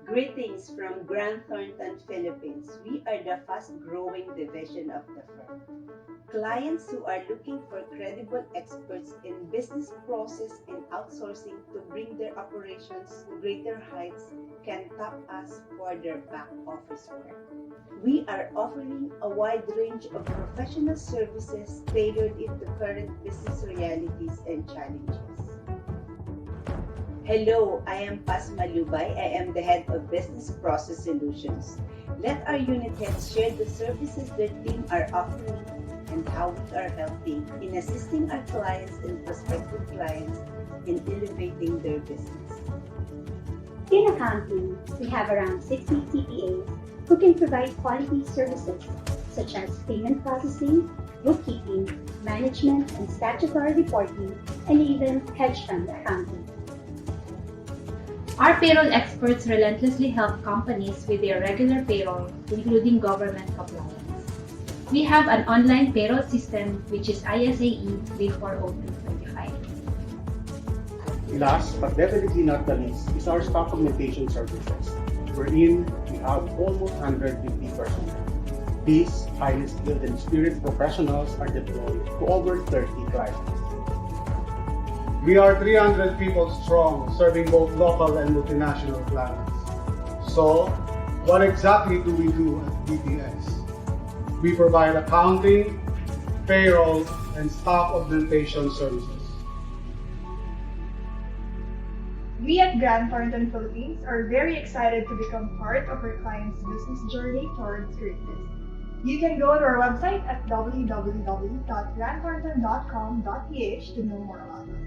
Greetings from Grand Thornton, Philippines. We are the fast-growing division of the firm. Clients who are looking for credible experts in business process and outsourcing to bring their operations to greater heights can tap us for their back office work. We are offering a wide range of professional services tailored into current business realities and challenges. Hello, I am PAZ MALUBAY. I am the head of Business Process Solutions. Let our unit heads share the services their team are offering and how we are helping in assisting our clients and prospective clients in elevating their business. In accounting, we have around 60 CPAs who can provide quality services such as payment processing, bookkeeping, management and statutory reporting, and even hedge fund accounting. Our payroll experts relentlessly help companies with their regular payroll, including government compliance. We have an online payroll system which is ISAE 340225. Last but definitely not the least is our stock augmentation services, wherein we have almost 150 personnel. These highly skilled and experienced professionals are deployed to over 30 clients. We are 300 people strong, serving both local and multinational clients. So, what exactly do we do at BPS? We provide accounting, payroll, and stock augmentation services. We at Grand Thornton Philippines are very excited to become part of our clients' business journey towards greatness. You can go to our website at www.grandthornton.com.ph to know more about us.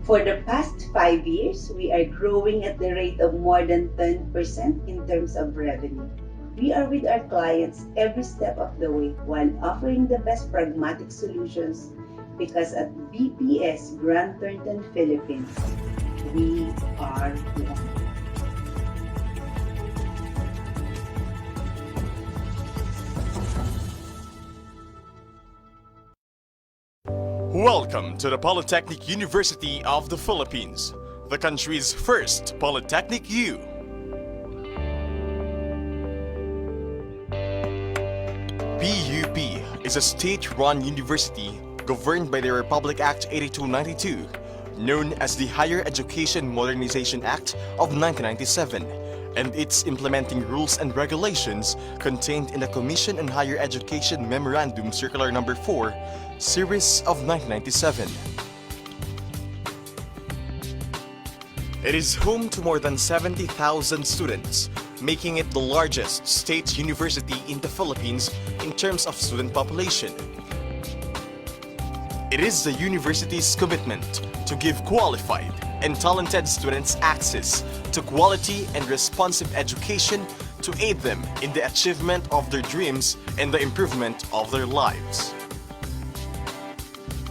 For the past 5 years, we are growing at the rate of more than 10% in terms of revenue. We are with our clients every step of the way while offering the best pragmatic solutions because at BPS Grand Thornton Philippines, we are one. Welcome to the Polytechnic University of the Philippines, the country's first Polytechnic U. PUP is a state-run university governed by the Republic Act 8292, known as the Higher Education Modernization Act of 1997, and its implementing rules and regulations contained in the Commission on Higher Education Memorandum Circular No. 4, Series of 1997. It is home to more than 70,000 students, making it the largest state university in the Philippines in terms of student population. It is the university's commitment to give qualified and talented students access to quality and responsive education to aid them in the achievement of their dreams and the improvement of their lives.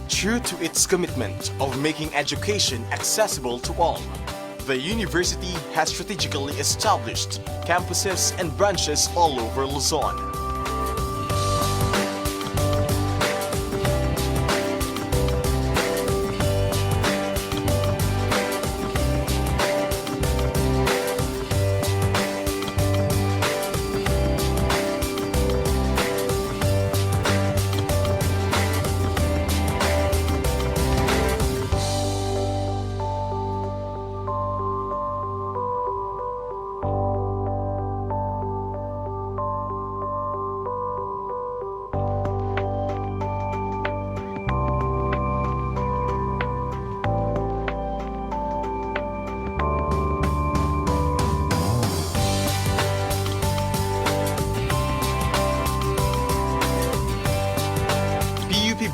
True to its commitment of making education accessible to all, the university has strategically established campuses and branches all over Luzon.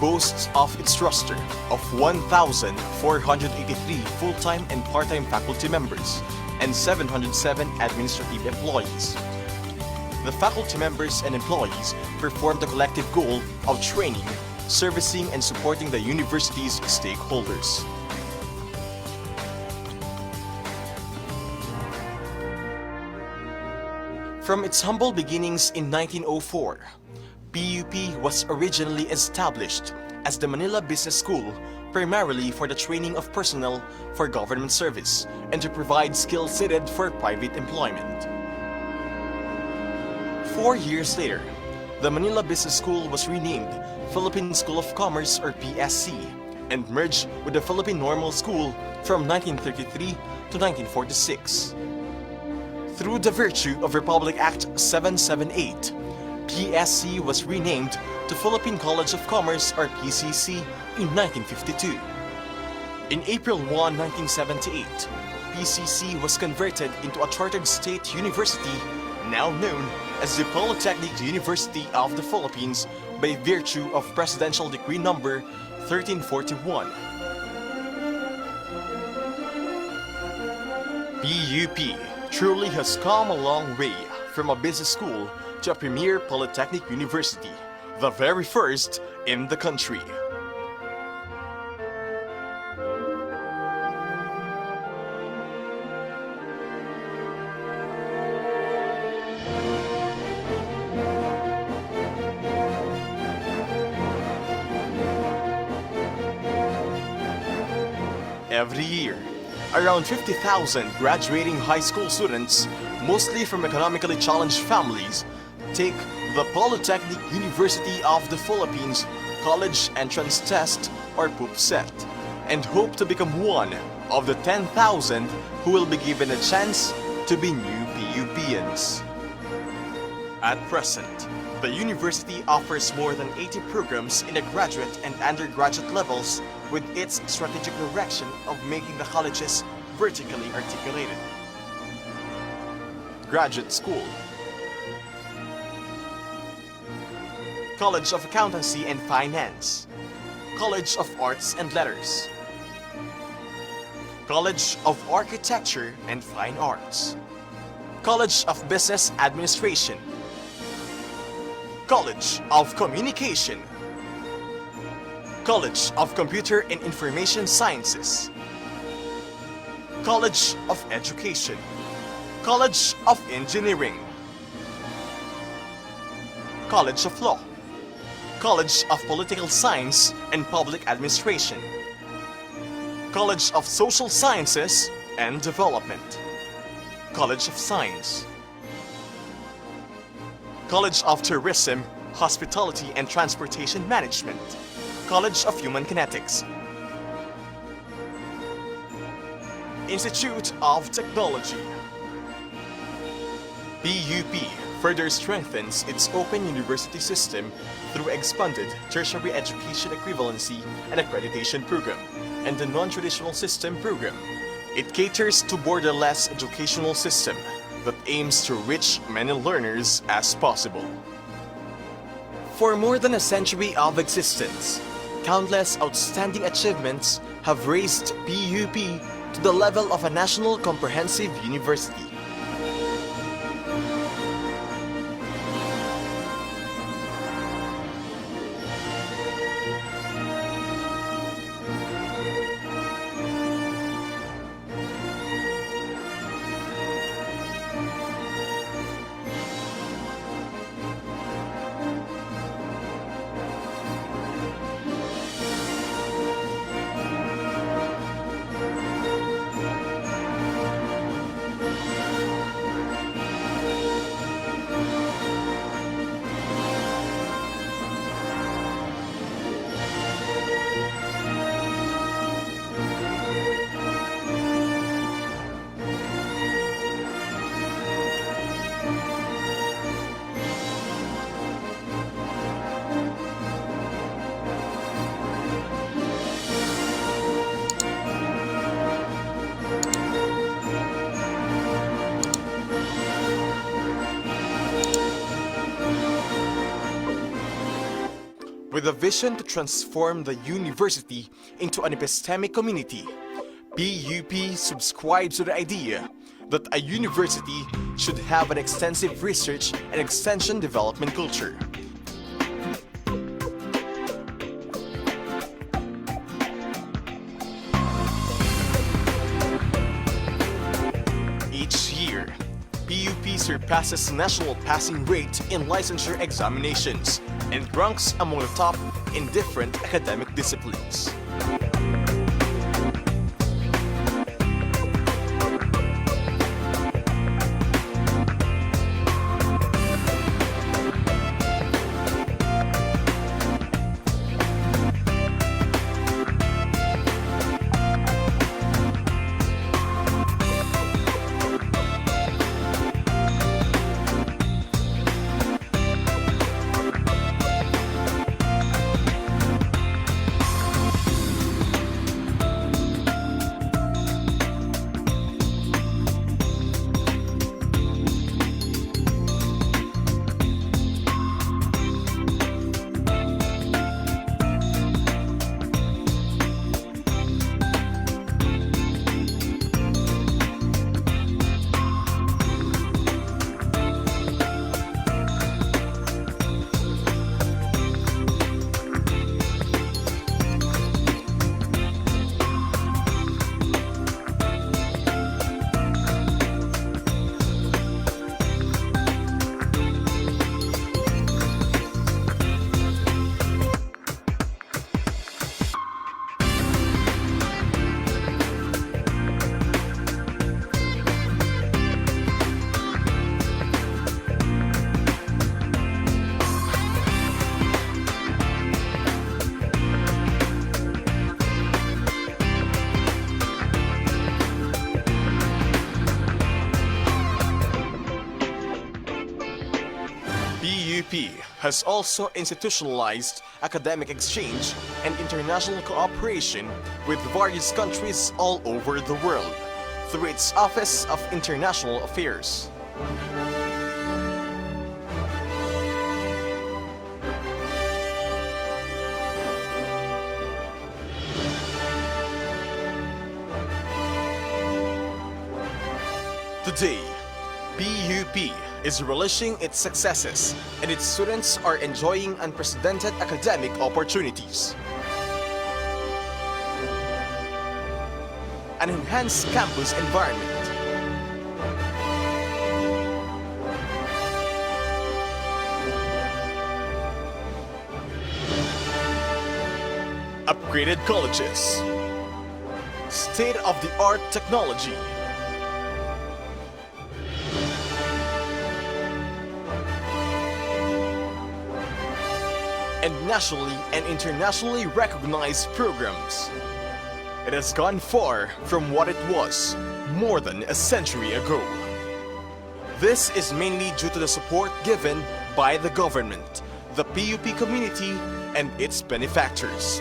Boasts of its roster of 1,483 full-time and part-time faculty members and 707 administrative employees. The faculty members and employees perform the collective goal of training, servicing, and supporting the university's stakeholders. From its humble beginnings in 1904, PUP was originally established as the Manila Business School primarily for the training of personnel for government service and to provide skills needed for private employment. 4 years later, the Manila Business School was renamed Philippine School of Commerce or PSC and merged with the Philippine Normal School from 1933 to 1946. Through the virtue of Republic Act 778, PSC was renamed to Philippine College of Commerce or PCC in 1952. In April 1, 1978, PCC was converted into a chartered state university now known as the Polytechnic University of the Philippines by virtue of Presidential Decree No. 1341. PUP truly has come a long way from a business school to a premier polytechnic university, the very first in the country. Every year, around 50,000 graduating high school students, mostly from economically challenged families, take the Polytechnic University of the Philippines College Entrance Test or PUPSET and hope to become one of the 10,000 who will be given a chance to be new PUPians. At present, the university offers more than 80 programs in the graduate and undergraduate levels with its strategic direction of making the colleges vertically articulated. Graduate School, College of Accountancy and Finance, College of Arts and Letters, College of Architecture and Fine Arts, College of Business Administration, College of Communication, College of Computer and Information Sciences, College of Education, College of Engineering, College of Law, College of Political Science and Public Administration, College of Social Sciences and Development, College of Science, College of Tourism, Hospitality and Transportation Management, College of Human Kinetics, Institute of Technology. PUP further strengthens its open university system through expanded tertiary education equivalency and accreditation program and the non-traditional system program. It caters to borderless educational system that aims to reach many learners as possible. For more than a century of existence, countless outstanding achievements have raised PUP to the level of a national comprehensive university. With a vision to transform the university into an epistemic community, PUP subscribes to the idea that a university should have an extensive research and extension development culture. Each year, PUP surpasses national passing rate in licensure examinations and ranks among the top in different academic disciplines. PUP has also institutionalized academic exchange and international cooperation with various countries all over the world through its Office of International Affairs. Today, PUP is relishing its successes and its students are enjoying unprecedented academic opportunities. An enhanced campus environment, upgraded colleges, state-of-the-art technology, and nationally and internationally recognized programs. It has gone far from what it was more than a century ago. This is mainly due to the support given by the government, the PUP community, and its benefactors.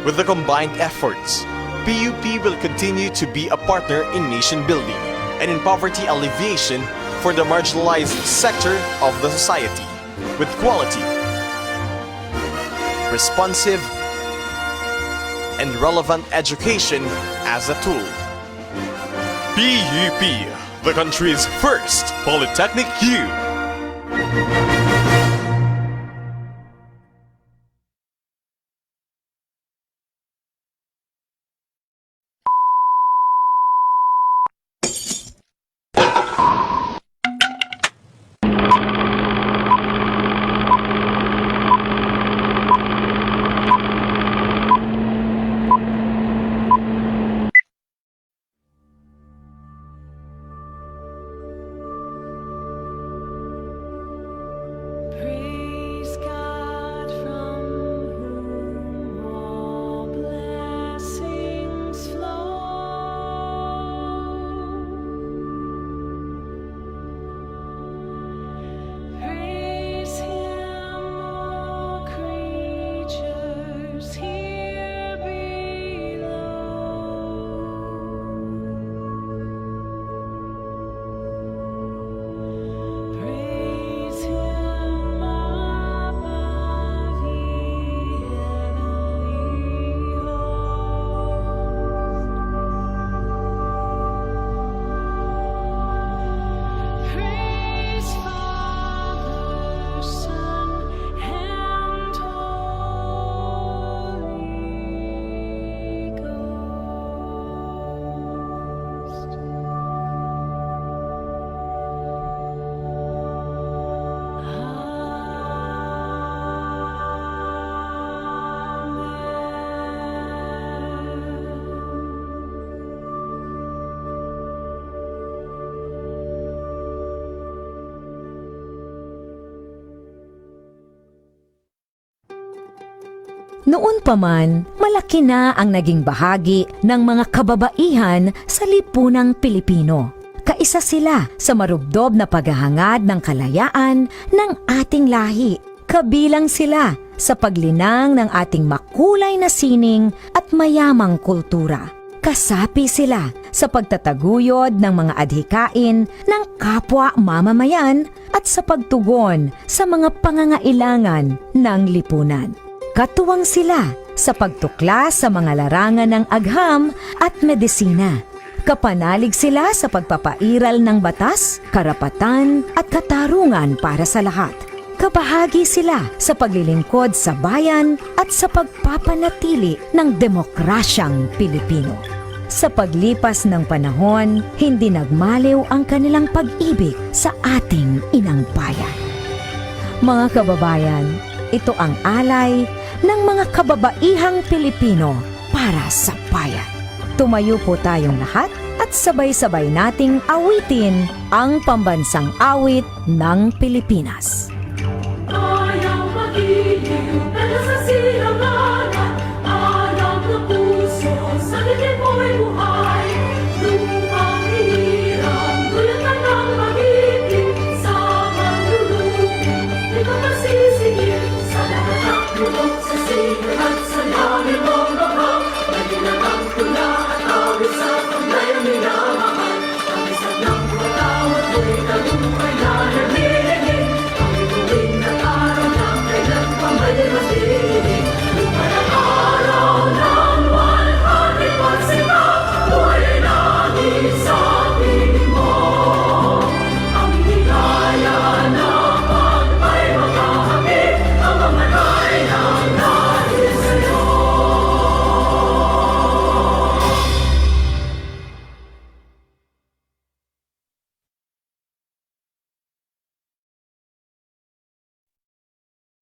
With the combined efforts, PUP will continue to be a partner in nation building and in poverty alleviation for the marginalized sector of the society, with quality, responsive, and relevant education as a tool. PUP, the country's first Polytechnic U. Praise God from whom all blessings flow. Praise Him, all creatures here below. Praise Him above the heavenly host. Praise Father, Son, and Holy Ghost. Noon pa man, malaki na ang naging bahagi ng mga kababaihan sa lipunang Pilipino. Kaisa sila sa marubdob na paghahangad ng kalayaan ng ating lahi. Kabilang sila sa paglinang ng ating makulay na sining at mayamang kultura. Kasapi sila sa pagtataguyod ng mga adhikain ng kapwa mamamayan at sa pagtugon sa mga pangangailangan ng lipunan. Katuwang sila sa pagtuklas sa mga larangan ng agham at medisina. Kapanalig sila sa pagpapairal ng batas, karapatan at katarungan para sa lahat. Kabahagi sila sa paglilingkod sa bayan at sa pagpapanatili ng demokrasyang Pilipino. Sa paglipas ng panahon, hindi nagmaliw ang kanilang pag-ibig sa ating inang bayan. Mga kababayan, ito ang alay ng mga kababaihang Pilipino para sa bayan. Tumayo po tayong lahat at sabay-sabay nating awitin ang pambansang awit ng Pilipinas. Ayaw magiliw, pero sa silanganan, alam ng puso, sa lilim mo'y buhay. Lupang hiniram, dulatan ng magiting, sa manlulupin, di ka masisingil. Sa lahat ng lulok, sa sigat at sa lalim mong babang, maginang ang tula at awit sa paglayang minamahal. Ang isang ng patawat mo'y talumpay na nagilingin, ang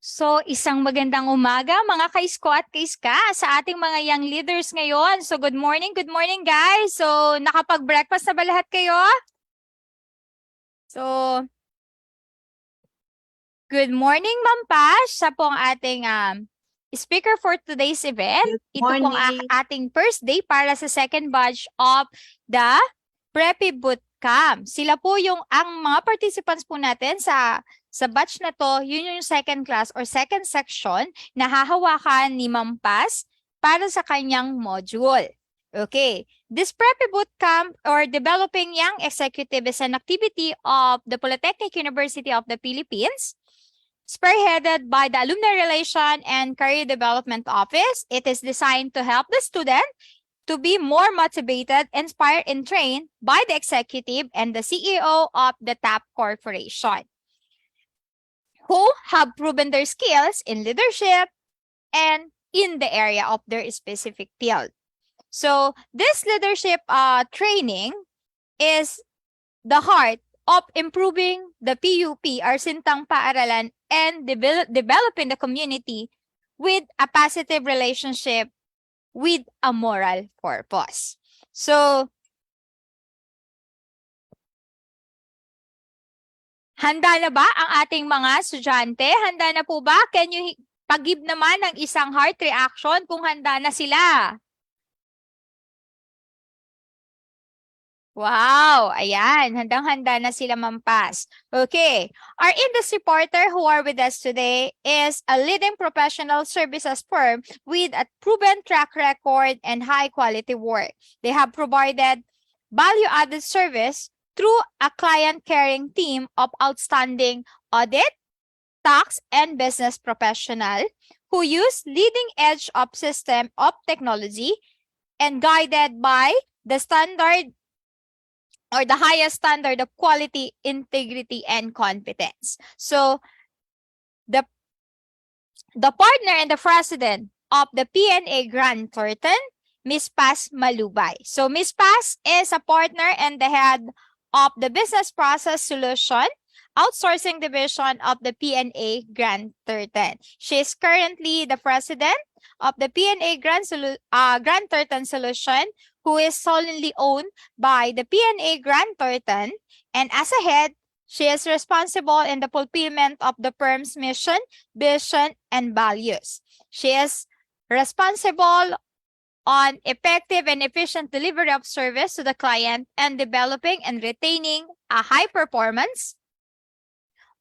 So, isang magandang umaga mga kaisko at kaiska sa ating mga young leaders ngayon. So, good morning guys. So, nakapag-breakfast na ba lahat kayo? So, good morning Ma'am Pash. Siya pong ating speaker for today's event. Good Ito pong morning. ating first day para sa second batch of the PREPI Bootcamp. Sila po ang mga participants po natin sa batch na to, yun yung second class or second section na hahawakan ni Ma'am Paz para sa kanyang module. Okay. This PREPI Bootcamp or Developing Young Executive is an activity of the Polytechnic University of the Philippines, spearheaded by the Alumni Relation and Career Development Office. It is designed to help the student to be more motivated, inspired, and trained by the executive and the CEO of the top corporation, who have proven their skills in leadership and in the area of their specific field. So this leadership training is the heart of improving the PUP, our Sintang Paaralan, and developing the community with a positive relationship with a moral purpose. So, handa na ba ang ating mga estudyante? Handa na po ba? Can you pag-give naman ng isang heart reaction kung handa na sila? Wow! Ayan, handang-handa na sila Mampas. Okay, our industry partner who are with us today is a leading professional services firm with a proven track record and high-quality work. They have provided value-added service through a client-caring team of outstanding audit, tax, and business professional who use leading-edge of system of technology and guided by the standard or the highest standard of quality, integrity, and competence. So, the partner and the president of the PNA Grand Thornton, Ms. PAZ Malubay. So, Ms. PAZ is a partner and the head of the Business Process Solution Outsourcing Division of the PNA Grand Thornton. She is currently the president of the PNA Grand Thornton Solution, who is solely owned by the PNA Grand Thornton, and as a head, she is responsible in the fulfillment of the firm's mission, vision, and values. She is responsible on effective and efficient delivery of service to the client and developing and retaining a high performance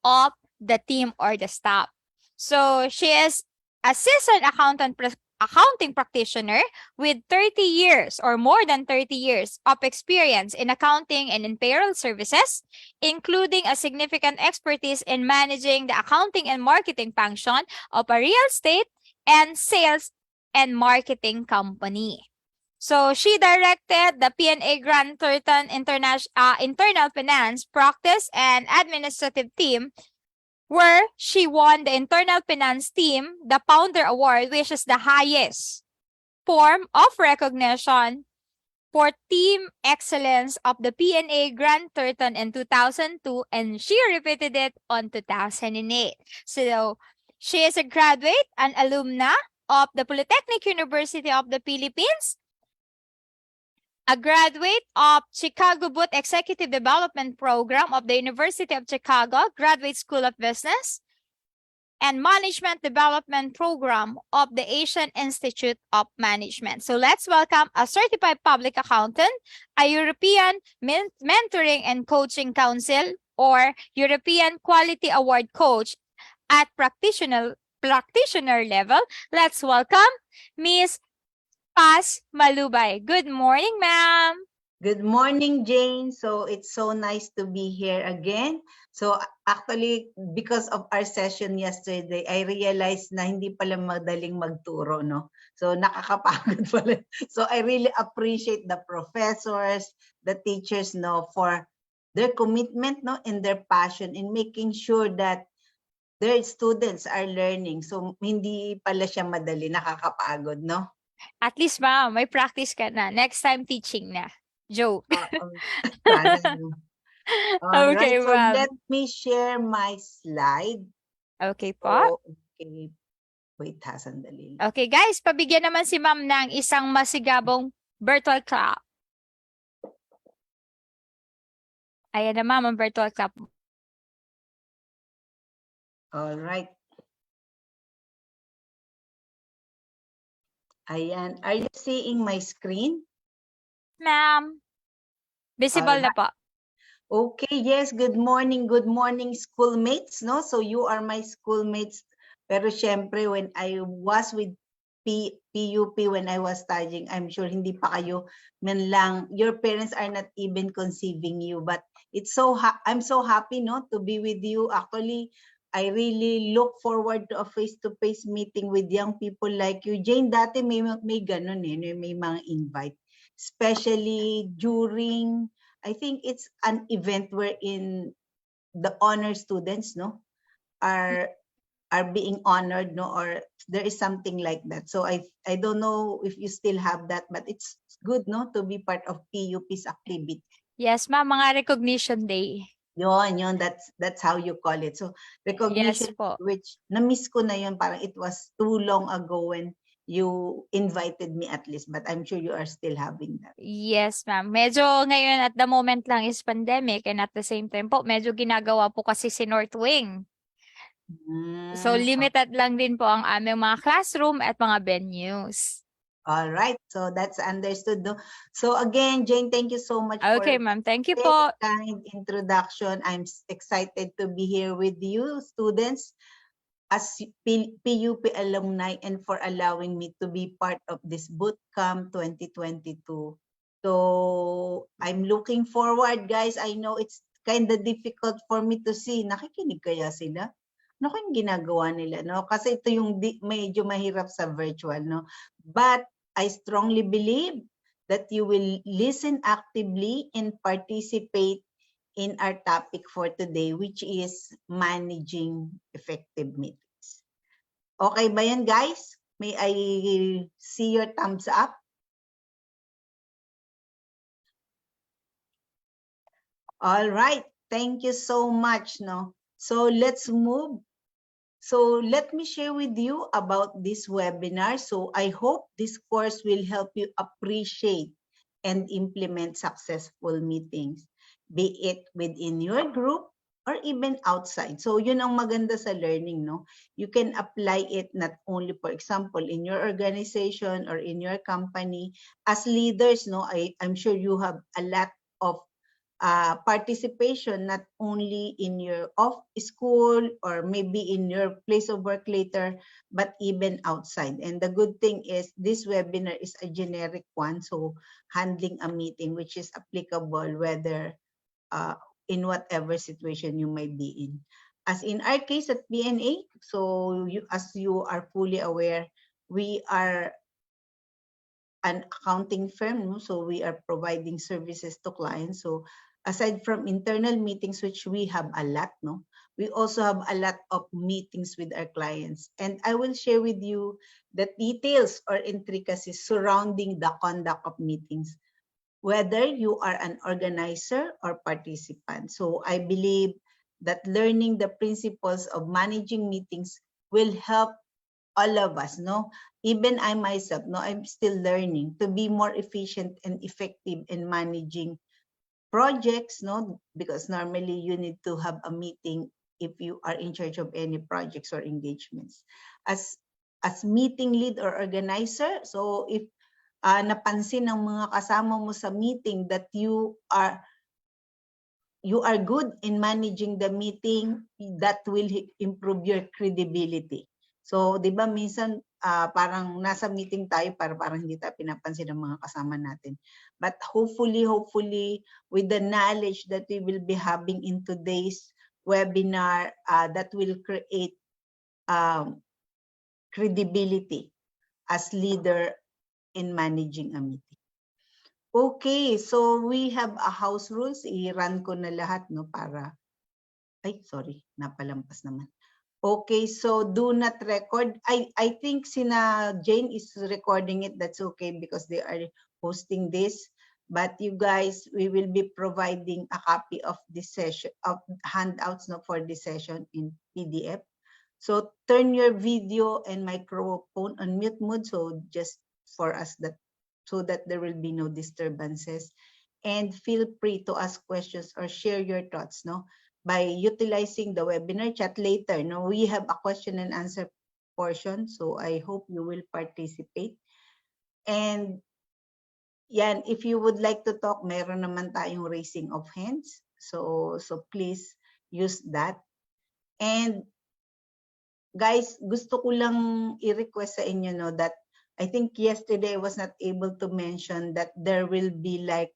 of the team or the staff. So she is a seasoned accounting practitioner with 30 years or more than 30 years of experience in accounting and in payroll services, including a significant expertise in managing the accounting and marketing function of a real estate and sales and marketing company. So she directed the PNA Grand Thornton Internal Finance Practice and Administrative Team, where she won the Internal Finance Team, the Founder Award, which is the highest form of recognition for team excellence of the PNA Grand Thornton in 2002, and she repeated it on 2008. So she is a graduate and alumna of the Polytechnic University of the Philippines, a graduate of Chicago Booth Executive Development Program of the University of Chicago Graduate School of Business, and Management Development Program of the Asian Institute of Management. So let's welcome a certified public accountant, a European Mentoring and Coaching Council or European Quality Award coach at practitioner level. Let's welcome Ms. PAZ Malubay. Good morning, ma'am. Good morning, Jane. So it's so nice to be here again. So actually, because of our session yesterday, I realized na hindi pala madaling magturo, no? So nakakapagod pala. So I really appreciate the professors, the teachers, no, for their commitment, no, and their passion in making sure that their students are learning. So hindi pala siya madali, nakakapagod, no? At least, ma'am, may practice ka na. Next time, teaching na. Joke. Sana, no? All Okay, right, so ma'am. let me share my slide. Okay po. Okay. Okay. Wait ha, sandali. Okay, guys, pabigyan naman si ma'am ng isang masigabong virtual clap. Ayan na ma'am, ang virtual clap. All right. Ayan. Are you seeing my screen? Ma'am, visible na po. Okay, yes, good morning schoolmates, no? So you are my schoolmates. Pero syempre, when I was with PUP, when I was studying, I'm sure hindi pa kayo man lang, your parents are not even conceiving you. But I'm so happy, no, to be with you. Actually, I really look forward to a face-to-face meeting with young people like you. Jane, dati may ganun may mga invite. Especially during, I think it's an event wherein the honor students, no, are being honored, no, or there is something like that. So I don't know if you still have that, but it's good, no, to be part of PUP's activity. Yes, ma'am, mga recognition day. Yun, that's how you call it. So recognition, Yes po. which na-miss ko na yun, parang it was too long ago when you invited me at least, but I'm sure you are still having that. Yes, ma'am. Medyo ngayon at the moment lang is pandemic and at the same time po, medyo ginagawa po kasi si North Wing. So limited lang din po ang aming mga classroom at mga venues. All right, so that's understood. No? So again, Jane, thank you so much Okay, for ma'am. Thank you very po. kind introduction. I'm excited to be here with you, students, as PUP alumni, and for allowing me to be part of this bootcamp 2022. So I'm looking forward, guys. I know it's kind of difficult for me to see. Nakikinig kaya sila? Ano kung ginagawa nila, no? Kasi ito yung medyo mahirap sa virtual, no? But I strongly believe that you will listen actively and participate in our topic for today, which is managing effective meetings. Okay ba yan, guys? May I see your thumbs up? All right. Thank you so much, no? So let's move. So let me share with you about this webinar. So I hope this course will help you appreciate and implement successful meetings, be it within your group or even outside. So yun ang maganda sa learning, no? You can apply it not only, for example, in your organization or in your company. As leaders, no, I'm sure you have a lot of participation not only in your off school or maybe in your place of work later, but even outside. And the good thing is this webinar is a generic one, so handling a meeting which is applicable whether in whatever situation you might be in. As in our case at BNA, so as you are fully aware, we are an accounting firm, no? So we are providing services to clients. So aside from internal meetings, which we have a lot, no, we also have a lot of meetings with our clients. And I will share with you the details or intricacies surrounding the conduct of meetings, whether you are an organizer or participant. So I believe that learning the principles of managing meetings will help all of us, no? Even I myself, no, I'm still learning to be more efficient and effective in managing projects, no? Because normally you need to have a meeting if you are in charge of any projects or engagements. As meeting lead or organizer, so if napansin ng mga kasama mo sa meeting that you are good in managing the meeting, that will improve your credibility. So, di ba minsan parang nasa meeting tayo parang hindi tayo pinapansin ng mga kasama natin. But hopefully, with the knowledge that we will be having in today's webinar, that will create credibility as leader in managing a meeting. Okay, so we have a house rules. I-run ko na lahat, no, para... Ay, sorry, napalampas naman. Okay, so do not record. I think sina Jane is recording it. That's okay because they are hosting this. But you guys, we will be providing a copy of this session, of handouts, no, for this session in PDF. So turn your video and microphone on mute mode, so just for us that so that there will be no disturbances. And feel free to ask questions or share your thoughts, no, by utilizing the webinar chat later. No, we have a question and answer portion, so I hope you will participate. And yan, if you would like to talk, meron naman tayong raising of hands. So please use that. And guys, gusto ko lang i-request sa inyo, no, that I think yesterday I was not able to mention that there will be like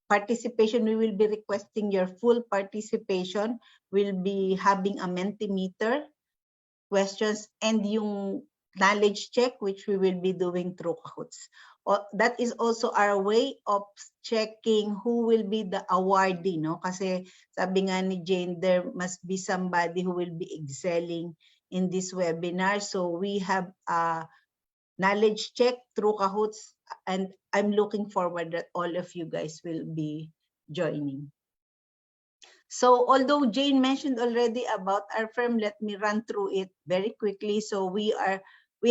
participation. We will be requesting your full participation. We'll be having a Mentimeter questions and yung knowledge check, which we will be doing through Kahoots. That is also our way of checking who will be the awardee, no? Kasi sabi nga ni Jane, there must be somebody who will be excelling in this webinar. So we have a knowledge check through Kahoots, and I'm looking forward that all of you guys will be joining. So although Jane mentioned already about our firm, let me run through it very quickly. So we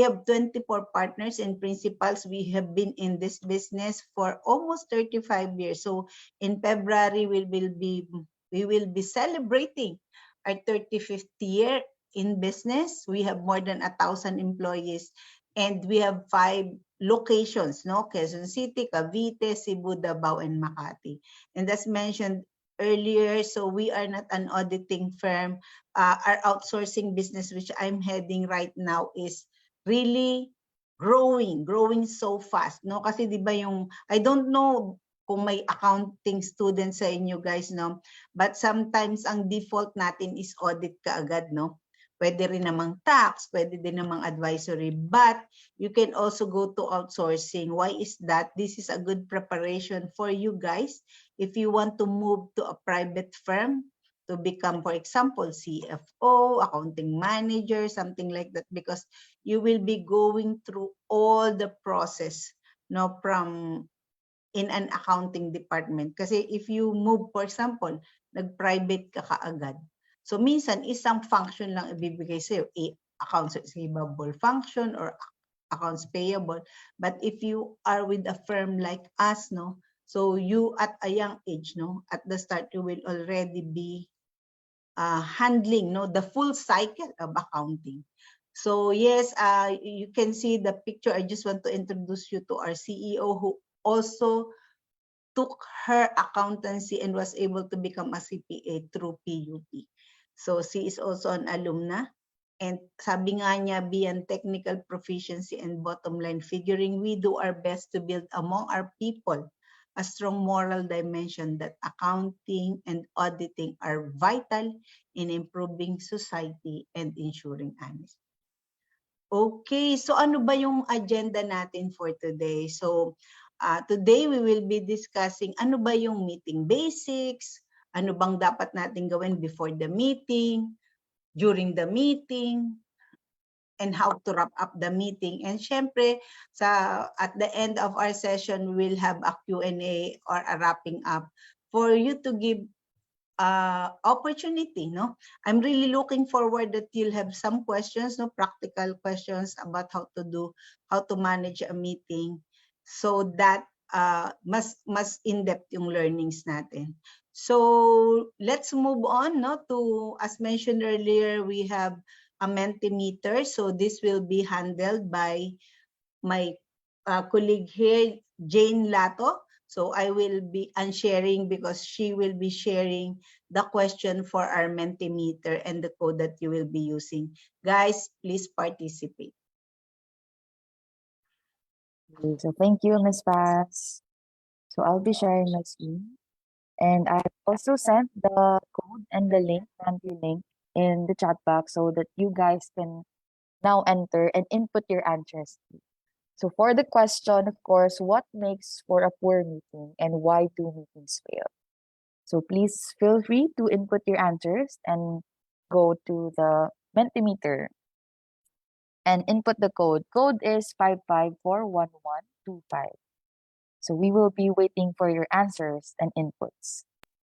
have 24 partners and principals. We have been in this business for almost 35 years. So in February, we will be celebrating our 35th year in business. We have more than 1,000 employees, and we have 5 locations, no? Quezon City, Cavite, Cebu, Davao, and Makati. And as mentioned earlier, so we are not an auditing firm. Our outsourcing business, which I'm heading right now, is really growing so fast, no? Kasi di ba yung, I don't know kung may accounting students sa inyo guys, no? But sometimes ang default natin is audit kaagad, no? Pwede rin namang tax, pwede din namang advisory, but you can also go to outsourcing. Why is that? This is a good preparation for you guys if you want to move to a private firm to become, for example, CFO, accounting manager, something like that, because you will be going through all the process, no, from in an accounting department. Kasi if you move, for example, nag-private ka kaagad, so minsan isang function lang ibibigay sa'yo, accounts receivable function or accounts payable. But if you are with a firm like us, no, so you at a young age, no, at the start you will already be handling, no, the full cycle of accounting. So yes, you can see the picture. I just want to introduce you to our CEO, who also took her accountancy and was able to become a CPA through PUP. So she is also an alumna. And sabi nga niya, beyond technical proficiency and bottom line figuring, we do our best to build among our people a strong moral dimension that accounting and auditing are vital in improving society and ensuring honesty. Okay, so ano ba yung agenda natin for today? So today we will be discussing ano ba yung meeting basics, ano bang dapat natin gawin before the meeting, during the meeting, and how to wrap up the meeting. And syempre, at the end of our session, we'll have a Q&A or a wrapping up for you to give opportunity, no? I'm really looking forward that you'll have some questions, no, practical questions about how to manage a meeting, so that mas in-depth yung learnings natin. So let's move on, no, to, as mentioned earlier, we have a Mentimeter. So this will be handled by my colleague here, Jane Lato. So I will be unsharing because she will be sharing the question for our Mentimeter and the code that you will be using. Guys, please participate. So thank you, Ms. Paz. So I'll be sharing my screen. And I also sent the code and the link, link in the chat box so that you guys can now enter and input your answers. So for the question, of course, what makes for a poor meeting and why do meetings fail? So please feel free to input your answers and go to the Mentimeter and input the code. Code is 5541125. So we will be waiting for your answers and inputs.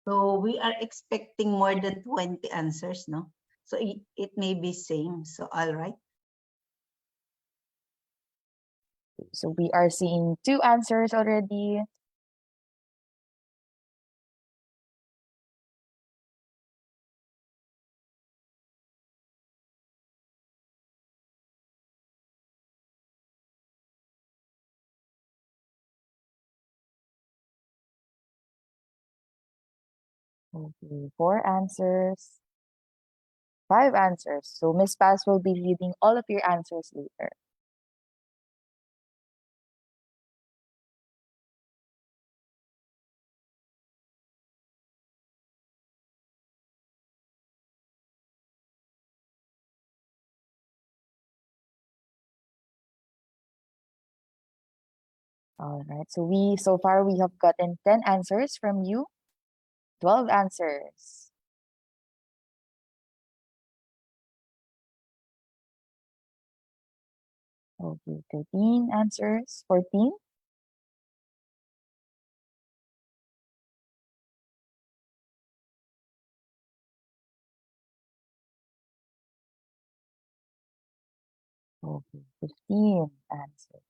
So we are expecting more than 20 answers, no? So it may be same. So all right. So we are seeing 2 answers already. Okay, 4 answers, 5 answers. So Miss Paz will be reading all of your answers later. All right. So far we have gotten 10 answers from you, 12 answers. Okay, 13 answers, 14. Okay, 15 answers.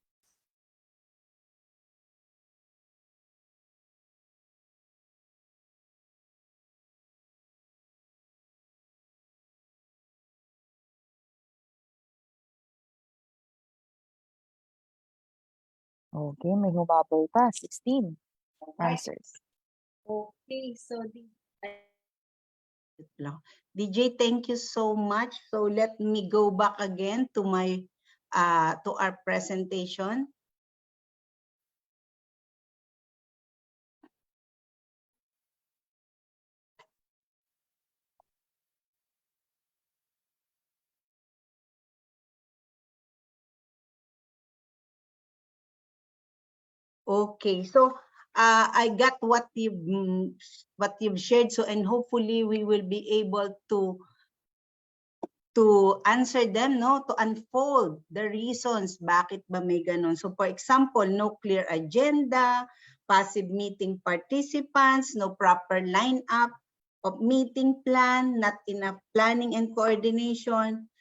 Okay, may humabol pa, 16 answers. Okay, so DJ, thank you so much. So let me go back again to my to our presentation. Okay, so I got what you've shared. So and hopefully we will be able to answer them, no, to unfold the reasons bakit ba may ganon. So for example, no clear agenda, passive meeting participants, no proper lineup of meeting plan, not enough planning and coordination.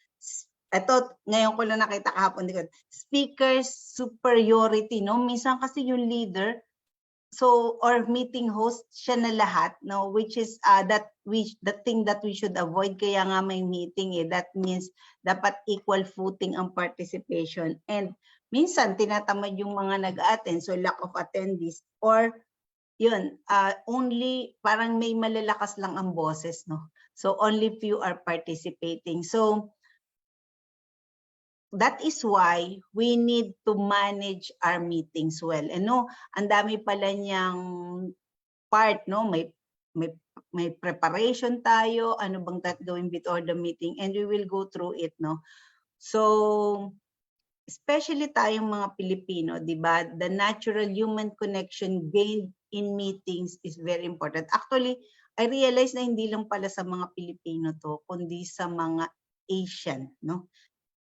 Ito, ngayon ko lang nakita kahapon, speakers superiority, no? Minsan kasi yung leader, so or meeting host siya na lahat, no, which is the thing that we should avoid. Kaya nga may meeting that means dapat equal footing ang participation, and minsan tinatamad yung mga nag-attend, so lack of attendees, or yun, only parang may malalakas lang ang boses, no, so only few are participating. So that is why we need to manage our meetings well. And no, ang dami pala niyang part, no, may preparation tayo, ano bang gawin before the meeting, and we will go through it, no. So especially tayong mga Pilipino, di ba, the natural human connection gained in meetings is very important. Actually, I realize na hindi lang pala sa mga Pilipino to, kundi sa mga Asian, no.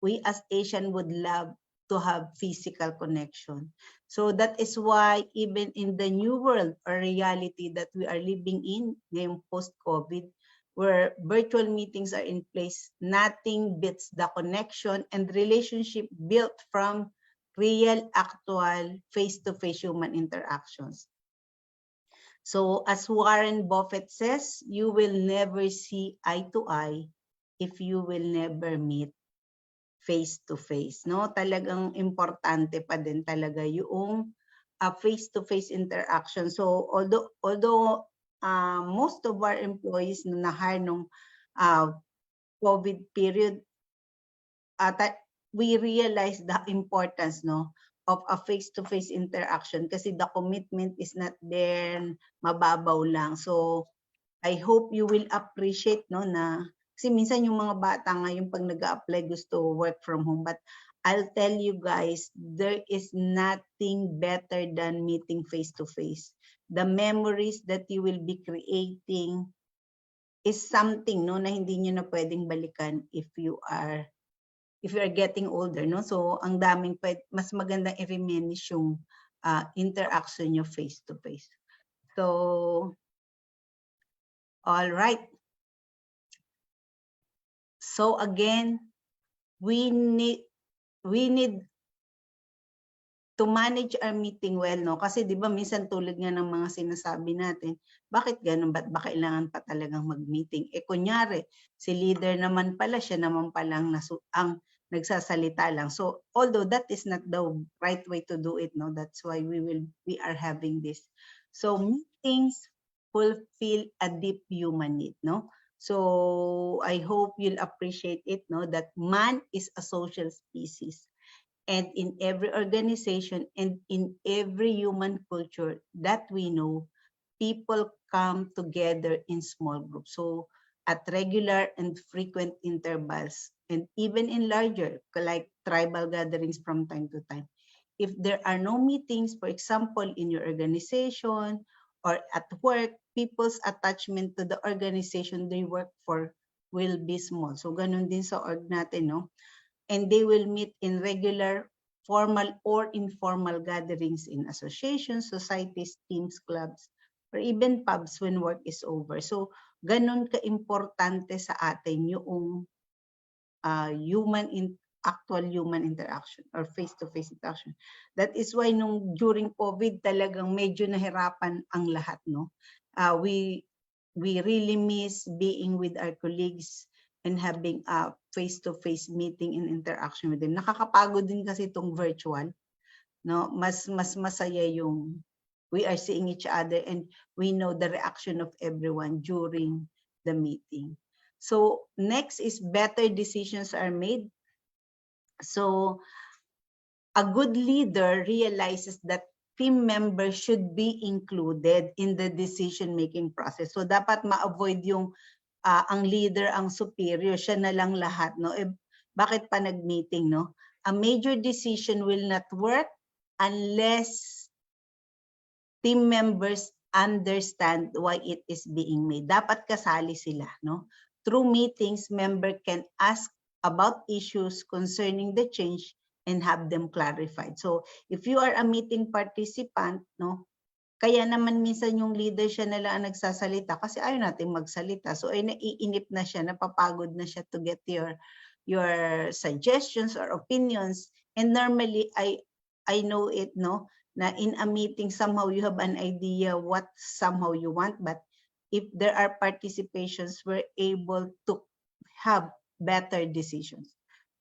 We as Asian would love to have physical connection. So that is why even in the new world or reality that we are living in, ngayong post-COVID, where virtual meetings are in place, nothing beats the connection and relationship built from real, actual, face-to-face human interactions. So as Warren Buffett says, you will never see eye to eye if you will never meet face-to-face, no? Talagang importante pa din talaga yung face-to-face interaction. So although most of our employees na na-hire nung COVID period, we realize the importance, no, of a face-to-face interaction kasi the commitment is not there, mababaw lang. So I hope you will appreciate, no, na kasi minsan yung mga bata ngayon pag nag-a-apply gusto work from home, but I'll tell you guys, there is nothing better than meeting face-to-face. The memories that you will be creating is something, no, na hindi nyo na pwedeng balikan if you are getting older, no. So ang daming mas magandang i-reminisce yung interaction nyo face-to-face. So all right. So again, we need to manage our meeting well, no? Kasi 'di ba minsan tulad nga ng mga sinasabi natin, bakit ganun? Ba't ba kailangan pa talagang mag-meeting? Kunyari, si leader naman pala, siya naman palang ang nagsasalita lang. So, although that is not the right way to do it, no? That's why we are having this. So, meetings fulfill a deep human need, no? So, I hope you'll appreciate it, no? That man is a social species. And in every organization and in every human culture that we know, people come together in small groups. So at regular and frequent intervals, and even in larger, like tribal gatherings from time to time. If there are no meetings, for example, in your organization or at work, people's attachment to the organization they work for will be small. So ganun din sa org natin, no? And they will meet in regular, formal or informal gatherings in associations, societies, teams, clubs, or even pubs when work is over. So, ganun ka-importante sa atin yung actual human interaction or face-to-face interaction. That is why during COVID talagang medyo nahirapan ang lahat, no? We really miss being with our colleagues and having a face-to-face meeting and interaction with them. Nakakapagod din kasi itong virtual, no? Mas masaya yung we are seeing each other and we know the reaction of everyone during the meeting. So next is better decisions are made. So a good leader realizes that team members should be included in the decision-making process. So dapat ma-avoid yung ang leader, ang superior, siya na lang lahat, no? Bakit pa nag-meeting, no? A major decision will not work unless team members understand why it is being made. Dapat kasali sila, no? Through meetings, member can ask about issues concerning the change and have them clarified. So, if you are a meeting participant, no? Kaya naman minsan yung leader siya na lang ang nagsasalita kasi ayaw natin magsalita. So ay naiinip na siya, napapagod na siya to get your suggestions or opinions. And normally I know it, no, na in a meeting somehow you have an idea what somehow you want, but if there are participations, we're able to have better decisions.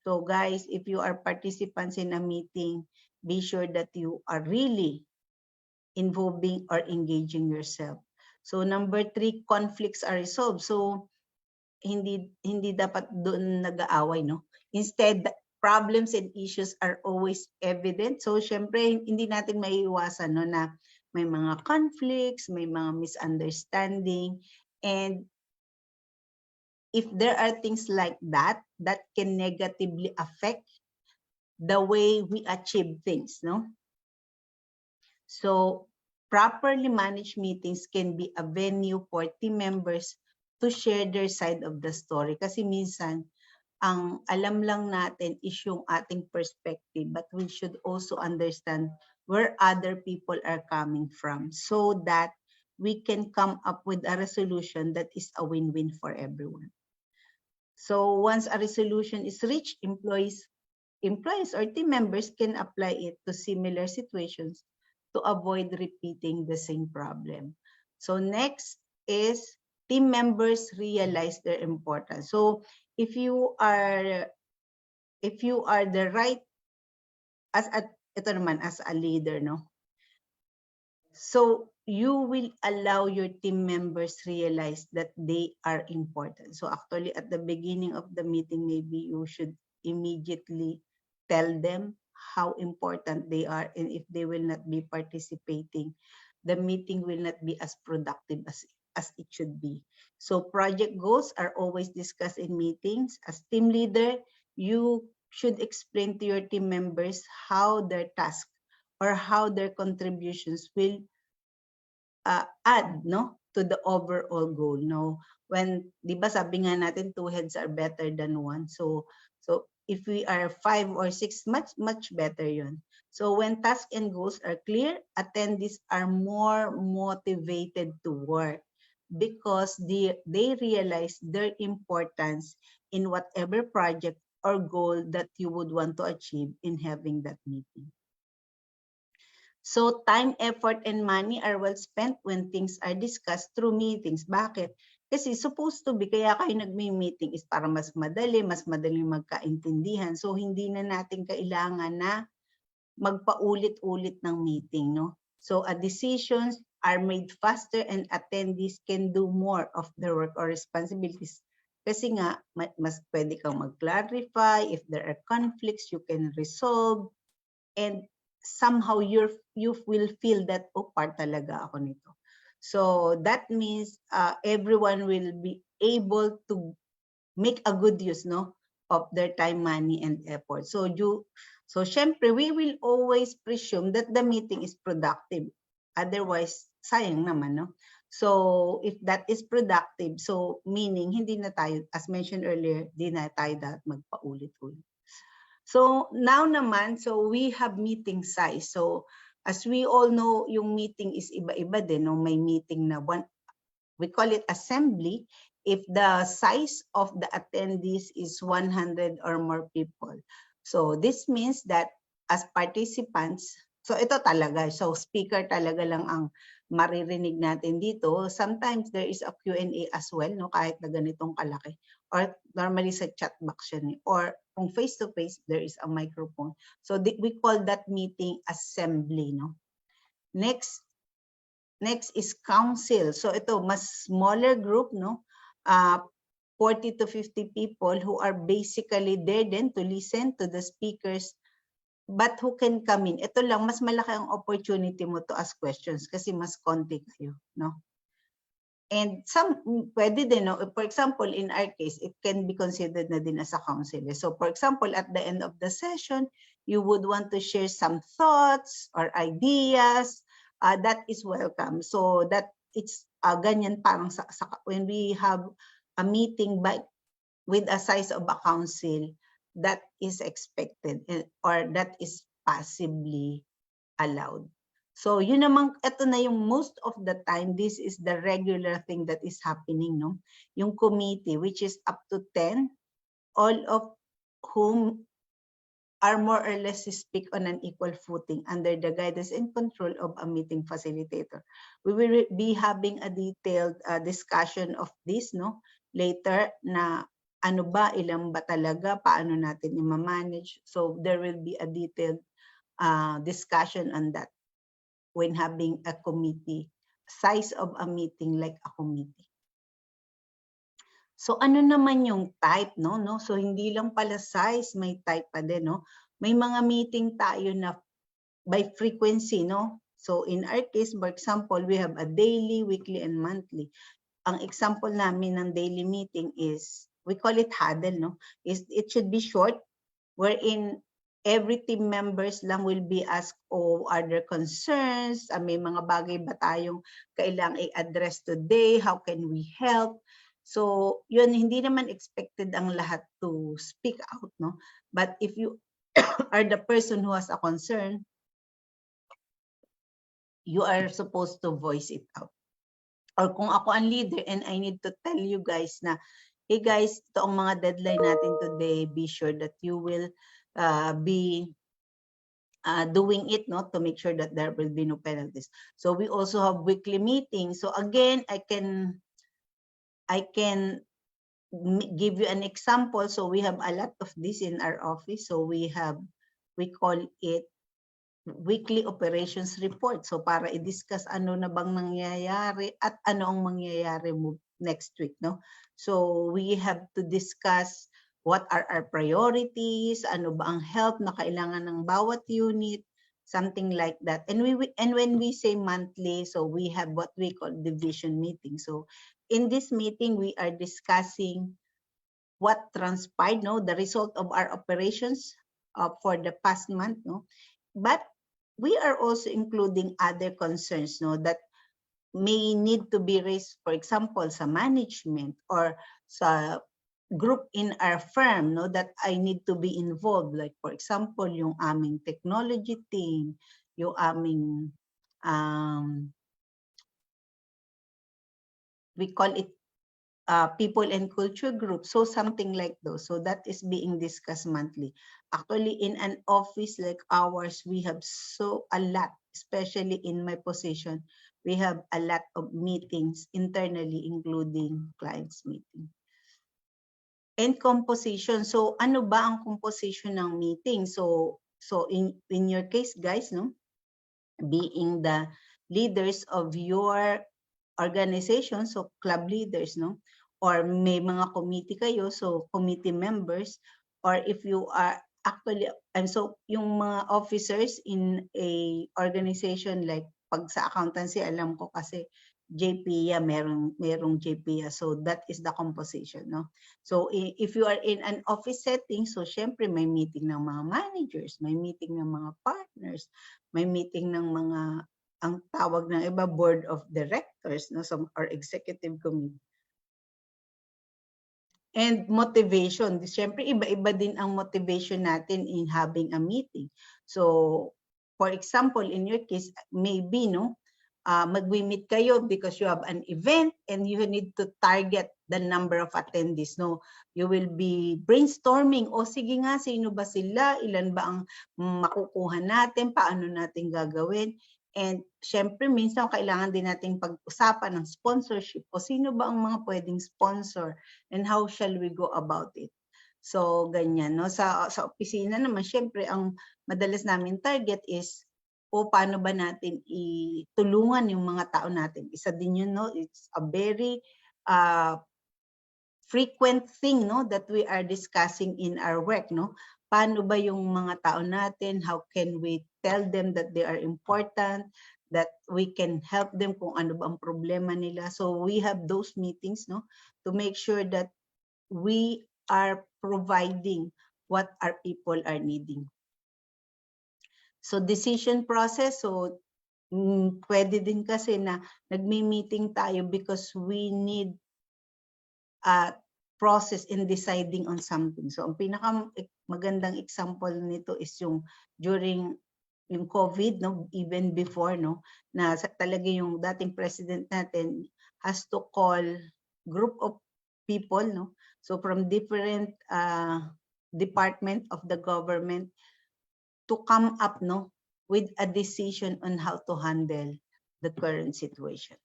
So guys, if you are participants in a meeting, be sure that you are really involving or engaging yourself. So number 3, conflicts are resolved. So hindi dapat doon nag-aaway, no? Instead, problems and issues are always evident. So syempre hindi natin maiiwasan, no, na may mga conflicts, may mga misunderstanding, and if there are things like that can negatively affect the way we achieve things, no? So, properly managed meetings can be a venue for team members to share their side of the story. Kasi minsan, ang alam lang natin is yung ating perspective, but we should also understand where other people are coming from so that we can come up with a resolution that is a win-win for everyone. So, once a resolution is reached, employees or team members can apply it to similar situations to avoid repeating the same problem. So next is team members realize their importance. So if you are the right as a leader, no? So you will allow your team members realize that they are important. So actually at the beginning of the meeting, maybe you should immediately tell them how important they are, and if they will not be participating, the meeting will not be as productive as it should be. So project goals are always discussed in meetings. As team leader, you should explain to your team members how their task or how their contributions will add, no, to the overall goal. No, when, di ba sabi nga natin, 2 heads are better than 1. So if we are 5 or 6, much better yun. So when tasks and goals are clear, attendees are more motivated to work because they realize their importance in whatever project or goal that you would want to achieve in having that meeting. So time, effort, and money are well spent when things are discussed through meetings. Bakit? Kasi supposed to be, kaya kayo nagmi-meeting is para mas madali magkaintindihan. So hindi na natin kailangan na magpaulit-ulit ng meeting, no? So decisions are made faster and attendees can do more of their work or responsibilities. Kasi nga, mas pwede kang mag-clarify. If there are conflicts, you can resolve. And somehow you will feel that, oh, part talaga ako nito. So that means everyone will be able to make a good use, no, of their time, money, and effort. So syempre, we will always presume that the meeting is productive. Otherwise, sayang naman, no? So if that is productive, so meaning hindi na tayo, as mentioned earlier, di na tayo dapat magpaulit-ulit. So now naman, so we have meeting size. So as we all know, yung meeting is iba-iba din. No? May meeting na we call it assembly, if the size of the attendees is 100 or more people. So this means that as participants, so ito talaga, so speaker talaga lang ang maririnig natin dito. Sometimes there is a Q&A as well, no, kahit na ganitong kalaki. Or normally sa chat box yun. Or kung face-to-face, there is a microphone. So we call that meeting assembly, no. Next is council. So ito, mas smaller group, no. 40 to 50 people who are basically there then to listen to the speakers, but who can come in. Ito lang, mas malaki ang opportunity mo to ask questions kasi mas konti kayo, no? And pwede din, no? For example, in our case, it can be considered na din as a council. So for example, at the end of the session, you would want to share some thoughts or ideas, that is welcome. So that it's ganyan parang when we have a meeting with a size of a council, that is expected or that is possibly allowed. So yun naman, ito na yung most of the time, this is the regular thing that is happening, no? Yung committee, which is up to 10, all of whom are more or less speak on an equal footing under the guidance and control of a meeting facilitator. We will be having a detailed discussion of this, no? Later na ano ba, ilang ba talaga, paano natin i-manage. So there will be a detailed discussion on that when having a committee, size of a meeting like a committee. So ano naman yung type, no? So hindi lang pala size, may type pa din, no? May mga meeting tayo na by frequency, no? So in our case, for example, we have a daily, weekly, and monthly. Ang example namin ng daily meeting is, we call it huddle, no? It should be short, wherein every team members lang will be asked, oh, are there concerns? May mga bagay ba tayong kailangang i-address today? How can we help? So, yun, hindi naman expected ang lahat to speak out, no? But if you are the person who has a concern, you are supposed to voice it out. Or kung ako ang leader and I need to tell you guys na, hey guys, ito ang mga deadline natin today, be sure that you will be doing it, no, to make sure that there will be no penalties. So we also have weekly meetings. So again, I can give you an example. So we have a lot of this in our office. So we call it weekly operations report. So para i-discuss ano na bang nangyayari at ano ang mangyayari mo next week, no? So we have to discuss what are our priorities, ano ba ang help na kailangan ng bawat unit, something like that. And when we say monthly, so we have what we call division meeting. So in this meeting, we are discussing what transpired, no, the result of our operations for the past month, no. But we are also including other concerns, no, that may need to be raised, for example, sa management or sa group in our firm, no, that I need to be involved. Like, for example, yung aming technology team, yung aming, we call it people and culture group. So something like those. So that is being discussed monthly. Actually, in an office like ours, we have a lot, especially in my position, we have a lot of meetings internally, including clients meeting. And composition. So ano ba ang composition ng meeting? So in your case, guys, no, being the leaders of your organization, so club leaders, no, or may mga committee kayo, so committee members, or if you are actually, and so yung mga officers in a organization like pag sa accountancy, alam ko kasi JPIA, merong JPIA, so that is the composition, no? So if you are in an office setting, so syempre may meeting ng mga managers, may meeting ng mga partners, may meeting ng mga, ang tawag ng iba, board of directors, no, or executive committee. And motivation. Siyempre, iba-iba din ang motivation natin in having a meeting. So, for example, in your case, maybe, no, mag-meet kayo because you have an event and you need to target the number of attendees, no? You will be brainstorming, o sige nga, sino ba sila? Ilan ba ang makukuha natin? Paano natin gagawin? And syempre, minsan kailangan din nating pag-usapan ng sponsorship. O sino ba ang mga pwedeng sponsor? And how shall we go about it? So, ganyan, no? Sa opisina naman, syempre, ang madalas namin target is, o paano ba natin itulungan yung mga tao natin. Isa din yun, no? It's a very frequent thing, no, that we are discussing in our work, no? Paano ba yung mga tao natin? How can we tell them that they are important, that we can help them kung ano ba ang problema nila? So we have those meetings, no, to make sure that we are providing what our people are needing. So decision process, so pwede din kasi na nagmi-meeting tayo because we need a process in deciding on something. So ang pinaka magandang example nito is yung during yung COVID, no, even before, no, na talaga yung dating president natin has to call group of people, no, so from different department of the government to come up, no, with a decision on how to handle the current situation.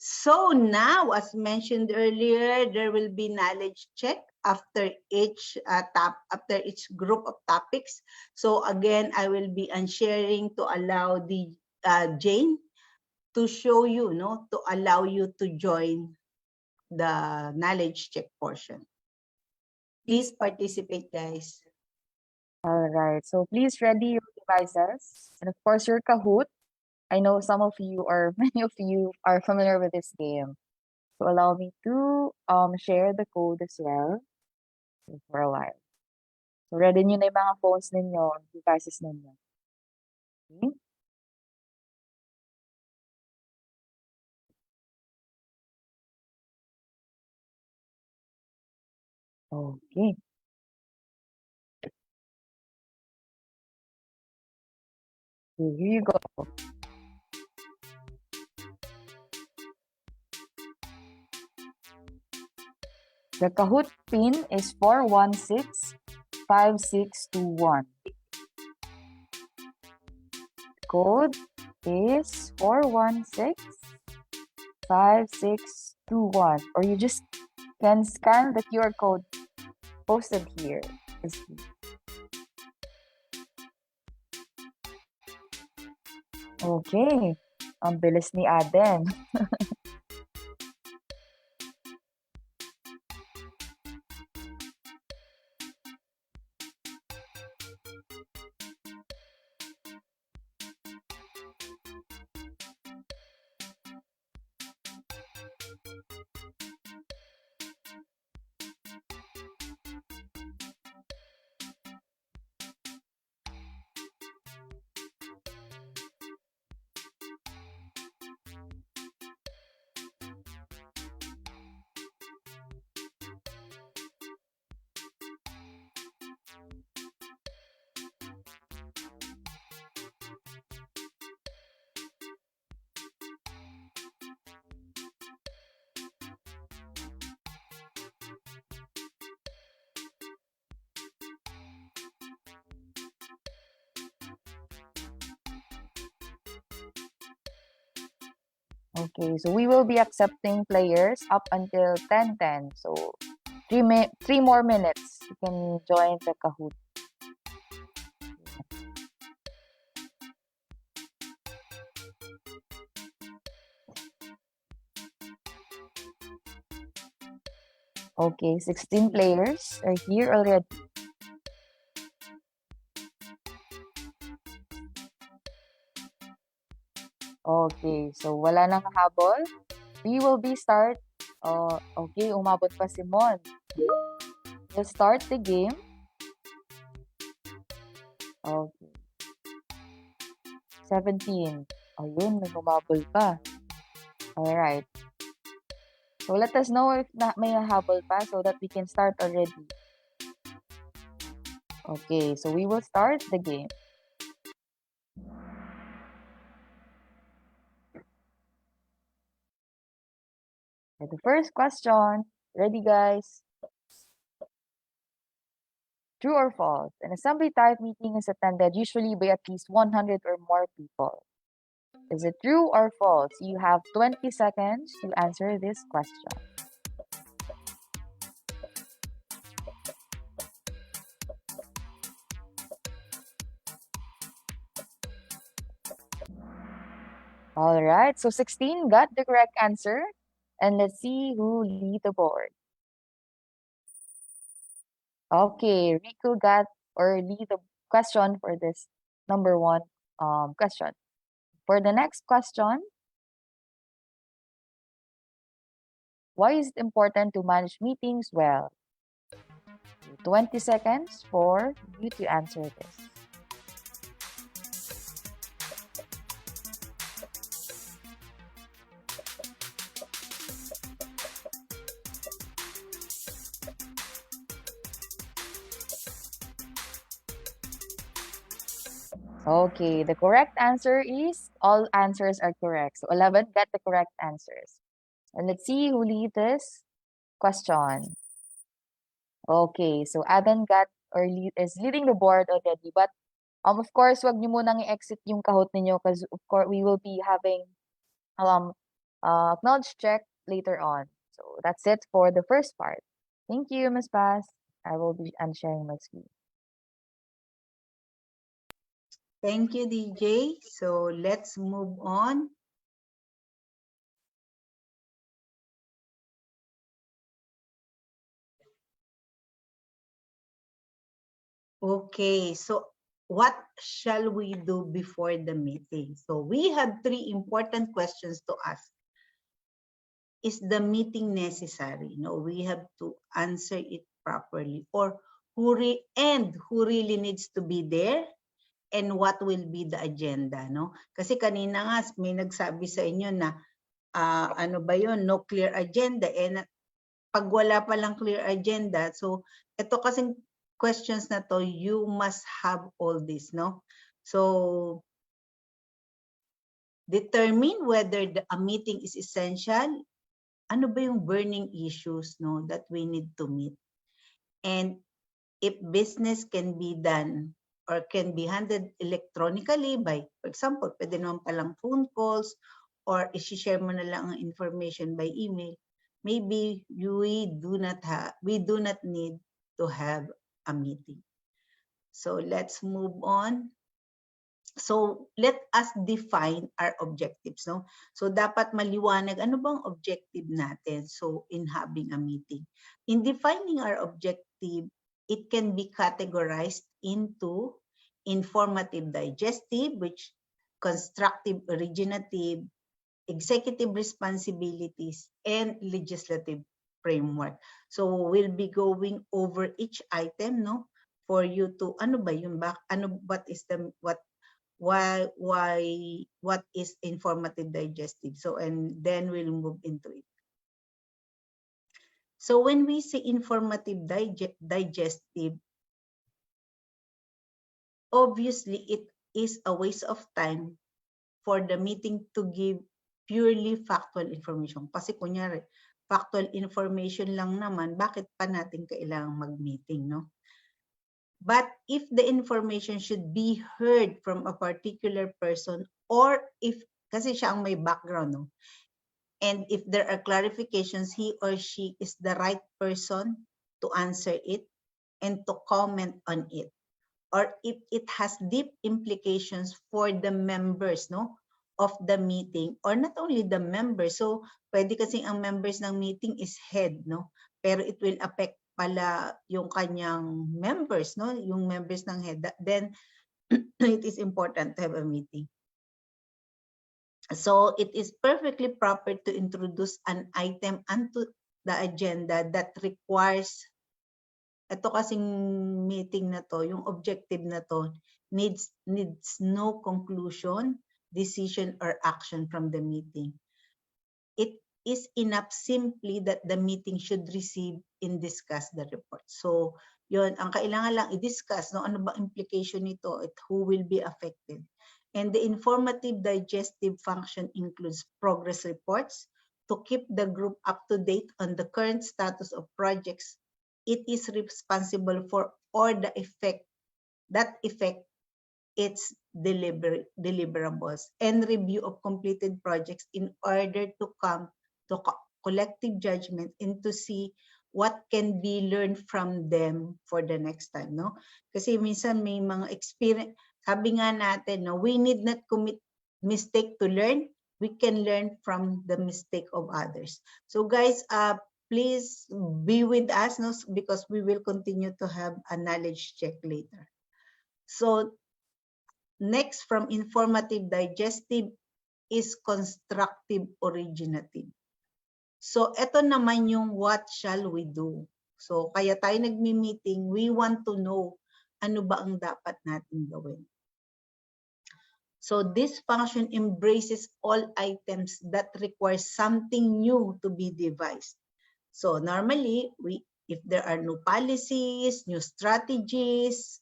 So now, as mentioned earlier, there will be knowledge check after each group of topics. So again, I will be unsharing to allow the Jane to show you, no, to allow you to join the knowledge check portion. Please participate, guys. All right. So please ready your devices and of course your Kahoot. I know some of you or many of you are familiar with this game. So allow me to share the code as well for a while. So ready nyo na yung mga phones ninyo, devices ninyo. Okay. Okay. So here you go. The Kahoot pin is 4165621. Code is 4165621. Or you just can scan the QR code posted here. Okay. Ang bilis ni Aden. Okay, so we will be accepting players up until 10:10. So 3 more minutes. You can join the Kahoot. Okay, 16 players are here already. Okay, so wala nang habol. We will be start. Okay, umabot pa si Mon. We'll start the game. Okay. 17. Ayun, may humabol pa. Alright. So let us know if may habol pa so that we can start already. Okay, so we will start the game. For the first question, ready guys? True or false? An assembly type meeting is attended usually by at least 100 or more people. Is it true or false? You have 20 seconds to answer this question. All right, so 16 got the correct answer. And let's see who lead the board. Okay, Rico got or lead the question for this number one question. For the next question, why is it important to manage meetings well? 20 seconds for you to answer this. Okay, the correct answer is all answers are correct. So 11 got the correct answers. And let's see who lead this question. Okay, so Adan got or is leading the board already. But of course, wag niyo munang i-exit yung Kahoot ninyo because of course we will be having acknowledge check later on. So that's it for the first part. Thank you, Ms. Paz. I will be unsharing my screen. Thank you, DJ. So let's move on. Okay, so what shall we do before the meeting? So we have 3 important questions to ask. Is the meeting necessary? No, we have to answer it properly. Or who really needs to be there? And what will be the agenda, no? Kasi kanina nga may nagsabi sa inyo na ano ba yun, no clear agenda. And pag wala palang clear agenda, so ito kasing questions na to, you must have all this, no? So determine whether a meeting is essential. Ano ba yung burning issues, no, that we need to meet? And if business can be done or can be handled electronically by, for example, pwede naman palang phone calls or isi-share mo na lang ang information by email, maybe we do not need to have a meeting. So let's move on. So let us define our objectives, no? So dapat maliwanag ano bang objective natin so in having a meeting. In defining our objective, it can be categorized into informative digestive, which constructive originative, executive responsibilities, and legislative framework. So we'll be going over each item, no, for you to what is informative digestive. So and then we'll move into it. So when we say informative digestive, obviously it is a waste of time for the meeting to give purely factual information. Kasi kunyari, factual information lang naman, bakit pa natin kailangang mag-meeting, no? But if the information should be heard from a particular person or if, kasi siya ang may background, no? And if there are clarifications, he or she is the right person to answer it and to comment on it. Or if it has deep implications for the members, no, of the meeting, or not only the members. So pwede kasi ang members ng meeting is head, no, pero it will affect pala yung kanyang members, no, yung members ng head. Then it is important to have a meeting. So it is perfectly proper to introduce an item onto the agenda that requires, ito kasing meeting na to, yung objective na to, needs no conclusion, decision, or action from the meeting. It is enough simply that the meeting should receive and discuss the report. So yun, ang kailangan lang i-discuss, no, ano ba implication nito at who will be affected. And the informative digestive function includes progress reports to keep the group up to date on the current status of projects it is responsible for, or the effect its deliverables, and review of completed projects in order to come to collective judgment and to see what can be learned from them for the next time, no? Kasi minsan may mga experience, sabi nga natin, no, we need not commit mistake to learn. We can learn from the mistake of others. So guys, please be with us, no, because we will continue to have a knowledge check later. So next, from informative digestive is constructive originative. So ito naman yung what shall we do. So kaya tayo nagmi-meeting, we want to know ano ba ang dapat natin gawin. So this function embraces all items that require something new to be devised. So normally, if there are new policies, new strategies,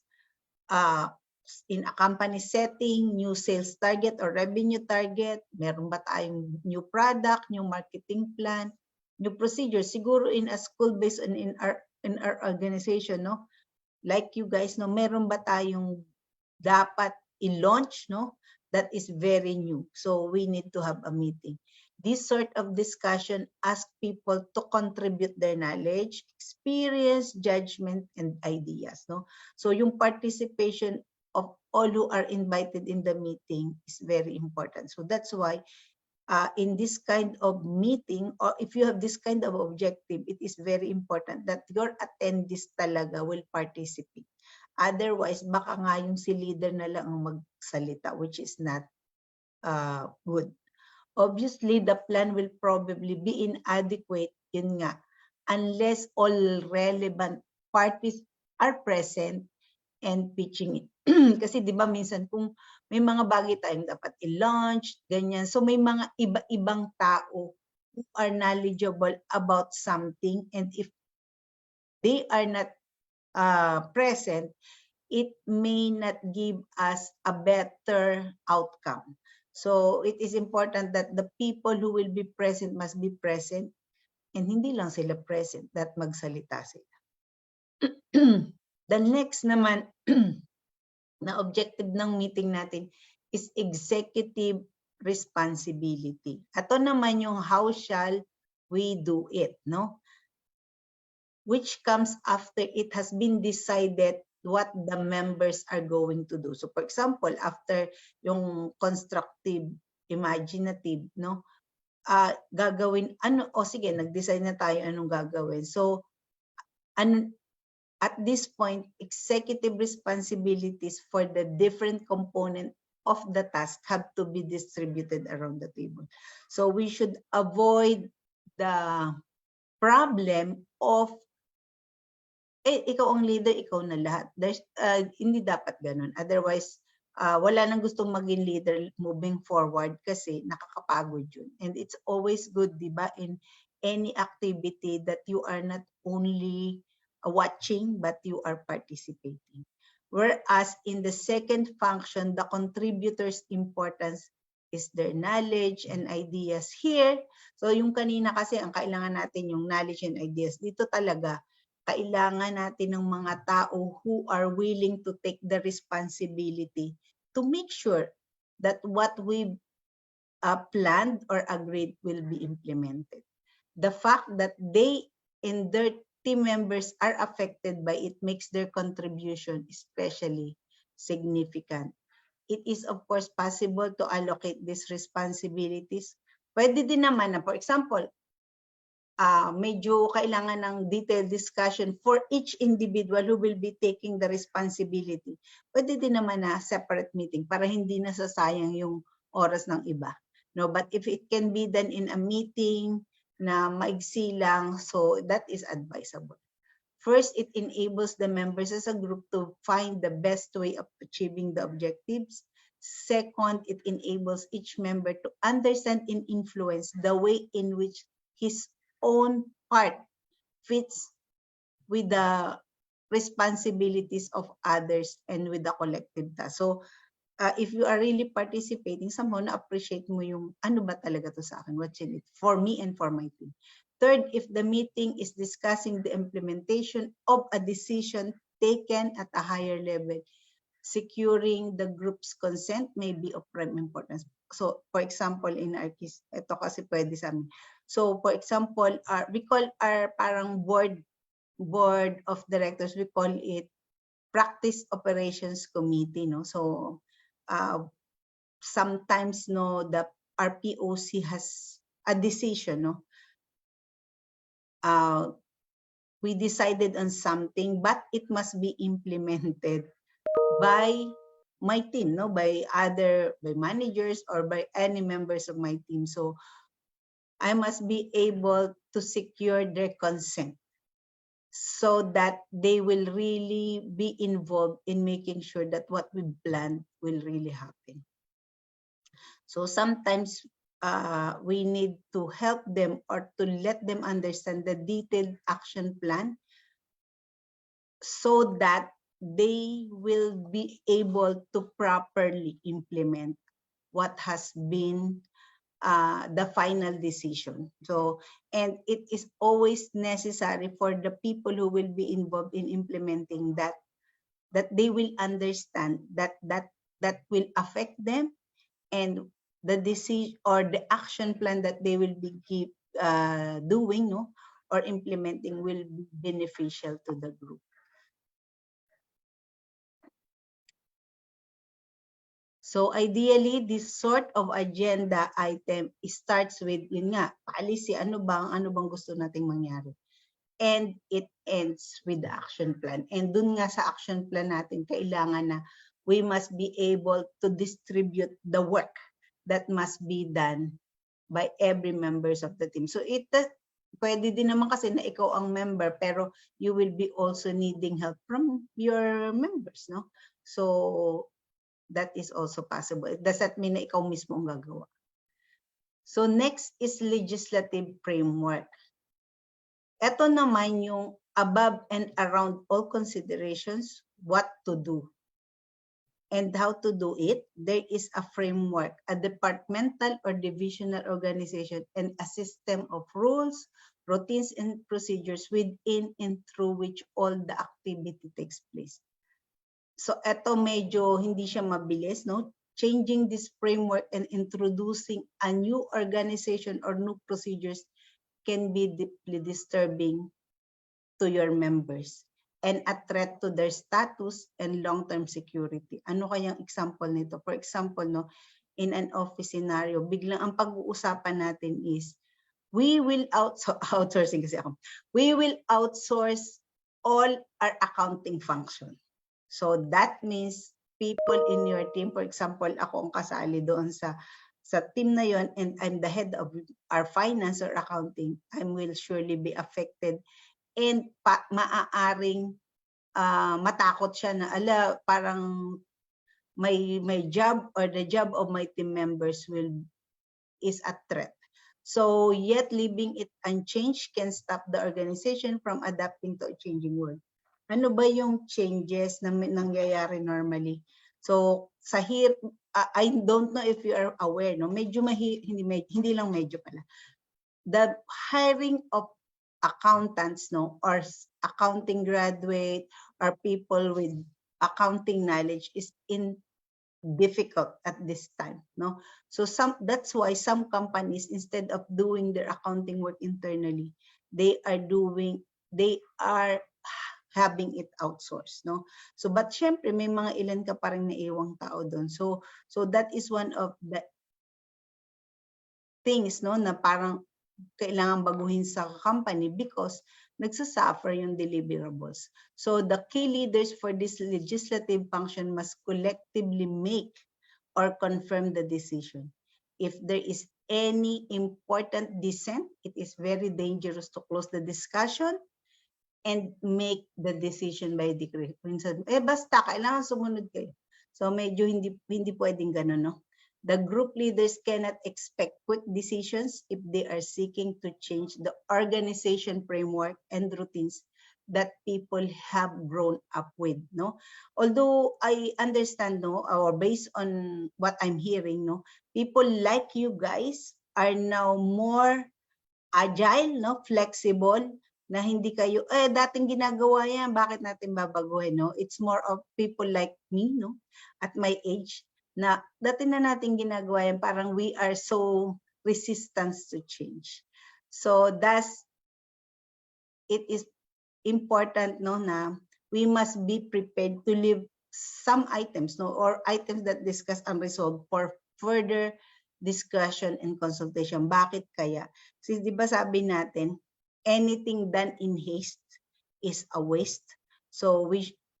in a company setting, new sales target or revenue target, meron ba tayong new product, new marketing plan, new procedure? Siguro in a school based on in our organization, no? Like you guys, no, meron ba tayong dapat i-launch, no? That is very new. So we need to have a meeting. This sort of discussion asks people to contribute their knowledge, experience, judgment, and ideas, no? So yung participation of all who are invited in the meeting is very important. So that's why in this kind of meeting, or if you have this kind of objective, it is very important that your attendees talaga will participate. Otherwise, baka nga yung si leader na lang ang magsalita, which is not good. Obviously, the plan will probably be inadequate, yun nga, unless all relevant parties are present and pitching it. Kasi di ba minsan kung may mga bagay tayong dapat i-launch, ganyan. So may mga iba-ibang tao who are knowledgeable about something, and if they are not present, it may not give us a better outcome. So it is important that the people who will be present must be present, and hindi lang sila present, that magsalita sila. The next naman na objective ng meeting natin is executive responsibility. Ito naman yung how shall we do it, no? Which comes after it has been decided what the members are going to do. So for example, after yung constructive, imaginative, no? Gagawin, ano, o sige, nag-decide na tayo anong gagawin. So, at this point, executive responsibilities for the different component of the task have to be distributed around the table. So we should avoid the problem of ikaw ang leader, ikaw na lahat. Hindi dapat ganun. Otherwise, wala nang gustong maging leader moving forward kasi nakakapagod yun. And it's always good, di ba, in any activity that you are not only watching, but you are participating. Whereas in the second function, the contributors' importance is their knowledge and ideas here. So yung kanina kasi, ang kailangan natin yung knowledge and ideas. Dito talaga, kailangan natin ng mga tao who are willing to take the responsibility to make sure that what we planned or agreed will be implemented. The fact that they and their team members are affected by it makes their contribution especially significant. It is of course possible to allocate these responsibilities. Pwede din naman na, for example, medyo kailangan ng detailed discussion for each individual who will be taking the responsibility. Pwede din naman na separate meeting para hindi nasasayang yung oras ng iba. No, but if it can be done in a meeting na maigsi lang, so that is advisable. First, it enables the members as a group to find the best way of achieving the objectives. Second, it enables each member to understand and influence the way in which his own part fits with the responsibilities of others and with the collective task. So, if you are really participating, somehow na-appreciate mo yung ano ba talaga to sa akin, what's in it for me and for my team. Third, if the meeting is discussing the implementation of a decision taken at a higher level, securing the group's consent may be of prime importance. So, for example, in our case, ito kasi pwede sa amin. So, for example, we call our parang board of directors, we call it practice operations committee, no? So, sometimes, no, the RPOC has a decision, no? We decided on something, but it must be implemented by my team, no, by managers or by any members of my team. So I must be able to secure their consent so that they will really be involved in making sure that what we planned will really happen. So sometimes we need to help them or to let them understand the detailed action plan so that they will be able to properly implement what has been the final decision. So, and it is always necessary for the people who will be involved in implementing that they will understand that will affect them, and the decision or the action plan that they will be doing, no, or implementing will be beneficial to the group. So ideally, this sort of agenda item starts with, yun nga, policy, ano bang gusto nating mangyari. And it ends with the action plan. And dun nga sa action plan natin, kailangan na we must be able to distribute the work that must be done by every members of the team. So pwede din naman kasi na ikaw ang member, pero you will be also needing help from your members, no? So that is also possible. It does not mean na ikaw mismo ang gagawa. So next is legislative framework. Ito naman yung above and around all considerations, what to do and how to do it. There is a framework, a departmental or divisional organization, and a system of rules, routines, and procedures within and through which all the activity takes place. So eto medyo hindi siya mabilis, no? Changing this framework and introducing a new organization or new procedures can be deeply disturbing to your members and a threat to their status and long-term security. Ano kayang example nito? For example, no, in an office scenario, biglang ang pag-uusapan natin is we will outsourcing kasi ako. We will outsource all our accounting function. So that means people in your team, for example, ako ang kasali doon sa team na yon, and I'm the head of our finance or accounting, I will surely be affected and maaaring matakot siya na parang my job or the job of my team members is a threat. So yet leaving it unchanged can stop the organization from adapting to a changing world. Ano ba yung changes na nangyayari normally? So sa I don't know if you are aware, no? Medyo hindi lang medyo pala. The hiring of accountants, no, or accounting graduate or people with accounting knowledge is difficult at this time, no? So that's why some companies, instead of doing their accounting work internally, they are having it outsourced, no? So but syempre may mga ilan ka pa rin naiwang tao doon. So that is one of the things, no, na parang kailangan baguhin sa company because nagsasuffer yung deliverables. So the key leaders for this legislative function must collectively make or confirm the decision. If there is any important dissent, it is very dangerous to close the discussion and make the decision by decree. Minsan, basta, kailangan sumunod kayo. So medyo hindi pwedeng ganun, no? The group leaders cannot expect quick decisions if they are seeking to change the organization framework and routines that people have grown up with, no? Although I understand, no, or based on what I'm hearing, no, people like you guys are now more agile, no, flexible, na hindi kayo, dating ginagawa yan, bakit natin babaguhin, no? It's more of people like me, no, at my age, na dati na natin ginagawa yan, parang we are so resistant to change. So thus, it is important, no, na we must be prepared to leave some items, no, or items that discuss unresolved for further discussion and consultation. Bakit kaya? Kasi di ba sabi natin, anything done in haste is a waste. So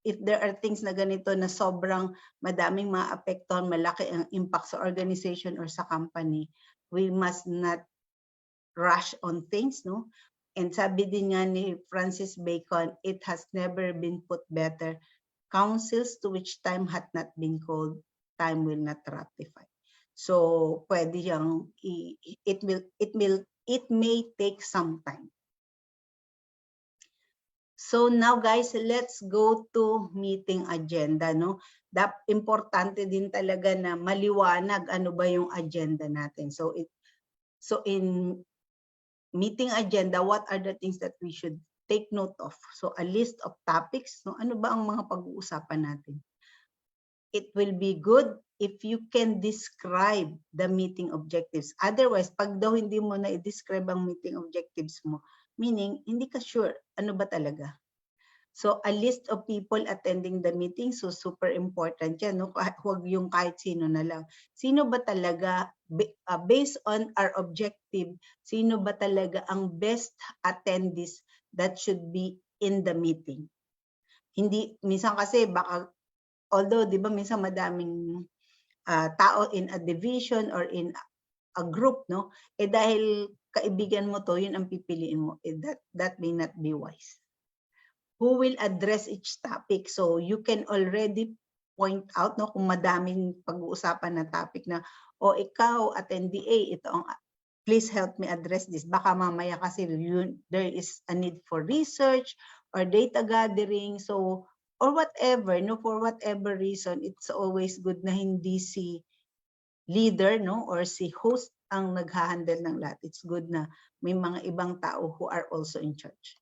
if there are things na ganito na sobrang madaming maapektuhan, malaki ang impact sa organization or sa company, we must not rush on things, no? And sabi din nga ni Francis Bacon, it has never been put better. Councils to which time hath not been called, time will not ratify. So pwede yung it may take some time. So now guys, let's go to meeting agenda, no? Importante din talaga na maliwanag ano ba yung agenda natin. So in meeting agenda, what are the things that we should take note of? So a list of topics, no? Ano ba ang mga pag-uusapan natin? It will be good if you can describe the meeting objectives. Otherwise, pag daw hindi mo na i-describe ang meeting objectives mo, meaning hindi ka sure ano ba talaga. So a list of people attending the meeting, so super important yan, no? Huwag yung kahit sino na lang. Sino ba talaga, based on our objective, sino ba talaga ang best attendees that should be in the meeting? Hindi, minsan kasi baka, although di ba minsan madaming tao in a division or in a group, no? Dahil kaibigan mo to, yun ang pipiliin mo. That may not be wise. Who will address each topic? So you can already point out, no, kung madaming pag-uusapan na topic na, ikaw, attendee A, ito ang, please help me address this. Baka mamaya kasi there is a need for research or data gathering. So, or whatever, no, for whatever reason, it's always good na hindi si leader, no, or si host ang nag-handle ng lahat. It's good na may mga ibang tao who are also in charge.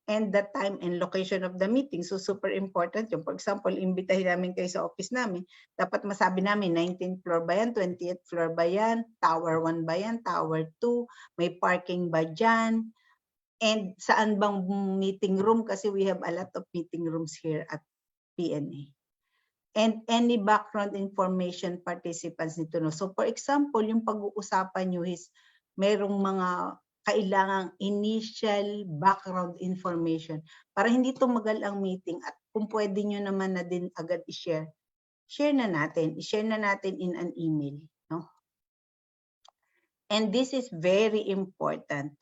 And the time and location of the meeting. So super important yung, for example, imbitahin namin kayo sa office namin, dapat masabi namin 19th floor ba yan, 20th floor ba yan, tower 1 ba yan, tower 2, may parking ba dyan, and saan bang meeting room, kasi we have a lot of meeting rooms here at PNA. And any background information participants nito, no. So for example, yung pag-uusapan nyo is merong mga kailangang initial background information para hindi tumagal ang meeting, at kung pwede nyo naman na din agad i-share, i-share na natin in an email, no? And this is very important.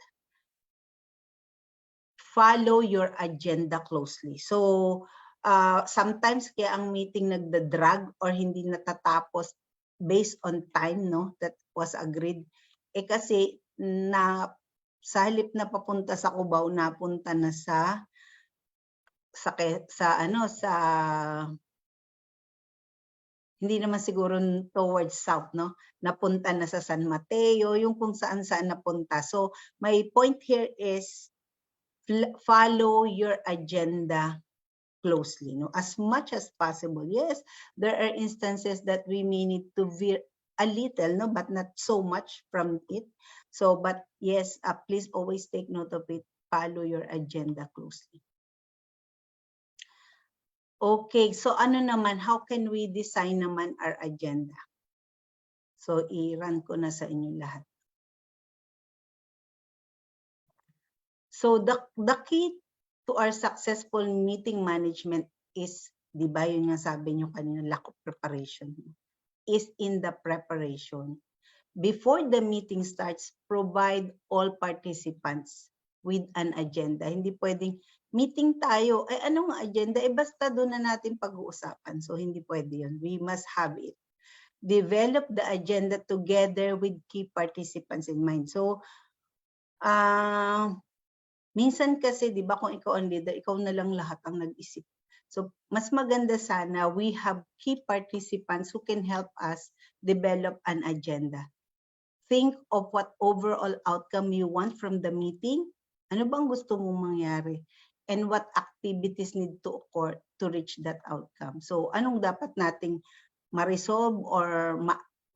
Follow your agenda closely. So sometimes kaya ang meeting nagda-drag or hindi natatapos based on time, no, that was agreed, kasi na sa halip na papunta sa Cubao, napunta na sa hindi naman siguro towards south, no? Napunta na sa San Mateo, yung kung saan-saan napunta. So my point here is follow your agenda closely, no, as much as possible. Yes, there are instances that we may need to veer a little, no, but not so much from it. So, but yes, please always take note of it. Follow your agenda closely. Okay, so ano naman, how can we design naman our agenda? So, i-run ko na sa inyo lahat. So, the key to our successful meeting management is, di ba yun nga sabi nyo kanina, lack of preparation, is in the preparation. Before the meeting starts, provide all participants with an agenda. Hindi pwedeng meeting tayo, ay anong agenda? Basta doon na natin pag-uusapan. So hindi pwede yun. We must have it. Develop the agenda together with key participants in mind. So, minsan kasi, di ba, kung ikaw ang leader, ikaw na lang lahat ang nag-isip. So, mas maganda sana we have key participants who can help us develop an agenda. Think of what overall outcome you want from the meeting. Ano bang gusto mong mangyari? And what activities need to occur to reach that outcome? So, anong dapat nating ma-resolve or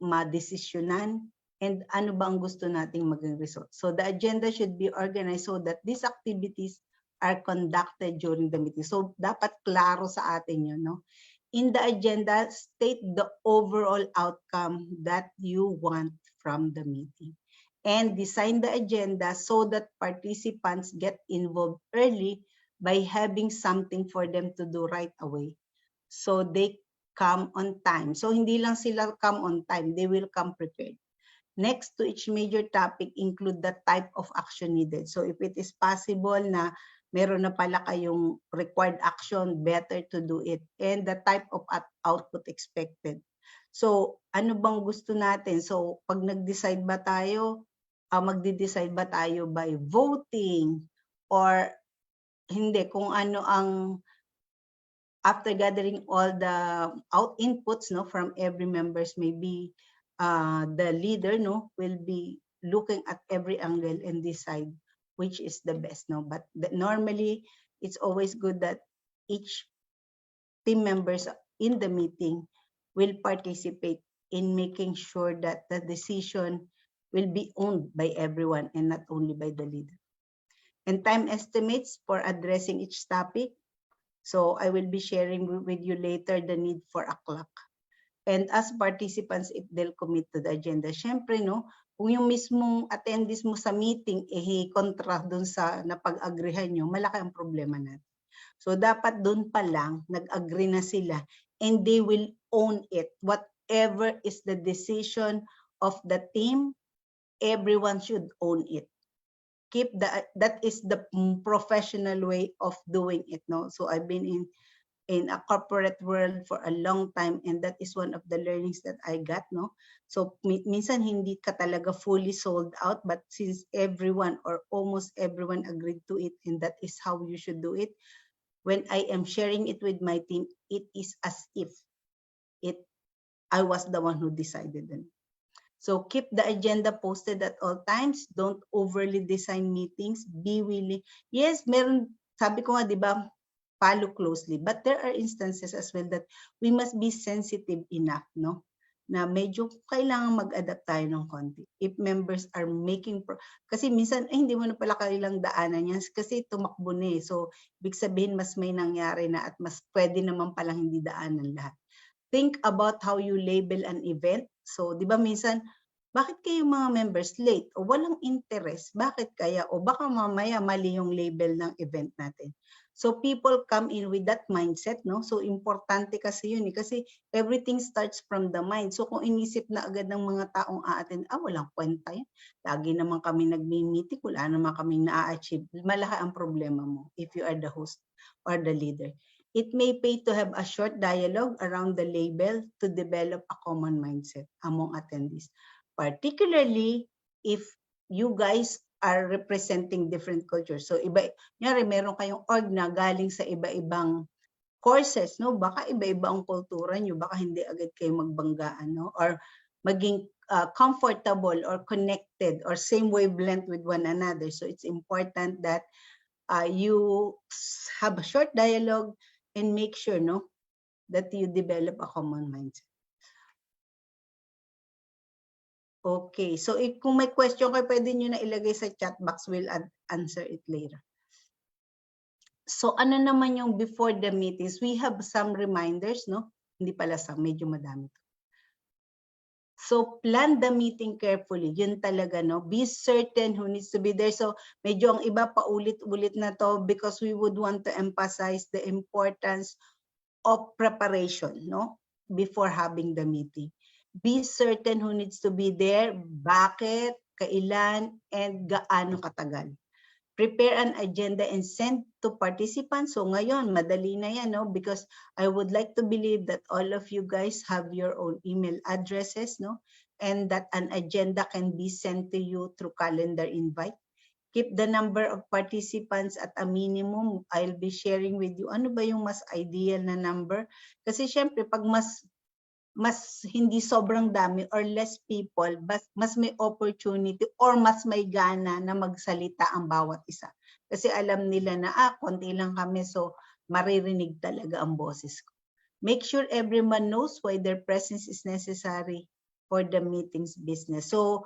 ma-desisyonan? And ano bang gusto nating maging result? So, the agenda should be organized so that these activities are conducted during the meeting. So, dapat klaro sa atin yun, no? In the agenda, state the overall outcome that you want from the meeting. And design the agenda so that participants get involved early by having something for them to do right away. So they come on time. So hindi lang sila come on time, they will come prepared. Next to each major topic, include the type of action needed. So if it is possible na meron na pala kayong required action, better to do it. And the type of output expected. So, ano bang gusto natin? So, pag nag-decide ba tayo, magde-decide ba tayo by voting? Or hindi, kung ano ang, after gathering all the inputs, no, from every members, maybe the leader, no, will be looking at every angle and decide which is the best, no? But normally, it's always good that each team members in the meeting will participate in making sure that the decision will be owned by everyone and not only by the leader. And time estimates for addressing each topic. So I will be sharing with you later the need for a clock. And as participants, if they'll commit to the agenda, syempre, no, kung yung mismong attendees mo sa meeting, kontra dun sa napag-agrihan nyo, malaki ang problema natin. So, dapat dun pa lang, nag-agree na sila, and they will own it. Whatever is the decision of the team, everyone should own it. That is the professional way of doing it, no? So, I've been in a corporate world for a long time, and that is one of the learnings that I got, no? So minsan hindi ka talaga fully sold out, but since everyone or almost everyone agreed to it, and that is how you should do it, when I am sharing it with my team, it is as if I was the one who decided it. So keep the agenda posted at all times. Don't overly design meetings. Be willing. Yes, meron, sabi ko nga, di ba, follow closely. But there are instances as well that we must be sensitive enough, no? Na medyo kailangan mag-adapt tayo ng konti. If members are making, kasi minsan, hindi mo na pala kailang daanan yan kasi tumakbo na eh. So, ibig sabihin, mas may nangyari na at mas pwede naman palang hindi daanan lahat. Think about how you label an event. So, di ba minsan, bakit kayo mga members late o walang interest? Bakit kaya? O baka mamaya mali yung label ng event natin. So people come in with that mindset, no? So importante kasi yun eh. Kasi everything starts from the mind. So kung inisip na agad ng mga taong aatin, walang kwenta yun. Lagi naman kami nagmi-meeting, wala naman kami na-achieve. Malaki ang problema mo if you are the host or the leader. It may pay to have a short dialogue around the label to develop a common mindset among attendees. Particularly if you guys are representing different cultures. So nyari meron kayong org na galing sa iba-ibang courses, no? Baka iba-iba ang kultura nyo, baka hindi agad kayo magbanggaan, no? Or maging comfortable or connected or same wavelength with one another. So it's important that you have a short dialogue and make sure, no, that you develop a common mindset. Okay, so if kung may question kayo, pwede nyo na ilagay sa chat box. We'll answer it later. So ano naman yung before the meetings? We have some reminders, no? Hindi pala some, medyo madami. So plan the meeting carefully. Yun talaga, no? Be certain who needs to be there. So medyo ang iba pa ulit-ulit na to because we would want to emphasize the importance of preparation, no? Before having the meeting. Be certain who needs to be there, bakit, kailan, and gaano katagal. Prepare an agenda and send to participants. So ngayon, madali na yan, no? Because I would like to believe that all of you guys have your own email addresses, no? And that an agenda can be sent to you through calendar invite. Keep the number of participants at a minimum. I'll be sharing with you ano ba yung mas ideal na number. Kasi syempre, pag mas hindi sobrang dami or less people, mas may opportunity or mas may gana na magsalita ang bawat isa. Kasi alam nila na, konti lang kami, so maririnig talaga ang boses ko. Make sure everyone knows why their presence is necessary for the meeting's business. So,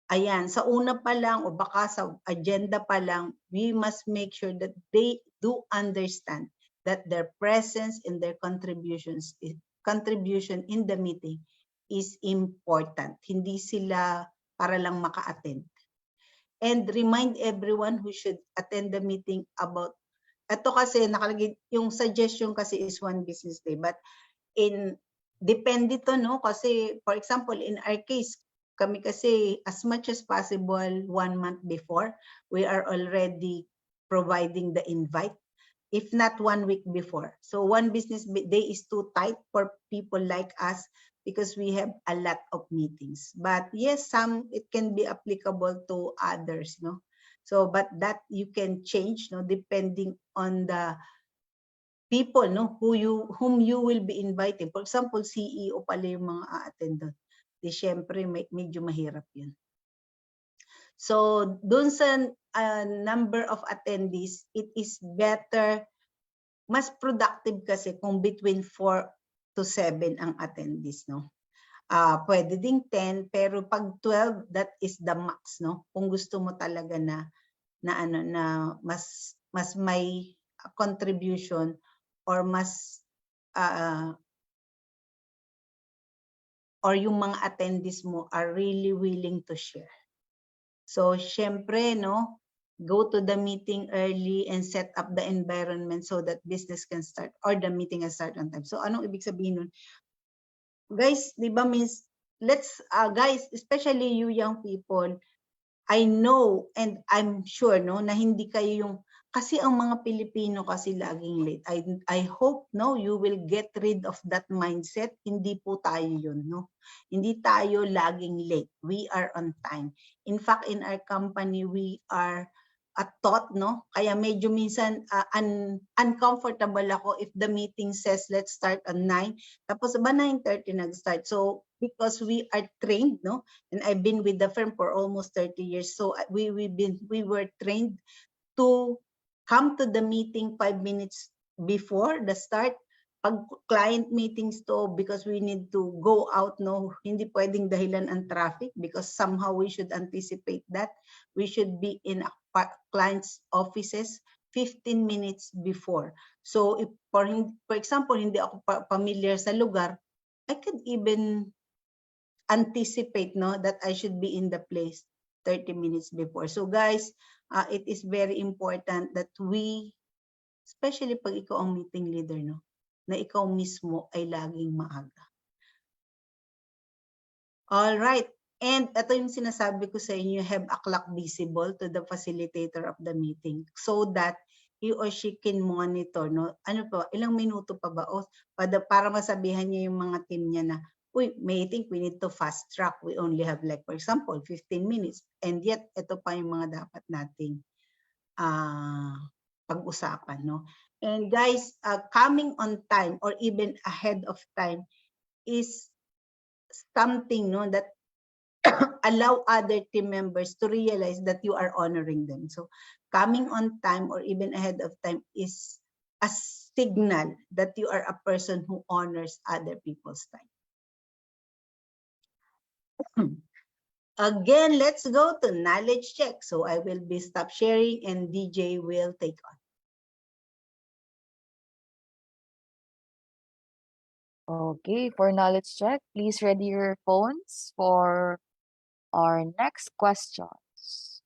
ayan, sa una pa lang o baka sa agenda pa lang, we must make sure that they do understand that their presence and their contribution in the meeting is important. Hindi sila para lang maka-attend. And remind everyone who should attend the meeting about, ito kasi nakalagay, yung suggestion kasi is 1 business day, but depende to, no? Kasi, for example, in our case, kami kasi as much as possible 1 month before, we are already providing the invite. If not 1 week before. So 1 business day is too tight for people like us because we have a lot of meetings. But yes, it can be applicable to others, no? So, but that you can change, no, depending on the people, no, whom you will be inviting. For example, CEO pala yung mga a-attend doon. Di syempre, medyo mahirap yun. So, dun sa number of attendees, it is better, mas productive kasi kung between 4 to 7 ang attendees, no? Pwede ding 10, pero pag 12, that is the max, no? Kung gusto mo talaga na mas may contribution or mas or yung mga attendees mo are really willing to share. So, syempre, no, go to the meeting early and set up the environment so that business can start or the meeting can start on time. So, anong ibig sabihin nun? Guys, di ba means, guys, especially you young people, I know and I'm sure, no, na hindi kayo yung, kasi ang mga Pilipino kasi laging late. I hope, no, you will get rid of that mindset. Hindi po tayo yun, no? Hindi tayo laging late. We are on time. In fact, in our company, we are taught, no? Kaya medyo minsan uncomfortable ako if the meeting says let's start at 9. Tapos ba 9:30 nag-start. So, because we are trained, no? And I've been with the firm for almost 30 years. So, we were trained to come to the meeting 5 minutes before the start. Pag client meetings to, because we need to go out, no, hindi pwedeng dahilan ang traffic because somehow we should anticipate that. We should be in clients' offices 15 minutes before. So, if for example, hindi ako familiar sa lugar, I could even anticipate, no, that I should be in the place 30 minutes before. So guys, it is very important that we, especially pag ikaw ang meeting leader, no, na ikaw mismo ay laging maaga. All right. And ito yung sinasabi ko sa inyo, have a clock visible to the facilitator of the meeting so that he or she can monitor, no? Ano pa, ilang minuto pa ba? O, para masabihan niya yung mga team niya na, uy, may think we need to fast track. We only have like, for example, 15 minutes. And yet, ito pa yung mga dapat nating pag-usapan, no? And guys, coming on time or even ahead of time is something, no, that allow other team members to realize that you are honoring them. So coming on time or even ahead of time is as signal that you are a person who honors other people's time. Again, let's go to knowledge check. So I will be stop sharing and DJ will take on. Okay, for knowledge check, please ready your phones for our next questions.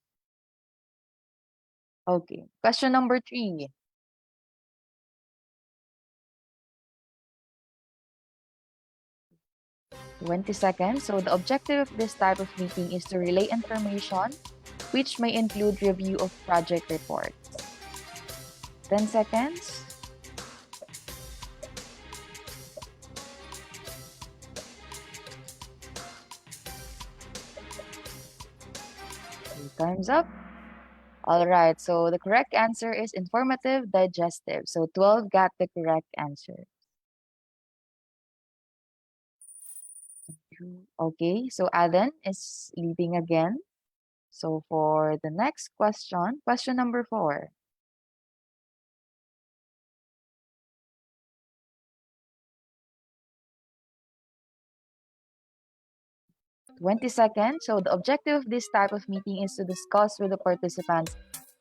Okay, question number 3. "20 seconds. So the objective of this type of meeting is to relay information, which may include review of project reports. 10 seconds. Time's up. All right, so the correct answer is informative, digestive. So 12 got the correct answer. Okay, so Aden is leading again. So for the next question, question number 4. "20 seconds. So the objective of this type of meeting is to discuss with the participants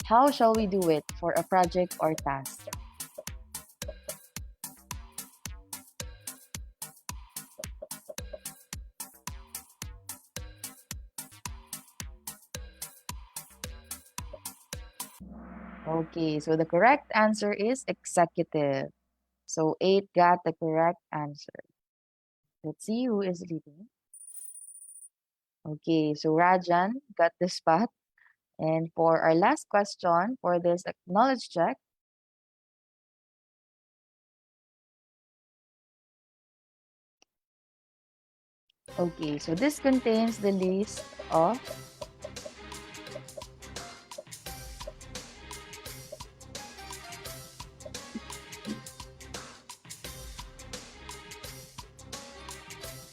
how shall we do it for a project or task. Okay, so the correct answer is executive. So 8 got the correct answer. Let's see who is leading. Okay, so Rajan got the spot. And for our last question for this knowledge check, okay, so this contains the list of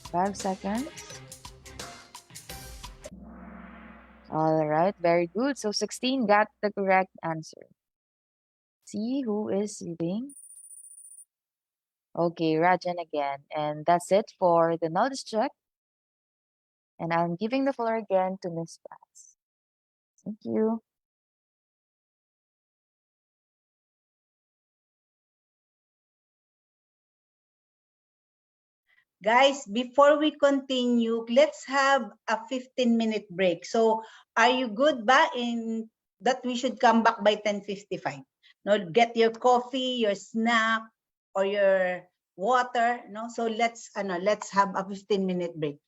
five seconds. All right, very good. So 16 got the correct answer. See who is leading. Okay, Rajan again. And that's it for the knowledge check. And I'm giving the floor again to Ms. Paz. Thank you. Guys, before we continue, let's have a 15-minute break. So are you good ba in that we should come back by 10:55? No, get your coffee, your snack, or your water. No, so let's have a 15-minute break.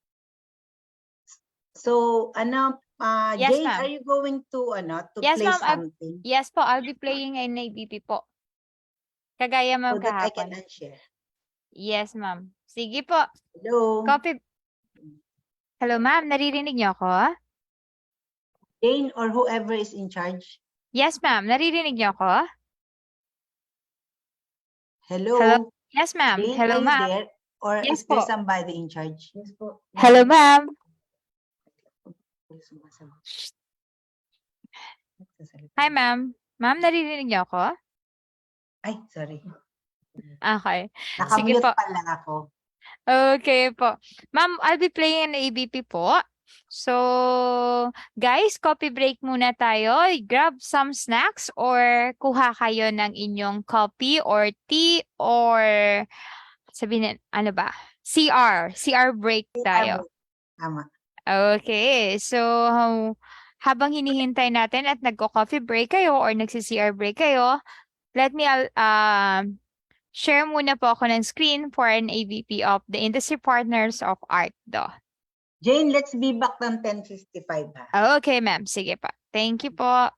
So Yes, Jane, ma'am. are you going to Yes, play ma'am. something Yes po, I'll be playing an ABP po. Kagaya so ma'am that I can kahapon. unshare? Yes, ma'am. Sige po. Hello, Copy. Hello, ma'am. Naririnig niyo ako? Jane or whoever is in charge. Yes, ma'am. Naririnig niyo ako? Hello. Hello? Yes, ma'am. Jane, Hello, are you ma'am. there? Or Yes is there po. somebody in charge? Yes po. Hello, ma'am. Hi, ma'am. Ma'am, naririnig niyo ako? Ay, sorry. Okay. Sige Nakamute po. pala ako. Okay po. Ma'am, I'll be playing an ABP po. So, guys, coffee break muna tayo. Grab some snacks or kuha kayo ng inyong coffee or tea or sabihin, ano ba? CR break tayo. Tama. Okay. So, habang hinihintay natin at nagko-coffee break kayo or nagsi-CR break kayo, let me share muna po ako ng screen for an AVP of the Industry Partners of ARTDO. Jane, let's be back ng 10:55 ha. Okay, ma'am. Sige pa. Thank you po.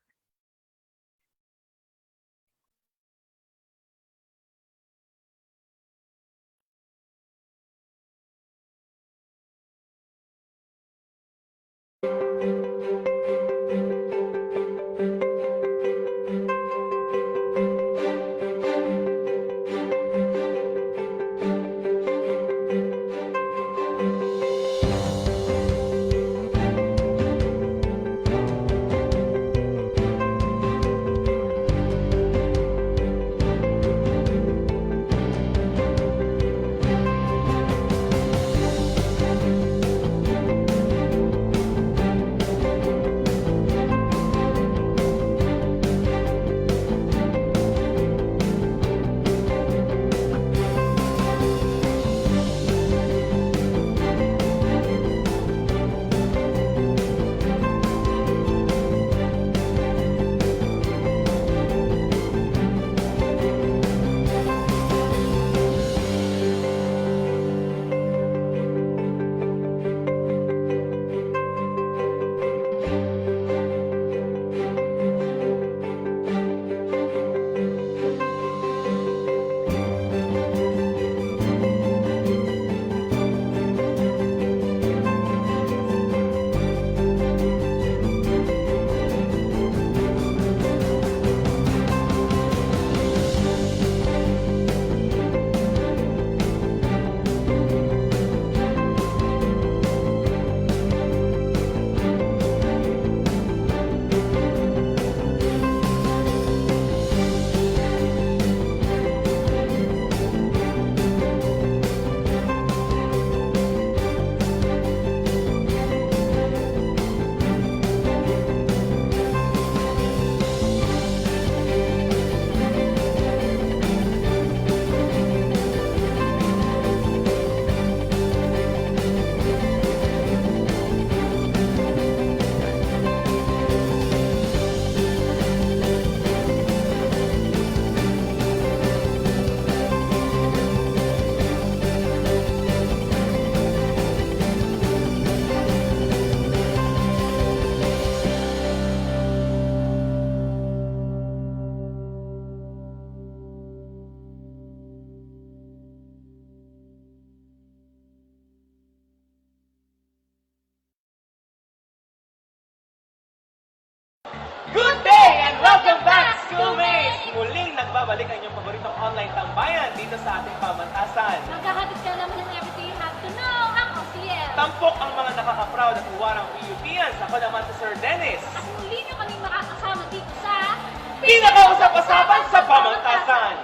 Good day and welcome back, schoolmates! Muling nagbabalik ang inyong paboritong online tambayan dito sa ating pamantasan. Magkakatid ka naman ng everything you have to know. Ako si El. Tampok ang mga nakaka-proud at uwarang PUPians. Ako naman si Sir Dennis. At muli nyo kaming makakasama dito sa Pinakausap-usapan sa pamantasan!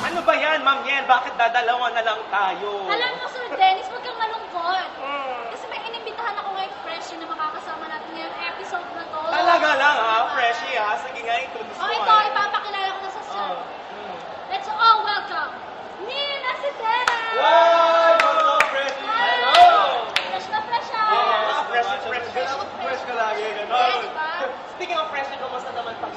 Ano ba yan, Ma'am Yen? Bakit dadalawa na lang tayo? Alam mo, Sir Dennis, huwag kang malungkot. Kasi may inimbitahan ako ngayong freshie na makakasama natin ngayong episode na to. Talaga lang ha, freshie ha. Sige nga, introduce O mo. ito, ipapakilala ko na sa Sir. Let's all welcome Nina Citera! Wow! Hello, freshie! Hello! Fresh na fresh siya! Yes, fresh. Fresh ka lagi, gano'n. Yes, ba? Speaking of freshie, kumusta naman pag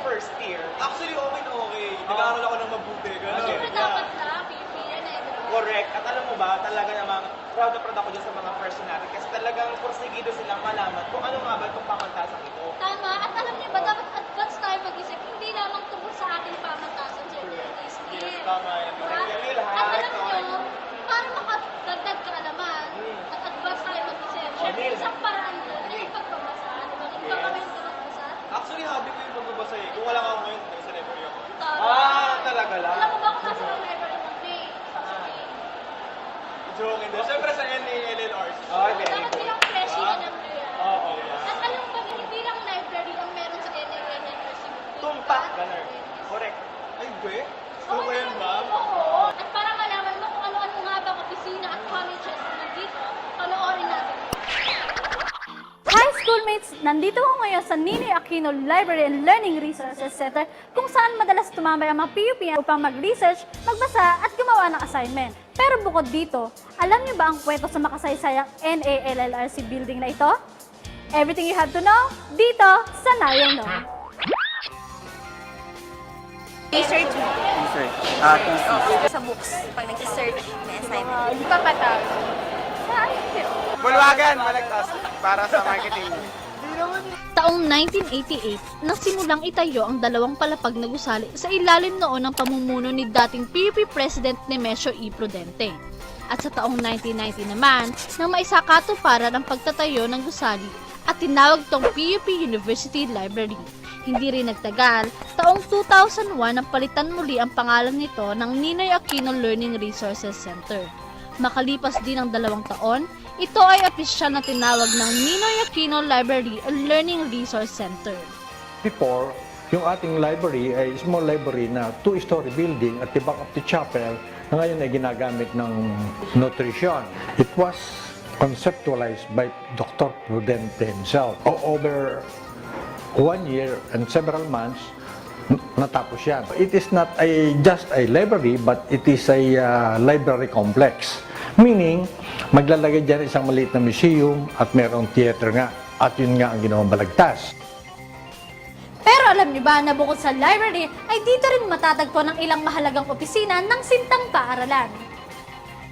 first year? Actually, okay na okay. Nag-aaral ako ng mabuti. Gano'n. Siyempre dapat na, PPN eh. Correct. At alam mo ba, talaga namang proud na proud ako dyan sa mga freshie natin kasi talagang porsigido silang malaman kung ano nga ba itong pamantasang ito. Tama. At alam niyo ba, dapat advance tayo mag-isip, hindi lamang tungkol sa ating pamantasan, Sir Dennis. Yes, tama yan. Diba? At alam niyo, para makadagdag kaalaman at advance tayo mag-isip, syempre isang paraan doon ay yung pagbabasa. Diba? Nagpapamit ka magbasa? Actually, hobby ko yung pagbabasa eh. Kung wala ka ako ngayon, sa library ako. Talaga lang. Alam mo ba kung nasa ang library ng May? Joke, hindi. Siyempre sa NALLRs. Dapat bilang freshie ka ng yan. Oo. At alam mo ba, hindi lang library ang meron sa NALLRs. Tumpak, gano'n. Correct. Ay, be? Gusto ko yan, ma'am? Oo. At para malaman mo kung ano-ano nga ba ang opisina at colleges na nandito, panoorin natin. Hi schoolmates! Nandito ko ngayon sa Ninoy Aquino Library and Learning Resources Center kung saan madalas tumambay ang mga PUPian upang mag-research, magbasa at gumawa ng assignment. Pero bukod dito, alam niyo ba ang kwento sa makasaysayang NALLRC building na ito? Everything you have to know, dito sa Now You Know. Research mo? Research. Sa books, pag nag-search, may assignment. Papataw. Bulwagan, malagtas para sa marketing. Taong 1988, nasimulang itayo ang dalawang palapag na gusali sa ilalim noon ng pamumuno ni dating PREPI President Nemesio E. Prudente. At sa taong 1990 naman, nang maisakatuparan ang pagtatayo ng gusali at tinawag tong PUP University Library. Hindi rin nagtagal, taong 2001 nang palitan muli ang pangalan nito ng Ninoy Aquino Learning Resources Center. Makalipas din ng 2 taon, ito ay opisyal na tinawag ng Ninoy Aquino Library and Learning Resource Center. Before, yung ating library ay small library na 2-story building at the back of the chapel na ngayon ay ginagamit ng nutrition. It was conceptualized by Dr. Prudente himself. Over 1 year and several months, natapos yan. It is not just a library, but it is a library complex. Meaning, maglalagay dyan isang maliit na museum at mayroong theater nga. At yun nga ang ginawang balagtas. Pero alam niyo ba na bukod sa library, ay dito rin matatagpo ng ilang mahalagang opisina ng sintang paaralan.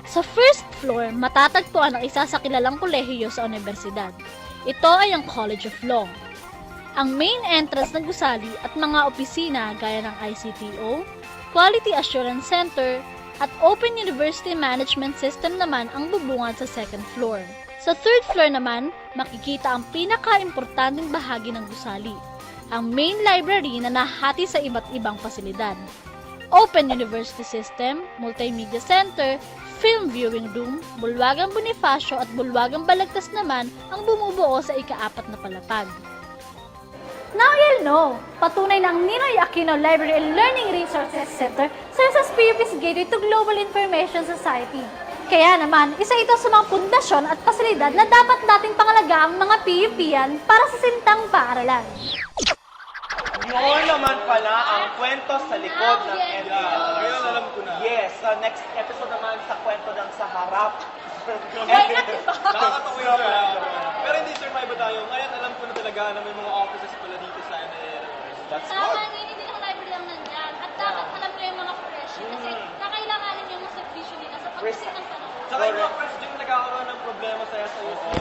Sa first floor, matatagpuan ang isa sa kilalang kolehiyo sa universidad. Ito ay ang College of Law. Ang main entrance ng gusali at mga opisina gaya ng ICTO, Quality Assurance Center, at Open University Management System naman ang bubungan sa second floor. Sa third floor naman, makikita ang pinaka-importanting bahagi ng gusali, ang main library na nahati sa iba't ibang pasilidad. Open University System, Multimedia Center, Film Viewing Room, Bulwagang Bonifacio at Bulwagang Balagtas naman ang bumubuo sa ika-4 na palapag. Now you'll know, patunay ng Ninoy Aquino Library and Learning Resources Center serves as PUP's gateway to Global Information Society. Kaya naman, isa ito sa mga pundasyon at pasilidad na dapat nating pangalagaan mga PUPian para sa sintang paaralan. Yun naman pala ang kwento sa likod ng NALRC. Ngayon alam ko na. Yes, sa next episode naman sa kwento ng sa harap. Nakakatawa yun. Pero hindi survive tayo. Ngayon alam ko na talaga na may mga offices pala dito sa NALRC. That's Tama, good. hindi lang library lang nandyan. At dapat alam ko yung mga freshie kasi kakailanganin yung mga servisyo nila sa pagkasin ng panahon. Tsaka yung mga friends yung nagkakaroon ng problema sa SISD.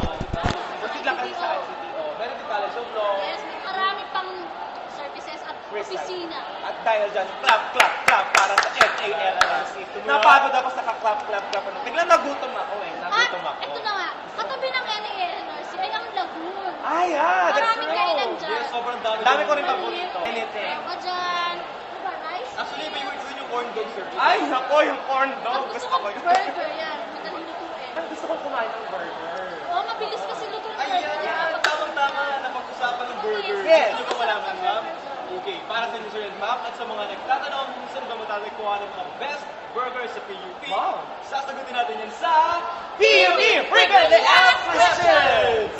Buti lang kayo sa ICTO. Meron din College of Law. Yes, may marami pang services at opisina. At dahil dyan, clap, clap, clap para sa MALRC. Napagod ako sa ka-clap, clap, clap. Biglang nagutom ako eh. Nagutom ako. Ito na nga, katabi ng NALRC ay ang lagoon. Ay, that's Maraming true. kainan dyan. Yes, sobrang dami. Dami ko rin paborito. Anything. Ako dyan. Ano ba, rice? Actually, favorite ko yung corn dog, sir. Ay, nako, yung corn dog. Gusto Gusto ko ko yun. burger yan. Madaling lutuin. Gusto ko kumain ng burger. Oo, mabilis kasi luto ng Ay, burger. yan. Tamang-tama na pag-usapan ng burger. Yes. Gusto nyo ba malaman, ma'am? Okay, para sa inyo, sir and ma'am, at sa mga nagtatanong kung saan ba matatagpuan ng mga best burgers sa PUP, Wow. sasagutin natin yan sa PUP Frequently Asked Questions!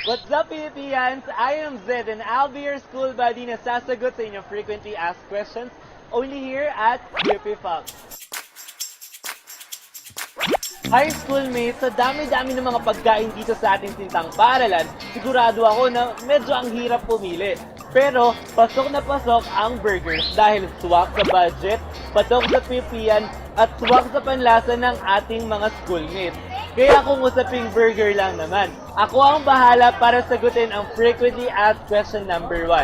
What's up, Philippines? I am Zed and I'll be your school buddy na sasagot sa inyong frequently asked questions only here at PUP Fox. Hi schoolmates, sa dami-dami ng mga pagkain dito sa ating sintang paaralan, sigurado ako na medyo ang hirap pumili. Pero pasok na pasok ang burgers dahil swak sa budget, patok sa pipian, at swak sa panlasa ng ating mga schoolmates. Kaya kung usaping burger lang naman, ako ang bahala para sagutin ang frequently asked question number 1.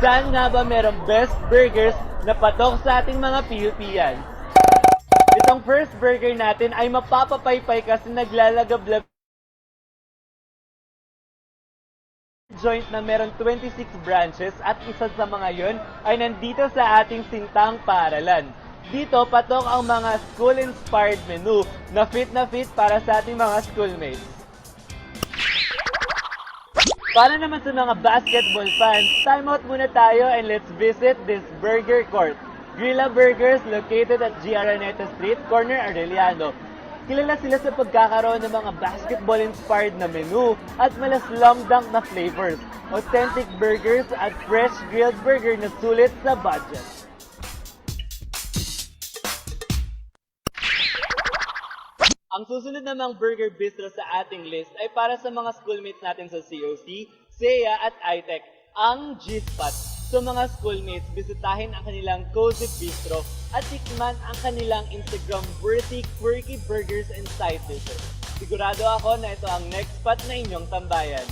Saan nga ba merong best burgers na patok sa ating mga PUP-yan? Itong first burger natin ay mapapapaypay kasi naglalagablab joint na meron 26 branches at isa sa mga yon ay nandito sa ating sintang paaralan. Dito, patok ang mga school-inspired menu na fit para sa ating mga schoolmates. Para naman sa mga basketball fans, time out muna tayo and let's visit this burger court. Grilla Burgers located at GR Araneta Street, corner Arellano. Kilala sila sa pagkakaroon ng mga basketball-inspired na menu at mala slam dunk na flavors, authentic burgers at fresh grilled burger na sulit sa budget. Ang susunod namang burger bistro sa ating list ay para sa mga schoolmates natin sa COC, SEA at ITEC, ang G-Spot. So mga schoolmates, bisitahin ang kanilang cozy bistro at tikman ang kanilang Instagram-worthy quirky burgers and side dishes. Sigurado ako na ito ang next spot na inyong tambayan.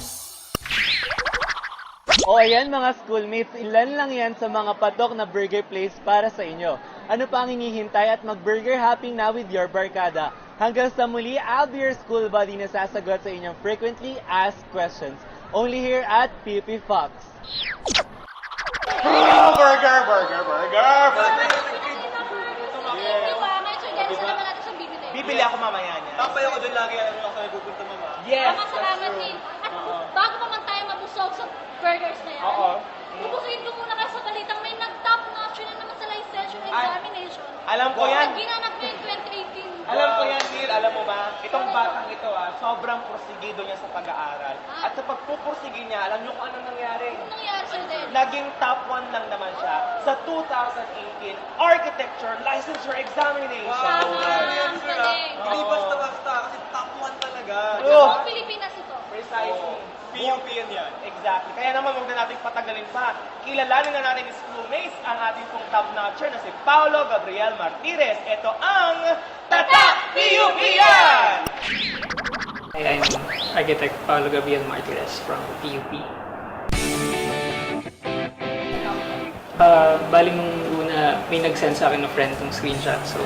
O ayan mga schoolmates, ilan lang yan sa mga patok na burger place para sa inyo. Ano pa ang hinihintay at mag-burger hopping na with your barkada. Hanggang sa muli, I'll be your school buddy na sasagot sa inyong frequently asked questions. Only here at PUP Fox. Burger! Bibili ako mamaya niya. Tambay ako dyan lagi, alam mo ako nagpupunta, mama. Yes, Tama, salamat din. At bago pa man tayo mabusog sa burgers na yan, bubusugin ko muna kayo sa balitang may nag-top notch na naman sa licensure examination. Alam ko yan. Ginanap ko yung 2018. Alam ko yan, Neil. Alam mo ba? Itong batang ito, sobrang porsigido niya sa pag-aaral. At sa pagpupursige niya, alam niyo kung anong nangyari? Anong nangyari sir din? Naging top 1 lang naman siya sa 2018 Architecture Licensure Examination. Wow! Yan, sir, galing. Hindi basta-basta, kasi top 1 talaga. Sa Pilipinas ito. Precisely. PUP yan. Exactly. Kaya naman huwag na natin patagalin pa. Kilalanin na natin ni schoolmates ang ating pong top-notcher na si Paolo Gabriel Martirez. Ito ang Tatak PUP yan! Hi, I'm Architect Paolo Gabriel Martirez from PUP. Bali nung una, may nag-send sa akin ng friend ng screenshot. So,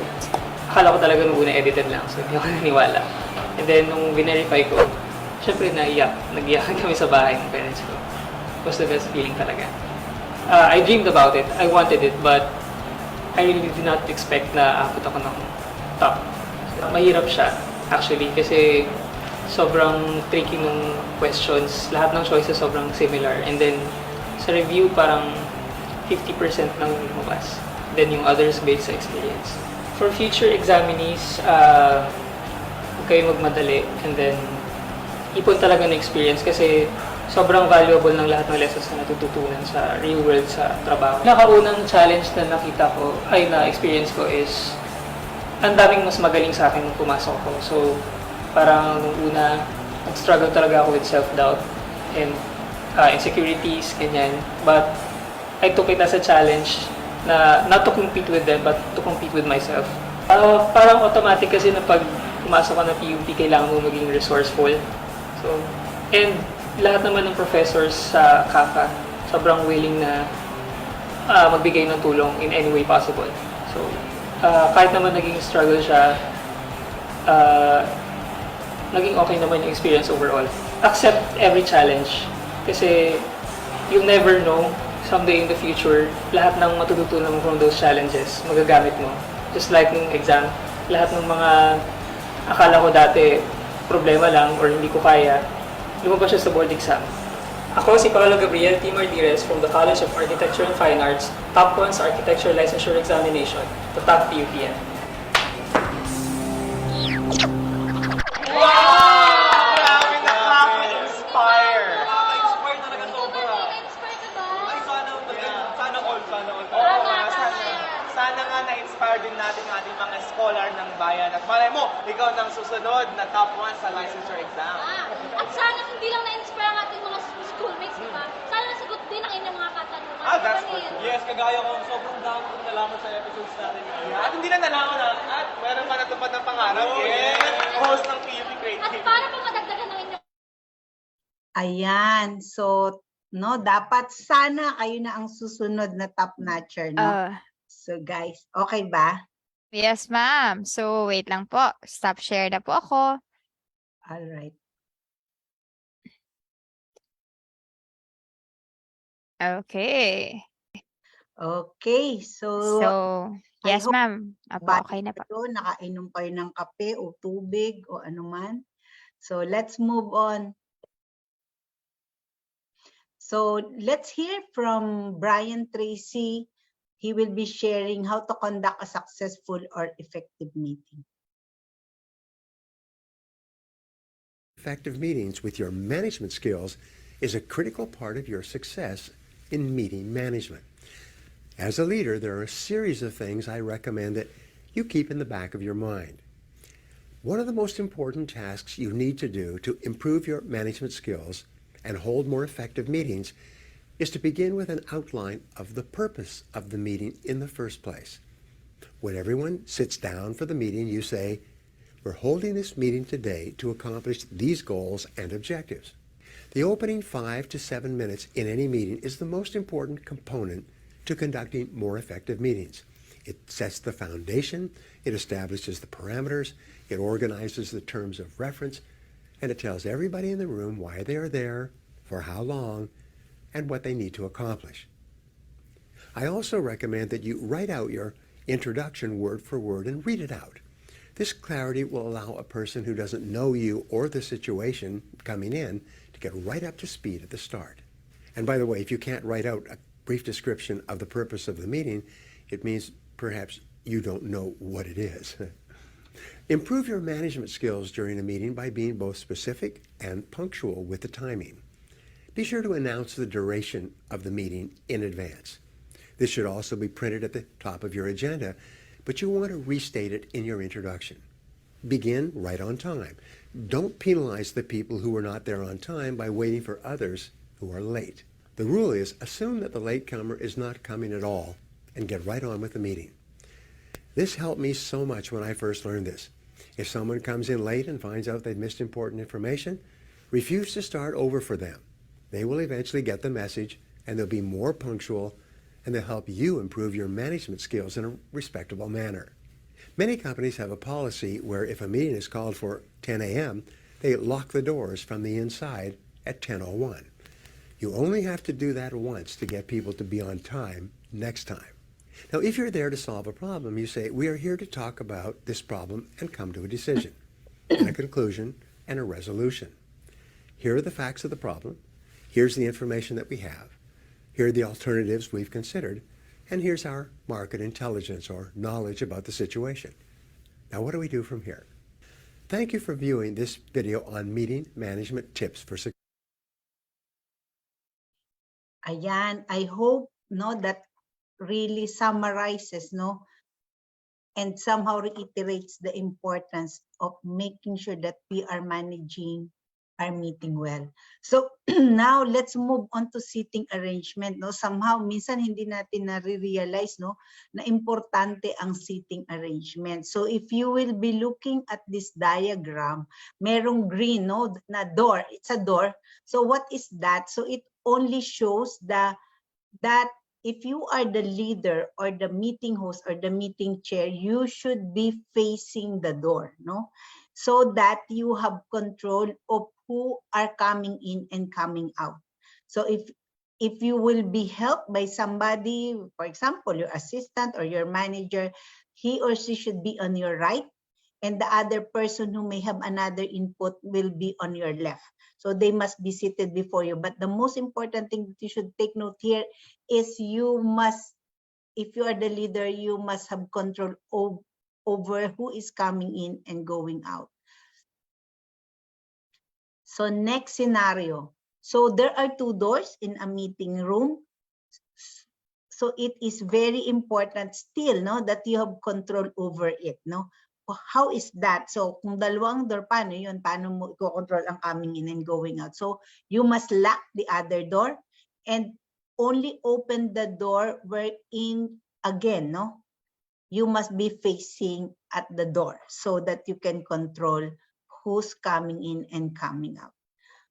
akala ko talaga nung una edited lang. So, hindi ako naniwala. And then, nung verify ko, syempre nag-iyakan kami sa bahay ng parents ko. It was the best feeling talaga. I dreamed about it, I wanted it, but I really did not expect na aabot ako ng top. So, mahirap siya, actually, kasi sobrang tricky nung questions. Lahat ng choices sobrang similar. And then, sa review, parang 50% lang lumabas. Then, yung others based sa experience. For future examinees, huwag kayo magmadali. And then, ipon talaga ng experience kasi sobrang valuable ng lahat ng lessons na natututunan sa real world sa trabaho. Nakaunang challenge na nakita ko, na-experience ko is ang daming mas magaling sa akin nung pumasok ko. So, parang nung una, nag-struggle talaga ako with self-doubt and insecurities, ganyan. But I took it as a challenge na not to compete with them, but to compete with myself. Parang automatic kasi na pag pumasok ka ng PUP, kailangan mo maging resourceful. So, and lahat naman ng professors sa CAFA sobrang willing na magbigay ng tulong in any way possible. So, kahit naman naging struggle siya, naging okay naman yung experience overall. Accept every challenge kasi you never know, someday in the future, lahat ng matututunan mo from those challenges, magagamit mo. Just like nung exam, lahat ng mga akala ko dati problema lang or hindi ko kaya, lumabas siya sa board exam. Ako si Paulo Gabriel T. Martires from the College of Architecture and Fine Arts, top 1 sa Architecture Licensure Examination, the top PUPN. Grabe, nakaka-inspire. Nakaka-inspire talaga sobra. Ay, sana all. Oo nga, sana nga na-inspire din natin ang ating mga scholar ng bayan. At malay mo, ikaw nang susunod na top 1 sa licensure exam. At sana hindi lang na-inspire ang ating mga schoolmates, di ba? Sana nasagot din ang inyong mga katanungan. That's good. Yes, kagaya ko, sobrang dami kong nalaman sa episodes natin. At hindi lang nalaman at meron pa natupad ng pangarap. Yes! Host ng PUP Creative. At para po madagdagan ng inyong Ayan. So, no, dapat sana kayo na ang susunod na top notcher, no? So, guys, okay ba? Yes, ma'am. So, wait lang po. Stop share na po ako. All right. Okay. Okay. So Yes, I hope ma'am. Apo, okay na po. nakainom kayo ng kape o tubig o anuman. So, let's move on. So, let's hear from Brian Tracy. He will be sharing how to conduct a successful or effective meeting. Effective meetings with your management skills is a critical part of your success in meeting management. As a leader, there are a series of things I recommend that you keep in the back of your mind. One of the most important tasks you need to do to improve your management skills and hold more effective meetings is to begin with an outline of the purpose of the meeting in the first place. When everyone sits down for the meeting, you say, "We're holding this meeting today to accomplish these goals and objectives." The opening 5 to 7 minutes in any meeting is the most important component to conducting more effective meetings. It sets the foundation, it establishes the parameters, it organizes the terms of reference, and it tells everybody in the room why they are there, for how long, and what they need to accomplish. I also recommend that you write out your introduction word for word and read it out. This clarity will allow a person who doesn't know you or the situation coming in to get right up to speed at the start. And by the way, if you can't write out a brief description of the purpose of the meeting, it means perhaps you don't know what it is. Improve your management skills during a meeting by being both specific and punctual with the timing. Be sure to announce the duration of the meeting in advance. This should also be printed at the top of your agenda, but you want to restate it in your introduction. Begin right on time. Don't penalize the people who are not there on time by waiting for others who are late. The rule is assume that the latecomer is not coming at all and get right on with the meeting. This helped me so much when I first learned this. If someone comes in late and finds out they've missed important information, refuse to start over for them. They will eventually get the message and they'll be more punctual and they'll help you improve your management skills in a respectable manner. Many companies have a policy where if a meeting is called for 10 a.m., they lock the doors from the inside at 10:01. You only have to do that once to get people to be on time next time. Now, if you're there to solve a problem, you say, "We are here to talk about this problem and come to a decision, and a conclusion and a resolution. Here are the facts of the problem. Here's the information that we have. Here are the alternatives we've considered. And here's our market intelligence or knowledge about the situation. Now, what do we do from here?" Thank you for viewing this video on meeting management tips for success. Ayan, I hope that really summarizes and somehow reiterates the importance of making sure that we are managing our meeting well. So now let's move on to seating arrangement. Somehow minsan hindi natin na-realize na importante ang seating arrangement. So if you will be looking at this diagram, merong green na door. It's a door. So what is that? So it only shows that if you are the leader or the meeting host or the meeting chair, you should be facing the door, no? So that you have control of who are coming in and coming out. So if you will be helped by somebody, for example, your assistant or your manager, he or she should be on your right, and the other person who may have another input will be on your left. So they must be seated before you. But the most important thing that you should take note here is you must, if you are the leader, you must have control over who is coming in and going out. So next scenario. So there are two doors in a meeting room. So it is very important still, no, that you have control over it, no? How is that? So kung dalawang door, paano yun? Paano mo i-control ang coming in and going out? So you must lock the other door and only open the door wherein, again, no, you must be facing at the door so that you can control who's coming in and coming out.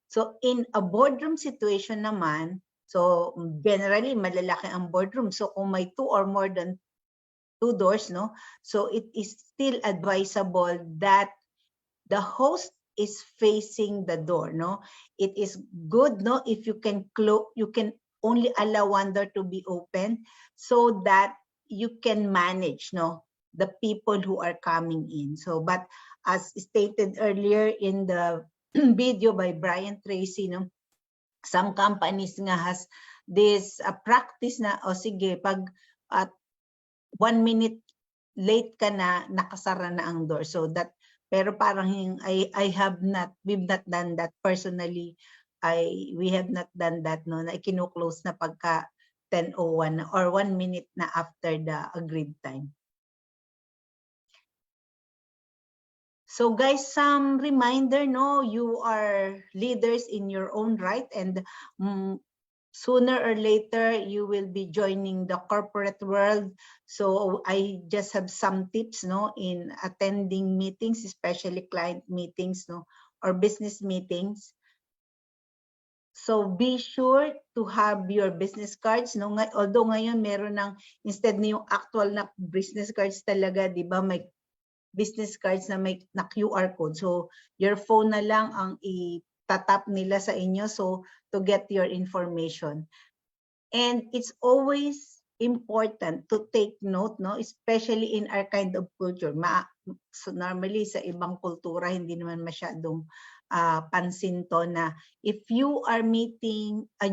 So in a boardroom situation naman, so generally malalaki ang boardroom. So kung may two or more than two doors, no? So it is still advisable that the host is facing the door, no? It is good, no, if you can only allow one door to be open so that you can manage, no, the people who are coming in. So, but as stated earlier in the video by Brian Tracy, no, some companies nga has this practice na, o sige, pag at 1 minute late ka na, nakasara na ang door. So that, pero parang we've not done that personally. We have not done that, no, na kino-close na pagka 10:01 or 1 minute na after the agreed time. So guys, some reminder, no, you are leaders in your own right, and sooner or later you will be joining the corporate world. So I just have some tips, no, in attending meetings, especially client meetings, no, or business meetings. So be sure to have your business cards, no. Although ngayon meron ng, instead na yung actual na business cards talaga, di ba, may business cards na may na QR code. So your phone na lang ang itatap nila sa inyo, so to get your information. And it's always important to take note, no, especially in our kind of culture. So normally sa ibang kultura hindi naman masyadong pansin to, na if you are meeting a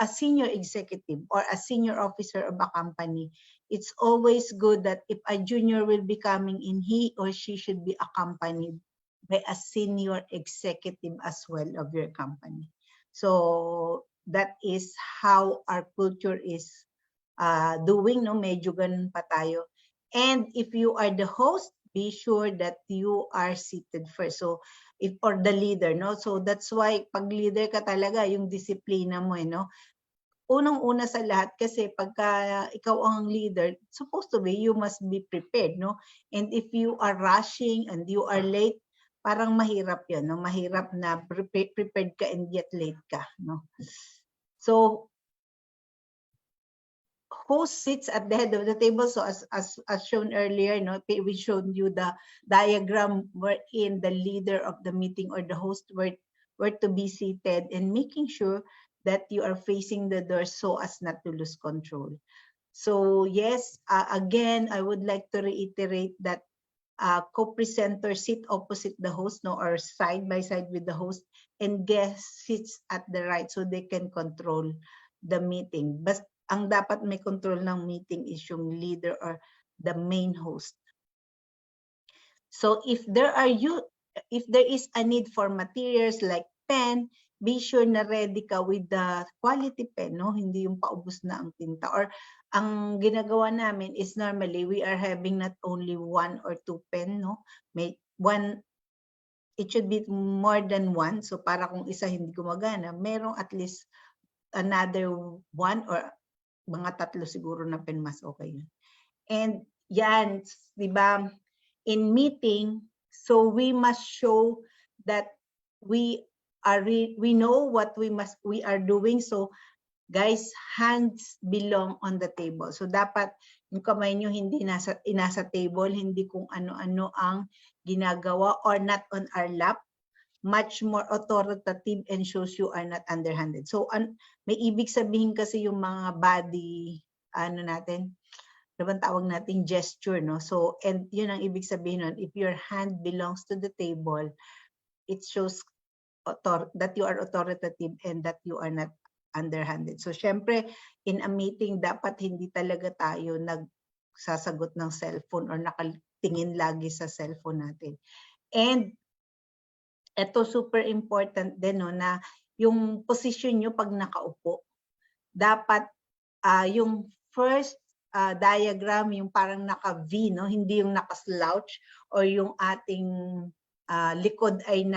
senior executive or a senior officer of a company, it's always good that if a junior will be coming in, he or she should be accompanied by a senior executive as well of your company. So that is how our culture is doing, no, medyo ganun pa tayo. And if you are the host, be sure that you are seated first. So if or the leader, no, so that's why pag leader ka talaga, yung disiplina mo, no, unang-una sa lahat, kasi pagka ikaw ang leader, supposed to be you must be prepared, no, and if you are rushing and you are late, parang mahirap yun, no, mahirap na prepared ka and yet late ka, no. So who sits at the head of the table? So as shown earlier, no, we showed you the diagram wherein the leader of the meeting or the host were to be seated, and making sure that you are facing the door so as not to lose control. So yes, again, I would like to reiterate that co-presenter sit opposite the host, no, or side by side with the host, and guest sits at the right so they can control the meeting. But ang dapat may control ng meeting is yung leader or the main host. So if there is a need for materials like pen, be sure na ready ka with the quality pen, no? Hindi yung paubos na ang tinta. Or ang ginagawa namin is normally we are having not only 1 or 2 pen, no? May one, it should be more than 1. So para kung isa hindi gumagana, merong at least another 1 or mga 3 siguro na pen, mas okay yun. And yan, di ba, in meeting, so we must show that we we know what we are doing. So guys, hands belong on the table. So dapat yung kamay nyo hindi nasa table, hindi kung ano-ano ang ginagawa or not on our lap. Much more authoritative and shows you are not underhanded. So may ibig sabihin kasi yung mga body, natin, diba tawag natin gesture, no? So, and yun ang ibig sabihin nun, if your hand belongs to the table, it shows that you are authoritative and that you are not underhanded. So, syempre, in a meeting, dapat hindi talaga tayo nagsasagot ng cellphone or nakatingin lagi sa cellphone natin. And ito super important din, no, na yung position nyo pag nakaupo, dapat yung first diagram, yung parang naka-V, no, hindi yung naka-slouch or yung ating likod ay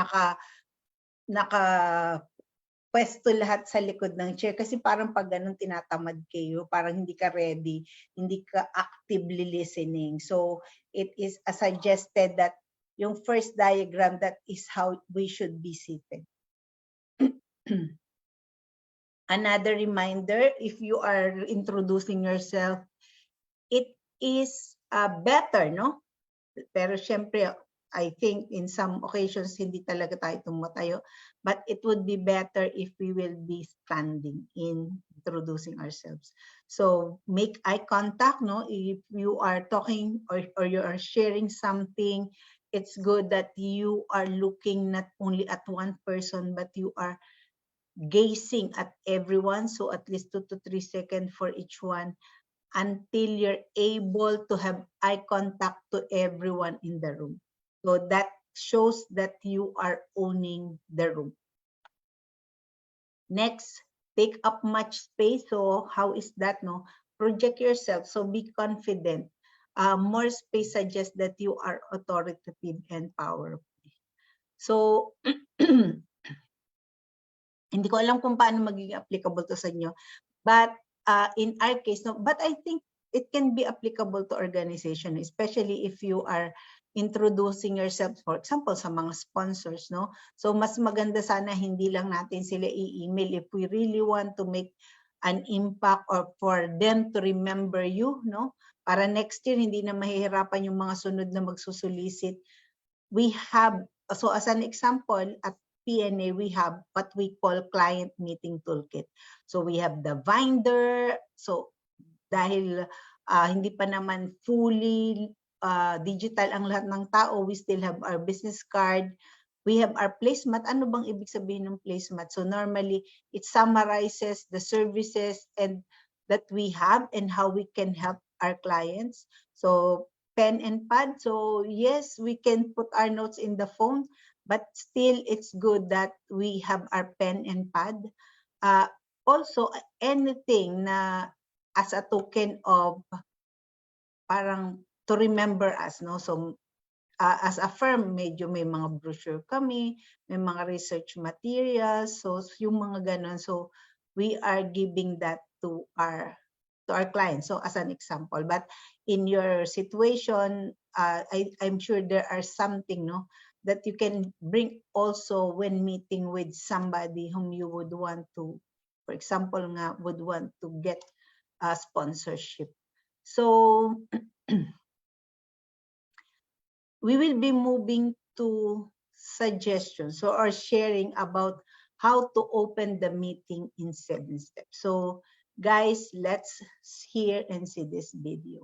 pwesto lahat sa likod ng chair, kasi parang pag ganun tinatamad kayo, parang hindi ka ready, hindi ka actively listening. So it is suggested that yung first diagram, that is how we should be seated. Another reminder, if you are introducing yourself, it is better, no? Pero syempre, I think in some occasions, hindi talaga tayo tumatayo. But it would be better if we will be standing in introducing ourselves. So make eye contact, no? If you are talking or you are sharing something, it's good that you are looking not only at one person, but you are gazing at everyone. So at least 2 to 3 seconds for each one until you're able to have eye contact to everyone in the room. So that shows that you are owning the room. Next, take up much space. So how is that, no? Project yourself. So be confident. More space suggests that you are authoritative and powerful. So hindi ko alam kung paano magiging applicable to sa inyo. But in our case, no, but I think it can be applicable to organization, especially if you are introducing yourself, for example, sa mga sponsors, no? So mas maganda sana hindi lang natin sila i-email if we really want to make an impact or for them to remember you, no? Para next year hindi na mahihirapan yung mga sunod na magsusulisit. We have, so as an example, at PNA, we have what we call client meeting toolkit. So we have the binder. So dahil hindi pa naman fully digital ang lahat ng tao, we still have our business card. We have our placemat. Ano bang ibig sabihin ng placemat? So normally, it summarizes the services and that we have and how we can help our clients. So pen and pad. So yes, we can put our notes in the phone, but still it's good that we have our pen and pad. Also, anything na as a token of parang to remember us, no? So as a firm, medyo may mga brochure kami, may mga research materials, so yung mga ganon. So we are giving that to our clients. So as an example, but in your situation, I'm sure there are something, no, that you can bring also when meeting with somebody whom you would want to, for example, would want to get a sponsorship. So we will be moving to suggestions or sharing about how to open the meeting in 7 steps. So guys, let's hear and see this video.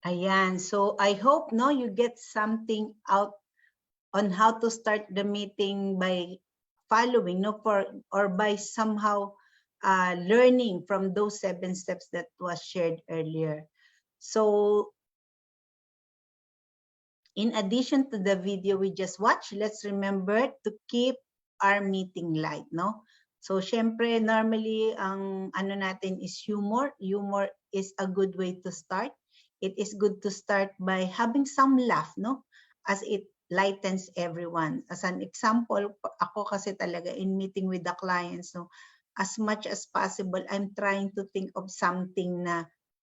Ayan. So I hope no you get something out on how to start the meeting by following or by somehow learning from those 7 steps that was shared earlier. So in addition to the video we just watched, let's remember to keep our meeting light, no? So syempre normally ang ano natin is humor. Humor is a good way to start. It is good to start by having some laugh, no? As it lightens everyone. As an example, ako kasi talaga in meeting with the clients, no, as much as possible, I'm trying to think of something na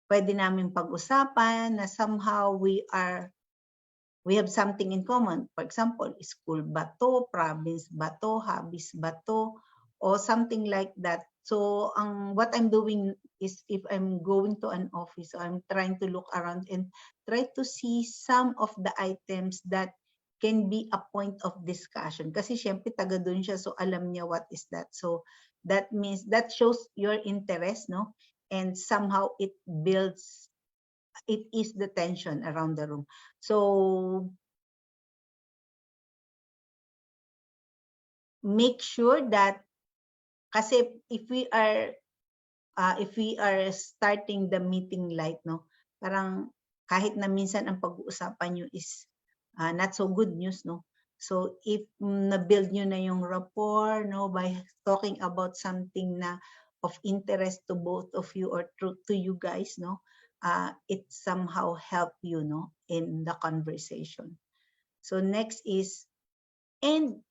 pwede namin pag-usapan, na somehow we have something in common. For example, school ba to, province ba to, hobbies ba to, or something like that. So what I'm doing is if I'm going to an office, I'm trying to look around and try to see some of the items that can be a point of discussion. Kasi syempre taga doon siya, so alam niya what is that. So that means, that shows your interest, no? And somehow it is the tension around the room. So make sure that, kasi if we are starting the meeting light, no, parang kahit na minsan ang pag-uusapan nyo is not so good news, no. So if na-build nyo na yung rapport, no, by talking about something na of interest to both of you or to you guys, no, it somehow help you, no, in the conversation. So next is, and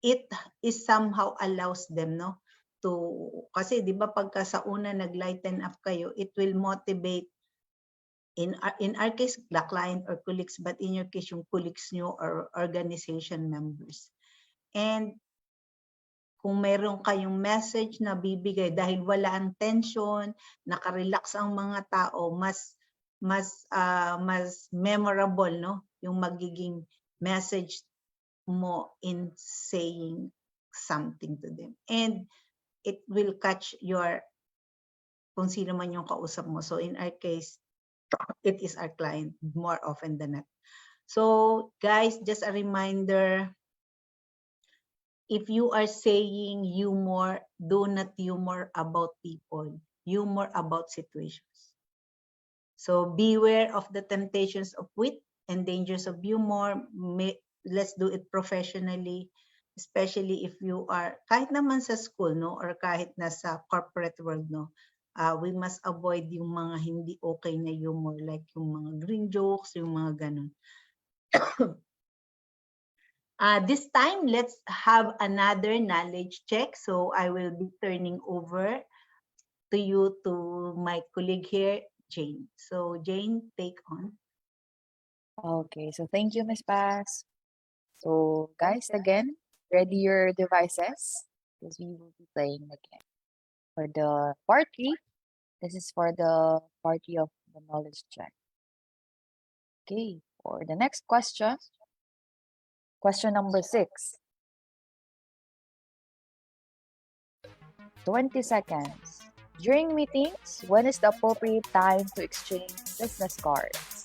it is somehow allows them, no, to, kasi di ba pagka sa una nag-lighten up kayo, it will motivate, in our case, the client or colleagues, but in your case, yung colleagues nyo or organization members. And kung meron kayong message na bibigay, dahil wala ang tension, nakarelax ang mga tao, mas memorable, no, yung magiging message mo in saying something to them. And it will catch your, kung sino man yung kausap mo. So in our case, it is our client more often than not. So guys, just a reminder, if you are saying humor, do not humor about people. Humor about situations. So beware of the temptations of wit and dangers of humor. Let's do it professionally, especially if you are, kahit naman sa school, no, or kahit nasa corporate world, no, we must avoid yung mga hindi okay na humor, like yung mga green jokes, yung mga ganun. This time, let's have another knowledge check. So I will be turning over to you, to my colleague here, Jane. So Jane, take on. Okay, so thank you, Ms. Paz. So guys, again, ready your devices because we will be playing again. For the part 3, this is for the party of the knowledge check. Okay, for the next question, question number 6. 20 seconds. During meetings, when is the appropriate time to exchange business cards?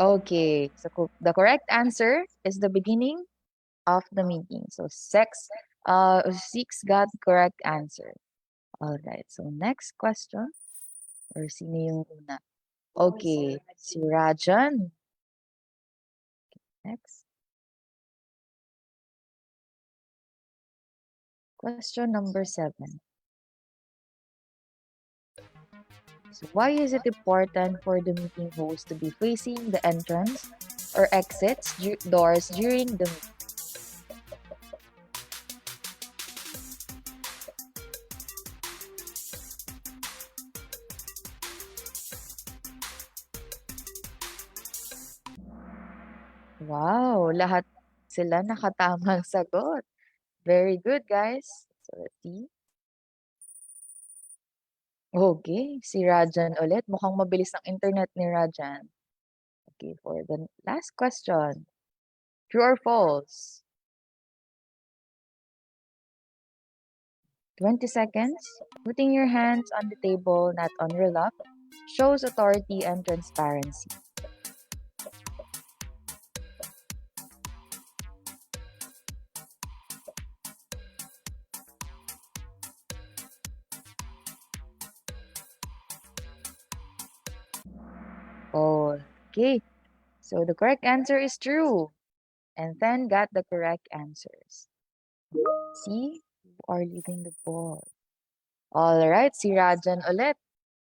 Okay, so the correct answer is the beginning of the meeting. So 6 got correct answer. All right, so next question. Or sino yung una? Okay, si Rajan. Next. Question number 7. So why is it important for the meeting host to be facing the entrance or exits doors during the meeting? Wow, lahat sila nakatamang sagot. Very good, guys. So let's see. Okay, si Rajan ulit. Mukhang mabilis ang internet ni Rajan. Okay, for the last question. True or false? 20 seconds. Putting your hands on the table, not on your lap, shows authority and transparency. Okay, so the correct answer is true. And then got the correct answers. See, you are leading the board. All right, si Rajan ulit.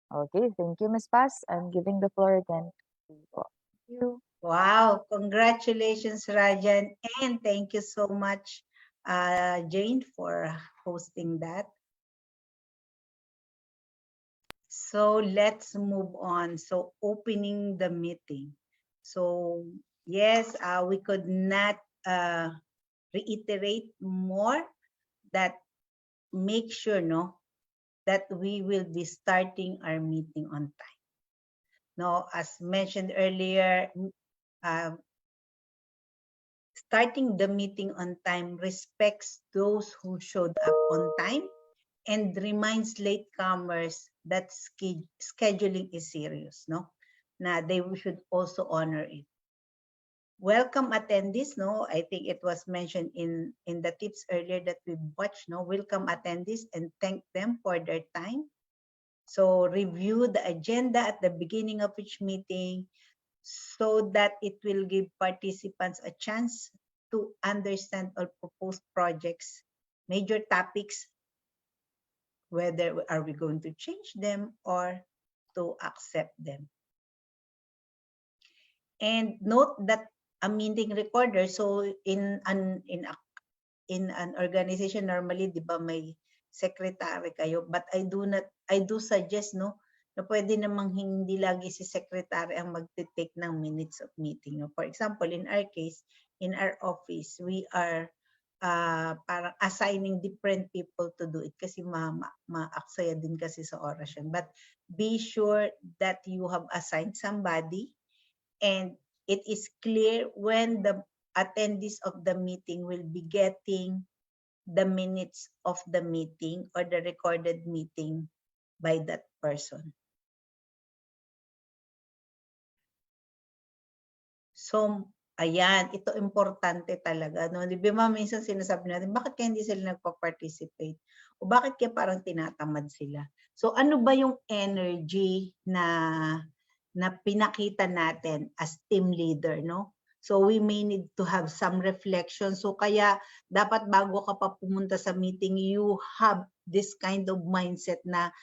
Okay, thank you, Miss Paz. I'm giving the floor again to you. Thank you. Wow, congratulations, Rajan. And thank you so much, Jane, for hosting that. So let's move on. So opening the meeting. So yes, we could not reiterate more that make sure that we will be starting our meeting on time. Now, as mentioned earlier, starting the meeting on time respects those who showed up on time and reminds latecomers that scheduling is serious, na they should also honor it. Welcome attendees, I think it was mentioned in the tips earlier that we watched, welcome attendees and thank them for their time. So review the agenda at the beginning of each meeting so that it will give participants a chance to understand or propose projects, major topics, whether are we going to change them or to accept them. And note that a meeting recorder, so in an organization normally, di ba, may secretary kayo, but I do suggest na pwede namang hindi lagi si secretary ang magte-take ng minutes of meeting. For example, in our case, in our office, we are parang assigning different people to do it kasi ma-aksaya din kasi sa oras yan. But be sure that you have assigned somebody and it is clear when the attendees of the meeting will be getting the minutes of the meeting or the recorded meeting by that person. So, ayan, ito importante talaga. Di ba minsan sinasabi natin, bakit kaya hindi sila nagpa-participate? O bakit kaya parang tinatamad sila? So, ano ba yung energy na pinakita natin as team leader, So, we may need to have some reflection. So, kaya dapat bago ka pa pumunta sa meeting, you have this kind of mindset na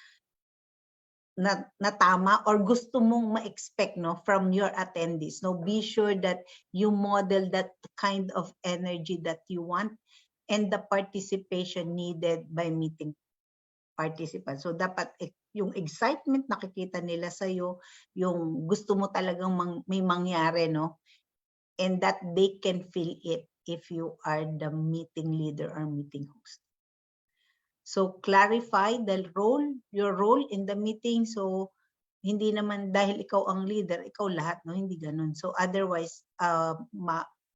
tama or gusto mong ma-expect from your attendees. Be sure that you model that kind of energy that you want and the participation needed by meeting participants. So dapat yung excitement nakikita nila sa'yo, yung gusto mo talagang may mangyari, and that they can feel it if you are the meeting leader or meeting host. So clarify your role in the meeting. So hindi naman dahil ikaw ang leader, ikaw lahat, hindi ganun. So otherwise,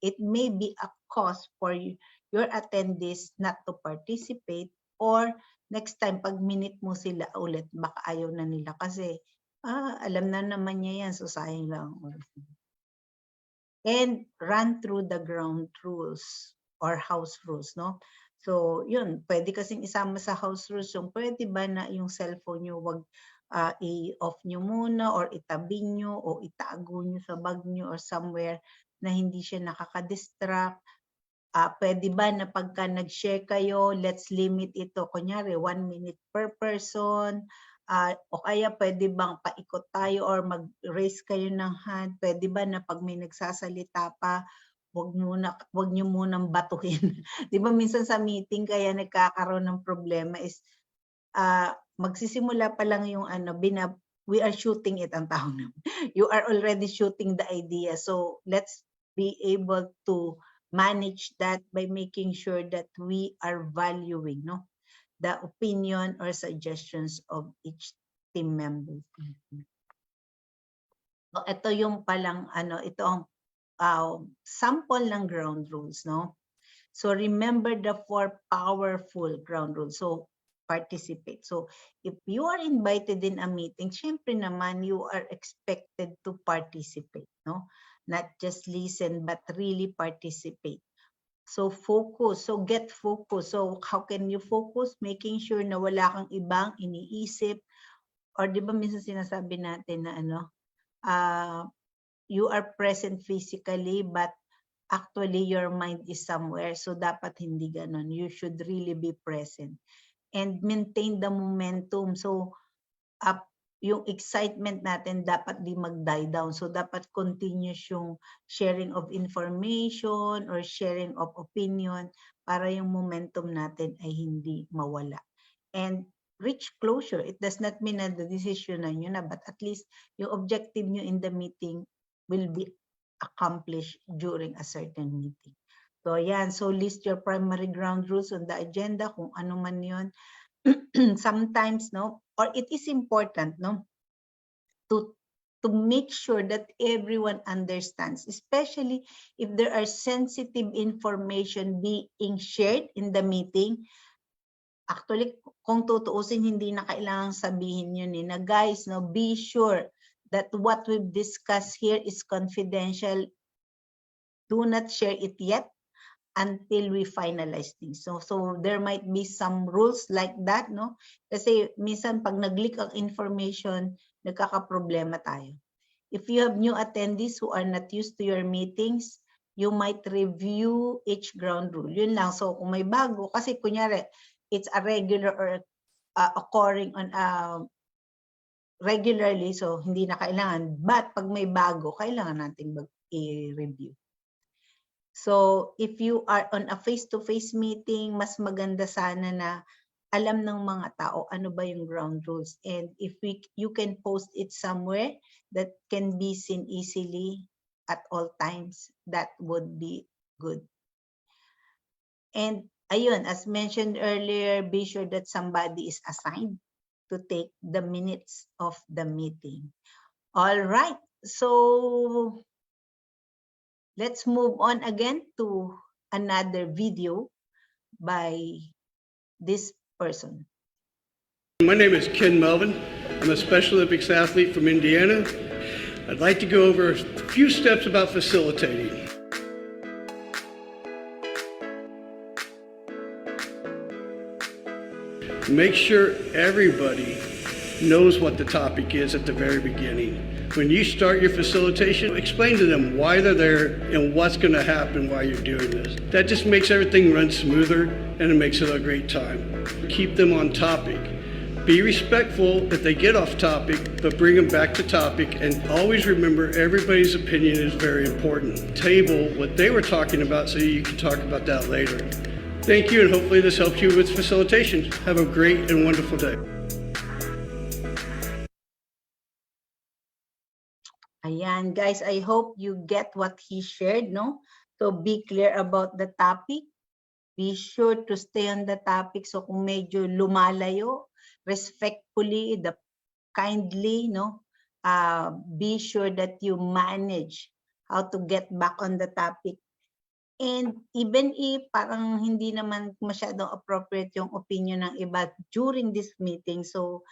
it may be a cause for your attendees not to participate, or next time pag minute mo sila ulit, baka ayaw na nila kasi alam na naman niya yan, so sayang lang. And run through the ground rules or house rules, So, yun, pwede kasing isama sa house rules yung pwede ba na yung cellphone nyo wag i-off nyo muna or itabi nyo o itago nyo sa bag nyo or somewhere na hindi siya nakaka-distract. Pwede ba na pagka nag-share kayo, let's limit ito, kunyari 1 minute per person, o kaya pwede bang paikot tayo or mag-raise kayo ng hand, pwede ba na pag may nagsasalita pa, wag nyo munang batuhin. Di ba minsan sa meeting kaya nagkakaroon ng problema is magsisimula pa lang yung we are shooting it ang tawag naman. You are already shooting the idea. So let's be able to manage that by making sure that we are valuing the opinion or suggestions of each team member. So, ito yung palang, ito ang sample ng ground rules, no? So remember the 4 powerful ground rules. So participate. So if you are invited in a meeting, syempre naman you are expected to participate, no? Not just listen, but really participate. So focus. So get focus. So how can you focus? Making sure na wala kang ibang iniisip. Or di ba minsan sinasabi natin na you are present physically, but actually your mind is somewhere. So dapat hindi ganon. You should really be present and maintain the momentum. So yung excitement natin dapat di mag-die down. So dapat continuous yung sharing of information or sharing of opinion para yung momentum natin ay hindi mawala. And reach closure. It does not mean na the decision na nyo na, but at least yung objective nyo in the meeting will be accomplished during a certain meeting. So yan, so list your primary ground rules on the agenda, kung ano man yun. Sometimes, no, or it is important, no, to make sure that everyone understands, especially if there are sensitive information being shared in the meeting. Actually, kung tutuusin, hindi na kailangang sabihin yun na guys, no, be sure that what we've discussed here is confidential. Do not share it yet until we finalize things. So there might be some rules like that, no? Kasi minsan pag nag-leak ang information, nagkakaproblema tayo. If you have new attendees who are not used to your meetings, you might review each ground rule. Yun lang. So kung may bago, kasi kunyari, it's a regular or occurring on regularly, so hindi na kailangan. But pag may bago, kailangan nating i-review. So if you are on a face-to-face meeting, mas maganda sana na alam ng mga tao ano ba yung ground rules. And if you can post it somewhere that can be seen easily at all times, that would be good. And ayun, as mentioned earlier, be sure that somebody is assigned to take the minutes of the meeting. All right, so let's move on again to another video by this person. My name is Ken Melvin. I'm a Special Olympics athlete from Indiana. I'd like to go over a few steps about facilitating. Make sure everybody knows what the topic is at the very beginning. When you start your facilitation, explain to them why they're there and what's going to happen while you're doing this. That just makes everything run smoother and it makes it a great time. Keep them on topic. Be respectful if they get off topic, but bring them back to topic, and always remember everybody's opinion is very important. Table what they were talking about so you can talk about that later. Thank you, and hopefully this helps you with facilitation. Have a great and wonderful day. Ayan, guys, I hope you get what he shared, no? So be clear about the topic. Be sure to stay on the topic. So kung medyo lumalayo, respectfully, kindly, no? Be sure that you manage how to get back on the topic. And even if parang hindi naman masyadong appropriate yung opinion ng iba during this meeting, so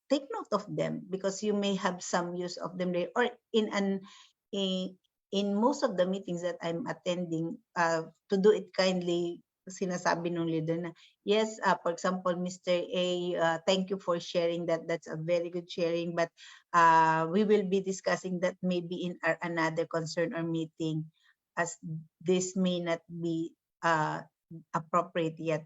take note of them because you may have some use of them there. Or in most of the meetings that I'm attending, to do it kindly, sinasabi nung leader na, yes, for example, Mr. A, thank you for sharing that. That's a very good sharing, but we will be discussing that maybe in another concern or meeting, as this may not be appropriate yet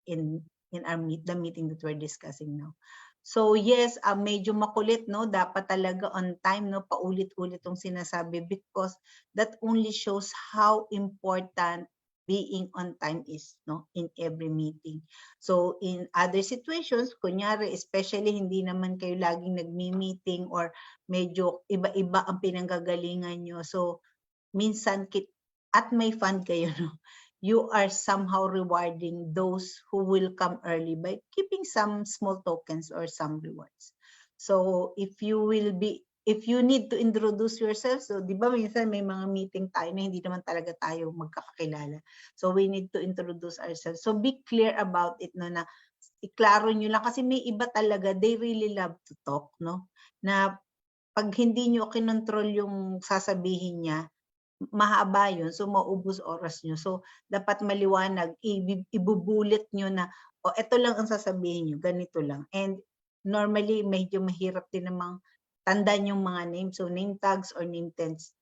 in the meeting that we're discussing now. So yes, medyo makulit, no? Dapat talaga on time, no? Paulit-ulit tong sinasabi because that only shows how important being on time is, no? In every meeting. So in other situations, kunyari, especially hindi naman kayo laging nagmi-meeting or medyo iba-iba ang pinanggagalingan nyo. So minsan at may fun kayo, no? You are somehow rewarding those who will come early by keeping some small tokens or some rewards. So if you will be if you need to introduce yourself, so di ba minsan may mga meeting tayo na hindi naman talaga tayo magkakakilala. So we need to introduce ourselves. So be clear about it, no, na iklaro nyo lang kasi may iba talaga, they really love to talk, no? Na pag hindi nyo kinontrol yung sasabihin niya, mahaba yun, so maubos oras nyo. So dapat maliwanag, ibubulit nyo na, o eto lang ang sasabihin nyo, ganito lang. And normally, medyo mahirap din namang tandaan yung mga names. So name tags or name tags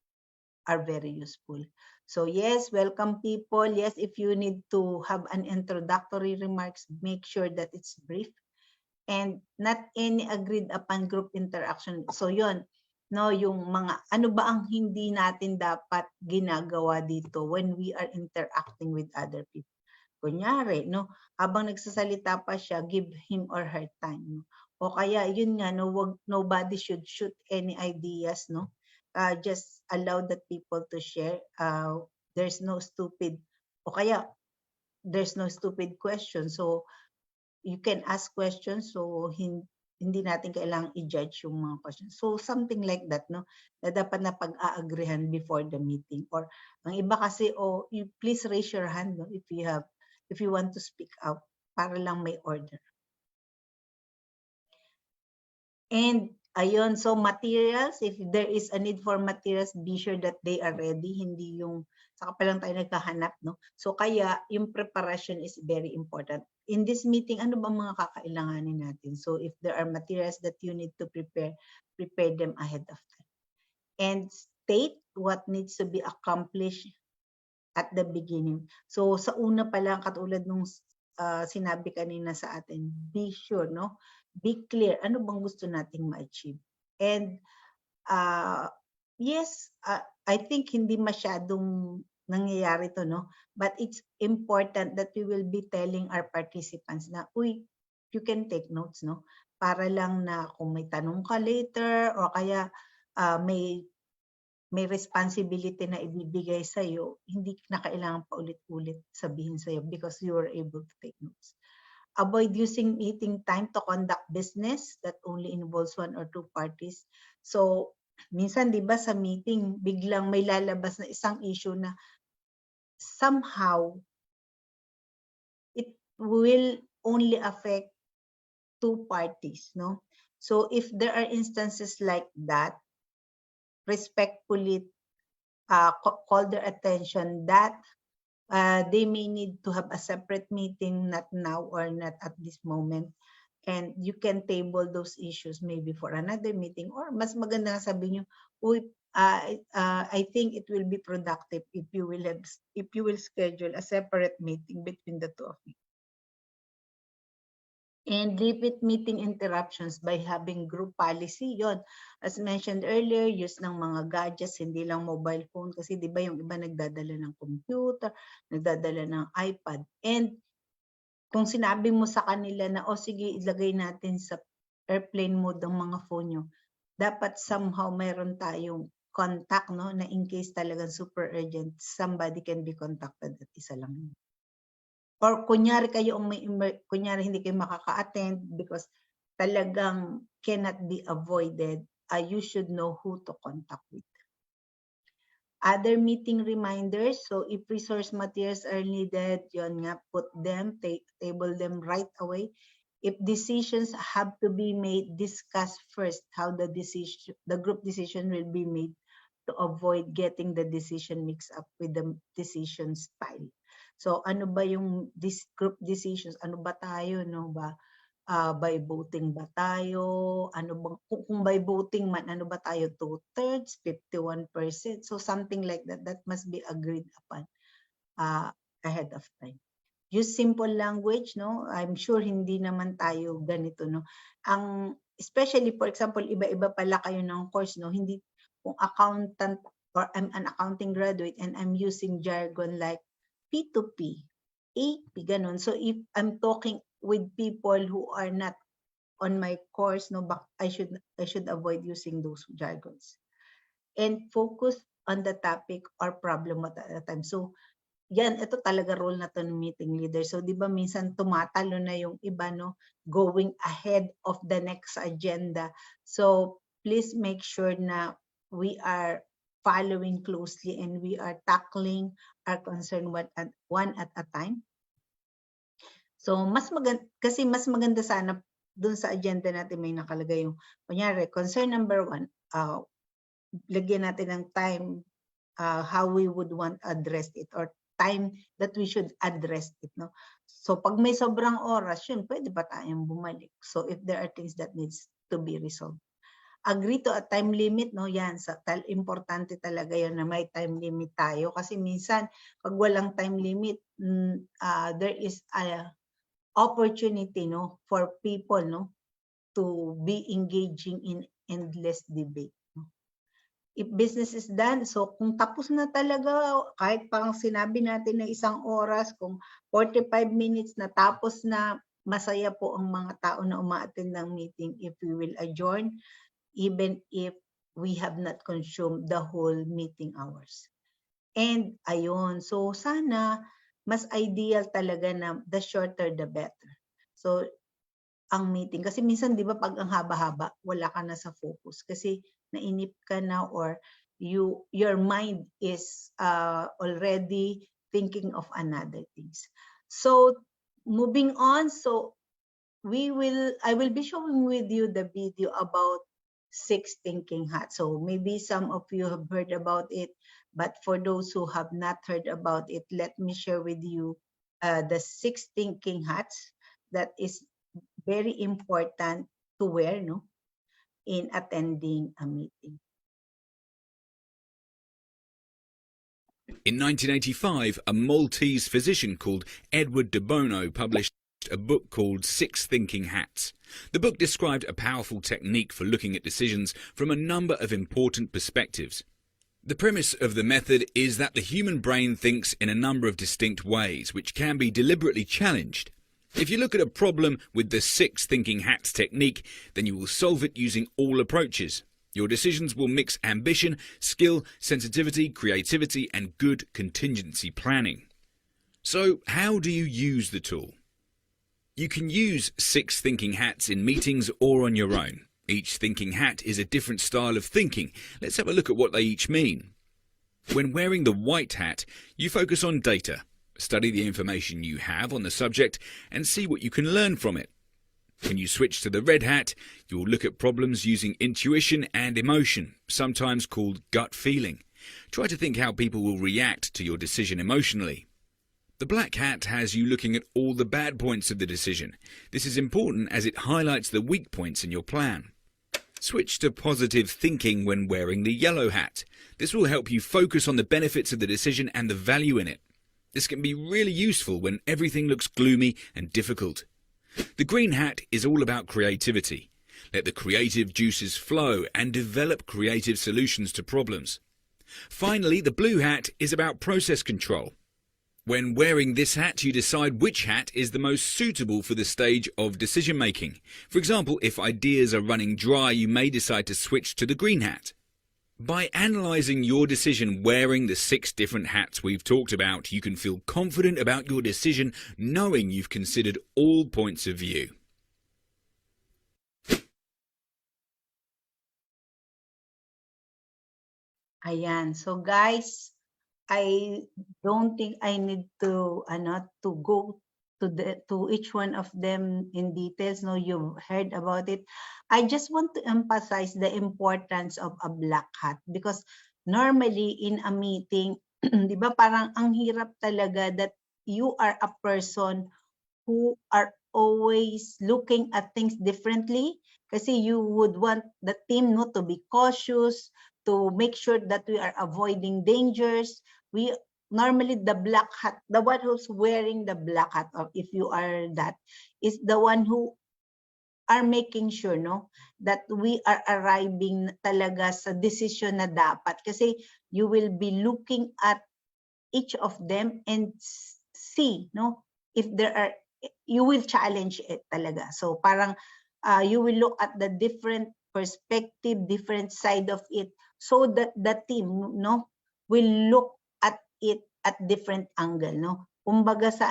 are very useful. So yes, welcome people. Yes, if you need to have an introductory remarks, make sure that it's brief and not any agreed upon group interaction. So yon, no, yung mga ano ba ang hindi natin dapat ginagawa dito when we are interacting with other people. Kunyari, no, habang nagsasalita pa siya, give him or her time. No? O kaya, yun nga, no, nobody should shoot any ideas, no? Just allow the people to share. There's no stupid, o kaya, there's no stupid question. So, you can ask questions, so hindi natin kailangang i-judge yung mga questions. So, something like that, no? Na dapat na pag-aagrehan before the meeting. Or, ang iba kasi, you please raise your hand, no? If you want to speak out, para lang may order. And ayun, so materials, if there is a need for materials, be sure that they are ready, hindi yung saka pa lang tayo nagkahanap, no? So kaya yung preparation is very important. In this meeting, ano ba mga kakailanganin natin? So if there are materials that you need to prepare them ahead of time. And state what needs to be accomplished at the beginning. So sa una pa lang, katulad nung sinabi kanina sa atin, be sure, no? Be clear, ano bang gusto nating ma-achieve? And yes, I think hindi masyadong nangyayari to, no? But it's important that we will be telling our participants na, uy, you can take notes, no? Para lang na kung may tanong ka later o kaya may responsibility na ibibigay sa'yo, hindi na kailangan pa ulit-ulit sabihin sa'yo because you were able to take notes. Avoid using meeting time to conduct business that only involves one or two parties. So, minsan, di ba, sa meeting, biglang may lalabas na isang issue na somehow, it will only affect two parties, no? So, if there are instances like that, respectfully call their attention that they may need to have a separate meeting, not now or not at this moment. And you can table those issues maybe for another meeting or mas maganda na sabi nyo, uy, I think it will be productive if you will schedule a separate meeting between the two of you. And limit meeting interruptions by having group policy. Yon, as mentioned earlier, use ng mga gadgets, hindi lang mobile phone. Kasi di ba yung iba nagdadala ng computer, nagdadala ng iPad. And kung sinabi mo sa kanila na, sige, ilagay natin sa airplane mode ang mga phone nyo, dapat somehow mayroon tayong contact, no? Na in case talagang super urgent, somebody can be contacted at isa lang. Or kunyari kayo kunyari hindi kayo makaka-attend because talagang cannot be avoided, you should know who to contact with. Other meeting reminders, so if resource materials are needed, yun nga, put them, table them right away. If decisions have to be made, discuss first how the group decision will be made to avoid getting the decision mixed up with the decision style. So ano ba yung group decisions? Ano ba tayo, no ba? By voting ba tayo? Ano bang kung by voting man, ano ba tayo? 2/3, 51%. So something like that. That must be agreed upon ahead of time. Use simple language, no? I'm sure hindi naman tayo ganito, no? Especially for example, iba-iba pala kayo ng course, no? Hindi kung accountant or I'm an accounting graduate and I'm using jargon like P2P, AP, ganun. So if I'm talking with people who are not on my course, no, I should avoid using those jargons. And focus on the topic or problem at a time. So yan, ito talaga role na to ng meeting leader. So di ba minsan tumatalo na yung iba, no, going ahead of the next agenda. So please make sure na we are following closely and we are tackling our concern one at a time. So kasi mas maganda sana dun sa agenda natin may nakalagay yung kunyari concern number 1, lagyan natin ng time how we would want address it or time that we should address it, no? So pag may sobrang oras, yun, pwede ba tayong bumalik? So if there are things that needs to be resolved. Agree to a time limit, no? Yan, importante talaga yun na may time limit tayo kasi minsan pag walang time limit, there is a opportunity, no, for people, no, to be engaging in endless debate. If business is done, so kung tapos na talaga, kahit parang sinabi natin na 1 oras, kung 45 minutes na tapos na, masaya po ang mga tao na umaattend ng meeting if we will adjourn, even if we have not consumed the whole meeting hours. And ayun, so sana mas ideal talaga na the shorter the better. So ang meeting, kasi minsan di ba pag ang haba-haba, wala ka na sa focus kasi nainip ka na or your mind is already thinking of another things. So moving on, so I will be showing with you the video about 6 thinking hats. So maybe some of you have heard about it, but for those who have not heard about it, let me share with you the 6 thinking hats that is very important to wear, no, in attending a meeting. In 1985, a Maltese physician called Edward de Bono published a book called 6 Thinking Hats. The book described a powerful technique for looking at decisions from a number of important perspectives. The premise of the method is that the human brain thinks in a number of distinct ways, which can be deliberately challenged. If you look at a problem with the 6 Thinking Hats technique, then you will solve it using all approaches. Your decisions will mix ambition, skill, sensitivity, creativity, and good contingency planning. So, how do you use the tool? You can use 6 Thinking Hats in meetings or on your own. Each thinking hat is a different style of thinking. Let's have a look at what they each mean. When wearing the white hat, you focus on data. Study the information you have on the subject and see what you can learn from it. When you switch to the red hat, you will look at problems using intuition and emotion, sometimes called gut feeling. Try to think how people will react to your decision emotionally. The black hat has you looking at all the bad points of the decision. This is important as it highlights the weak points in your plan. Switch to positive thinking when wearing the yellow hat. This will help you focus on the benefits of the decision and the value in it. This can be really useful when everything looks gloomy and difficult. The green hat is all about creativity. Let the creative juices flow and develop creative solutions to problems. Finally, the blue hat is about process control. When wearing this hat, you decide which hat is the most suitable for the stage of decision making. For example, if ideas are running dry, you may decide to switch to the green hat. By analysing your decision wearing the 6 different hats we've talked about, you can feel confident about your decision knowing you've considered all points of view. Ayan. So guys, I don't think I need to go to each one of them in details. No, you've heard about it. I just want to emphasize the importance of a black hat because normally in a meeting, di ba parang ang hirap talaga that you are a person who are always looking at things differently kasi you would want the team to be cautious, to make sure that we are avoiding dangers. We normally the black hat, the one who's wearing the black hat, or if you are that, is the one who are making sure that we are arriving talaga sa decision na dapat. Kasi you will be looking at each of them and see if there are, you will challenge it talaga. So parang you will look at the different perspective, different side of it, so that the team will look at it at different angle. Kumbaga sa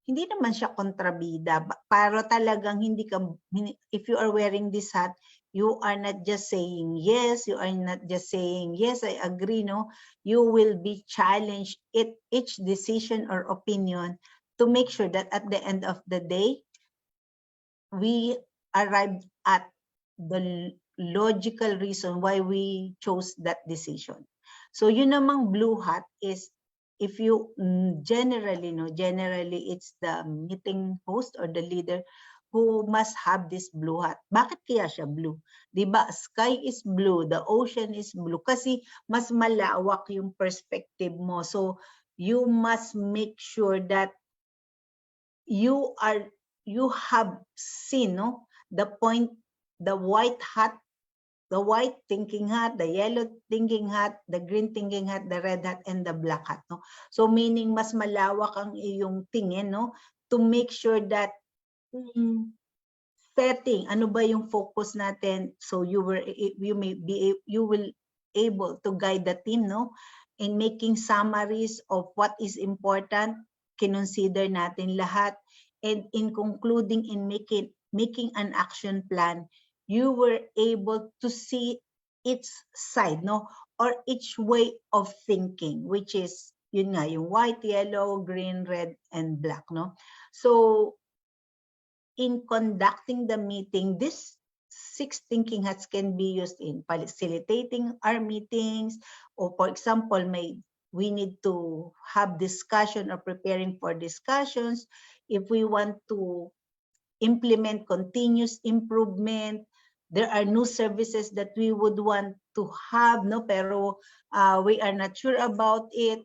hindi naman siya kontrabida, pero talagang if you are wearing this hat, You are not just saying yes, you are not just saying yes, I agree, no? You will be challenged at each decision or opinion to make sure that at the end of the day, we arrived at the logical reason why we chose that decision. So yun namang blue hat is if you generally, no, generally it's the meeting host or the leader who must have this blue hat. Bakit kaya siya blue? 'Di ba? Sky is blue, the ocean is blue kasi mas malawak yung perspective mo. So you must make sure that you have seen, no, the point, the white hat, the white thinking hat, the yellow thinking hat, the green thinking hat, the red hat, and the black hat, no? So meaning mas malawak ang iyong tingin, no, to make sure that setting, ano ba yung focus natin, so you will able to guide the team, no, in making summaries of what is important, kinonsider natin lahat, and in concluding, in making an action plan, you were able to see each side, no, or each way of thinking, which is yun nga, yung white, yellow, green, red, and black, no? So in conducting the meeting, these 6 thinking hats can be used in facilitating our meetings, or for example, we need to have discussion or preparing for discussions. If we want to implement continuous improvement, there are new services that we would want to have, no, pero we are not sure about it,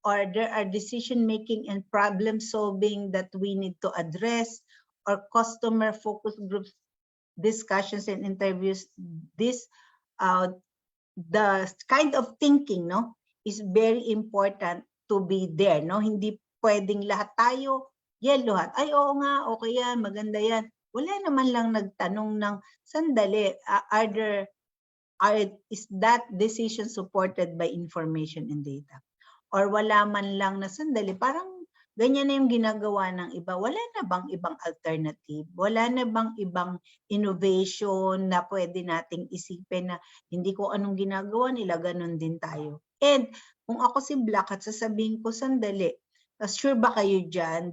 or there are decision making and problem solving that we need to address, or customer focus groups discussions and interviews. This the kind of thinking, no, is very important to be there, no? Hindi pwedeng lahat tayo yellow hat. Ay, oo nga, okay yan, maganda yan. Wala naman lang nagtanong ng sandali, is that decision supported by information and data? Or wala man lang na sandali, parang ganyan na yung ginagawa ng iba. Wala na bang ibang alternative? Wala na bang ibang innovation na pwede nating isipin na hindi ko anong ginagawa nila, ganun din tayo. And kung ako si Black at sasabihin ko, sandali, sure ba kayo dyan?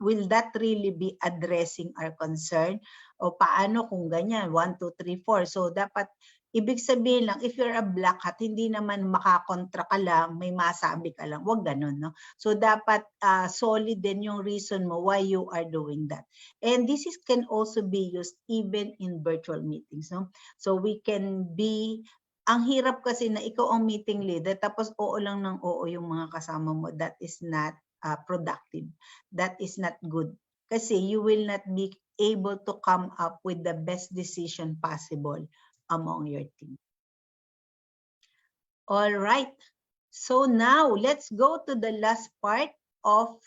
Will that really be addressing our concern? O paano kung ganyan? 1, 2, 3, 4. So dapat, ibig sabihin lang, if you're a black hat, hindi naman makakontra ka lang, may masabi ka lang. Huwag ganun, no? So dapat solid din yung reason mo why you are doing that. And this can also be used even in virtual meetings, no? So we can be, ang hirap kasi na ikaw ang meeting leader, tapos oo lang ng oo yung mga kasama mo. That is not productive. That is not good. Kasi you will not be able to come up with the best decision possible among your team. All right. So now let's go to the last part of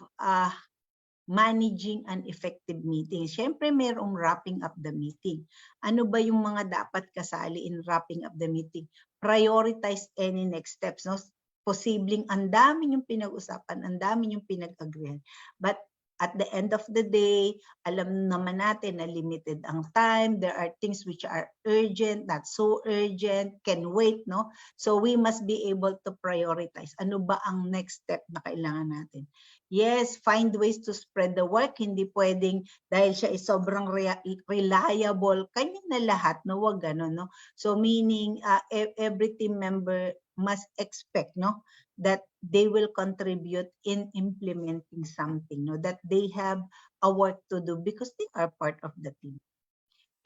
managing an effective meeting. Siyempre, mayroong wrapping up the meeting. Ano ba yung mga dapat kasali in wrapping up the meeting? Prioritize any next steps, no? Posibleng ang dami yung pinag-usapan, ang dami yung pinag-agreehan. But at the end of the day, alam naman natin na limited ang time. There are things which are urgent, not so urgent, can wait, no? So we must be able to prioritize. Ano ba ang next step na kailangan natin? Yes, find ways to spread the work. Hindi pwedeng dahil siya is sobrang reliable, kanya na lahat, no? Wag ganun, no? So meaning every team member must expect, no, that they will contribute in implementing something, no, that they have a work to do because they are part of the team.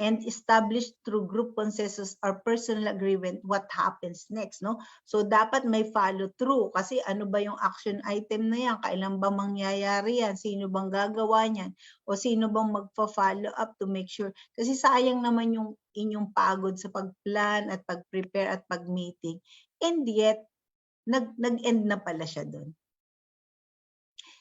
And establish through group consensus or personal agreement what happens next, no? So dapat may follow through kasi ano ba yung action item na yan? Kailan ba mangyayari yan? Sino bang gagawa niyan? O sino bang magpa-follow up to make sure? Kasi sayang naman yung inyong pagod sa pag-plan at pag-prepare at pag-meeting. And yet, nag-end na pala siya doon.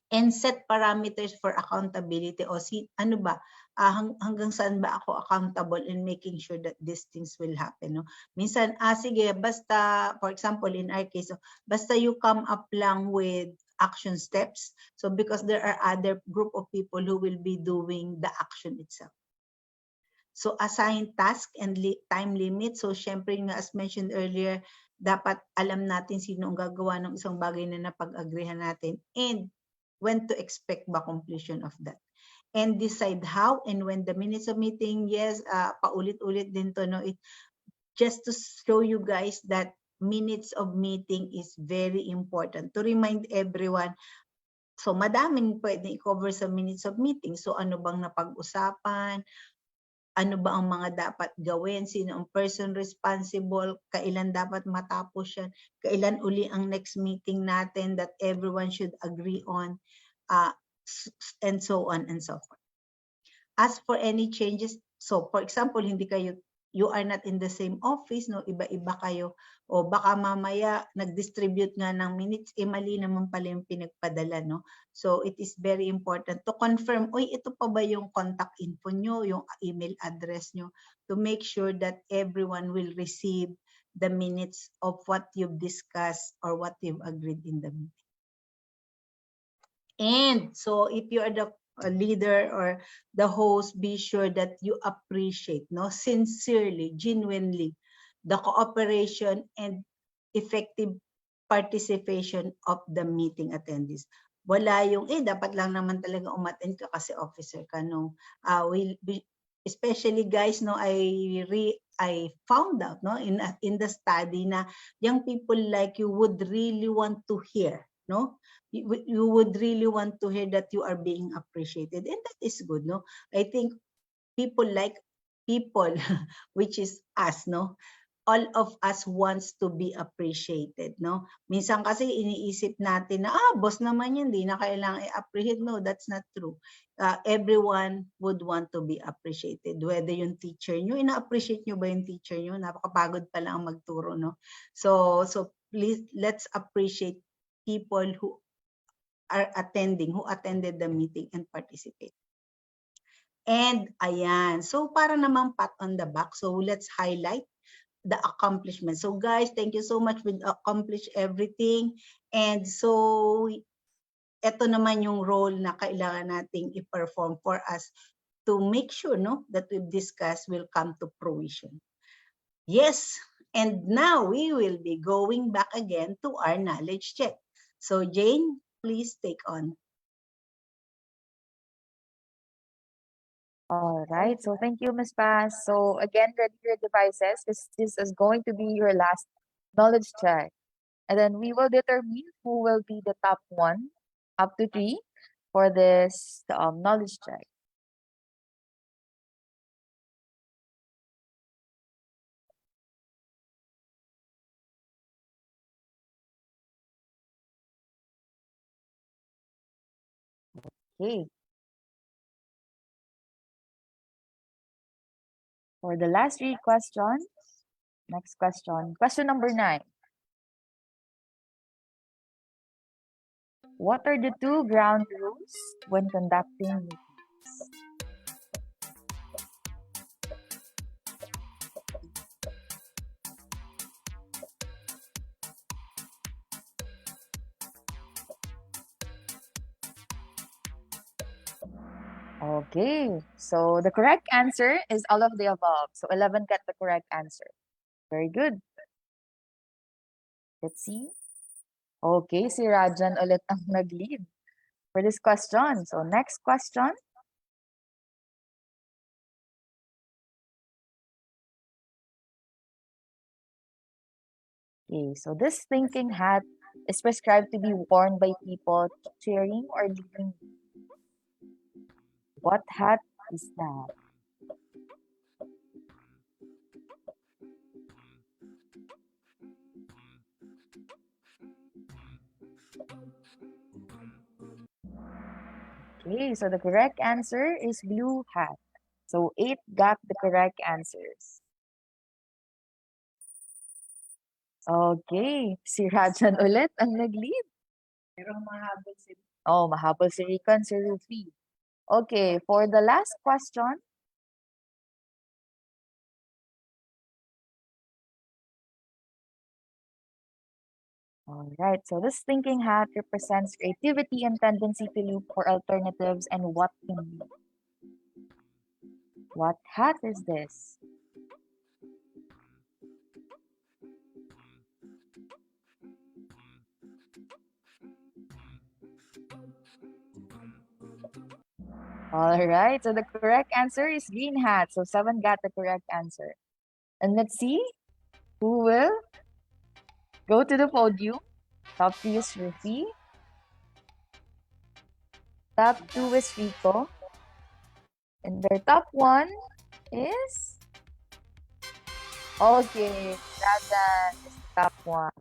And set parameters for accountability o ano ba, hanggang saan ba ako accountable in making sure that these things will happen, no? Minsan, sige, basta, for example, in our case, basta you come up lang with action steps. So because there are other group of people who will be doing the action itself. So assign task and time limit. So syempre nga as mentioned earlier, dapat alam natin sino ang gagawa ng isang bagay na napag-agreehan natin and when to expect ba completion of that. And decide how and when the minutes of meeting, yes, paulit-ulit din to, no? Just to show you guys that minutes of meeting is very important. To remind everyone, so madaming pwede i-cover sa minutes of meeting. So ano bang napag-usapan? Ano ba ang mga dapat gawin? Sino ang person responsible? Kailan dapat matapos yan? Kailan uli ang next meeting natin that everyone should agree on? And so on and so forth. As for any changes, so for example, you are not in the same office, no? Iba-iba kayo. O baka mamaya nag-distribute nga ng minutes, mali naman pala yung pinagpadala, no? So it is very important to confirm, ito pa ba yung contact info nyo, yung email address nyo, to make sure that everyone will receive the minutes of what you've discussed or what you've agreed in the meeting. And so if you are the leader or the host, be sure that you appreciate, no, sincerely, genuinely, the cooperation and effective participation of the meeting attendees. Wala yung, dapat lang naman talaga umattend ka kasi officer ka, no. Especially guys, no, I found out, no, in the study na young people like you would really want to hear, no? You would really want to hear that you are being appreciated, and that is good, no? I think people like people, which is us, no? All of us wants to be appreciated, no? Minsan kasi iniisip natin na, boss naman yan, di na kailangan i-appreciate. No, that's not true. Everyone would want to be appreciated. Whether yung teacher nyo, ina-appreciate nyo ba yung teacher nyo? Napakapagod pala ang magturo, no? So please, let's appreciate people who are attending, who attended the meeting and participate. And ayan, so para naman pat on the back, so let's highlight the accomplishment. So guys, thank you so much. We accomplished everything. And so ito naman yung role na kailangan nating i-perform for us to make sure, no, that we've discussed will come to fruition. Yes, and now we will be going back again to our knowledge check. So Jane, please take on. All right, so thank you, Ms. Paz. So again, ready your devices because this is going to be your last knowledge check. And then we will determine who will be the top 1 up to 3 for this knowledge check. Okay. For the last 3 questions, next question. Question number 9. What are the 2 ground rules when conducting meetings? Okay, so the correct answer is all of the above. So 11 got the correct answer. Very good. Let's see. Okay, si Rajan ulit ang nag-lead for this question. So next question. Okay, so this thinking hat is prescribed to be worn by people cheering or leading. What hat is that? Okay, so the correct answer is blue hat. So 8 got the correct answers. Okay, si Rajan ulit ang nag-lead. Pero mahabol si mahabol si Rican, si Rufi. Okay, for the last question. All right, so this thinking hat represents creativity and tendency to look for alternatives and what can be. What hat is this? All right, so the correct answer is green hat. So 7 got the correct answer. And let's see who will go to the podium. Top 3 is Rufi. Top 2 is Rico. And their top 1 is... Okay, Rajan is top 1.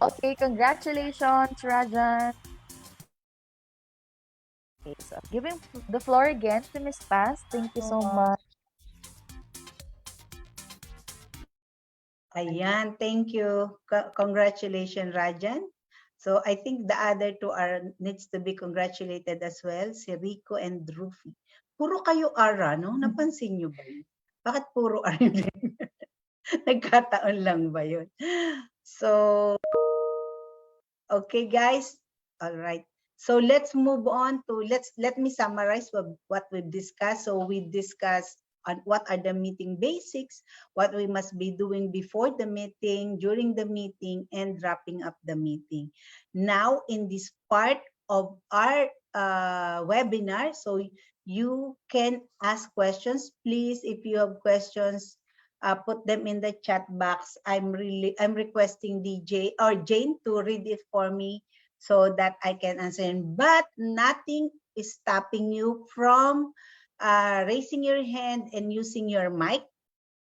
Okay, congratulations, Rajan. Okay, so giving the floor again to Miss Paz. Thank you so much. Ayan, thank you. Congratulations, Rajan. So I think the other two needs to be congratulated as well, si Rico and Rufi. Puro kayo ara, no? Napansin nyo ba yun? Bakit puro ara yun? Nagkataon lang ba yun? So, okay guys. All right. So let's move on to, let me summarize what we've discussed. So we discussed on what are the meeting basics, what we must be doing before the meeting, during the meeting, and wrapping up the meeting. Now, in this part of our webinar, so you can ask questions. Please, if you have questions, put them in the chat box. I'm requesting DJ or Jane to read it for me so that I can answer. But nothing is stopping you from raising your hand and using your mic.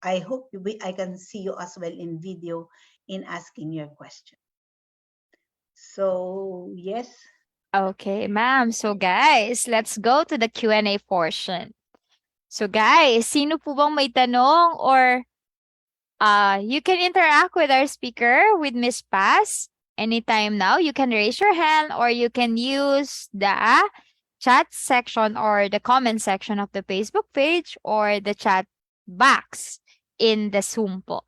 I hope I can see you as well in video in asking your question. So, yes. Okay, ma'am. So guys, let's go to the Q&A portion. So guys, sino po bang may tanong or you can interact with our speaker, with Miss Paz. Anytime now, you can raise your hand or you can use the chat section or the comment section of the Facebook page or the chat box in the Zoom po.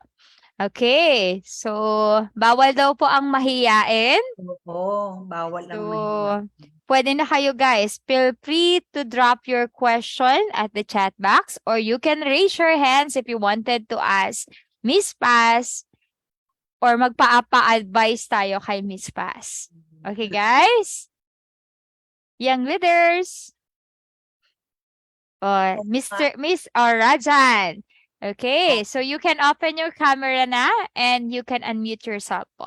Okay, so bawal daw po ang mahiyain. Oo, bawal ang mahiyain. Pwede na kayo guys. Feel free to drop your question at the chat box or you can raise your hands if you wanted to ask Miss Paz or magpa-advise tayo kay Miss Paz. Okay guys? Young leaders. Miss Rajan. Okay, so you can open your camera na and you can unmute yourself po.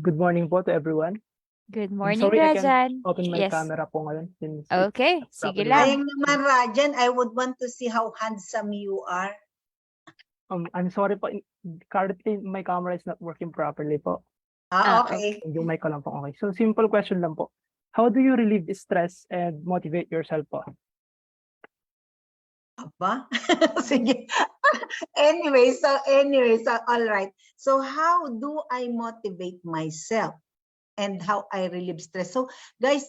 Good morning po to everyone. Good morning, sorry, Rajan. I can open my Yes. camera po ngayon. Since Okay, sige Sayang lang. naman, Rajan, I would want to see how handsome you are. I'm sorry po. Currently, my camera is not working properly po. Okay. Yung mic ko lang po. Okay. So, simple question lang po. How do you relieve stress and motivate yourself po? Aba? Sige. Anyway, so all right. So how do I motivate myself and how I relieve stress? So guys,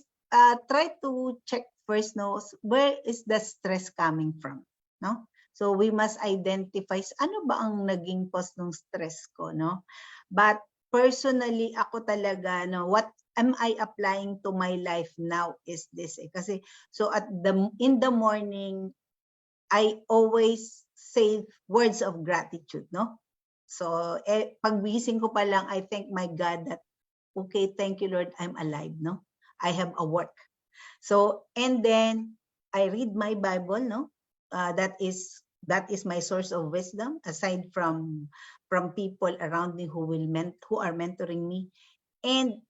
try to check first, no, where is the stress coming from, no? So we must identify ano ba ang naging cause ng stress ko, no? But personally, ako talaga, no, what am I applying to my life now is this. Kasi so in the morning, I always say words of gratitude, no? So, paggising ko pa lang, I thank my God that, okay, thank you, Lord, I'm alive, no? I have a work. So, and then, I read my Bible, no? That is my source of wisdom, aside from people around me who are mentoring me. And,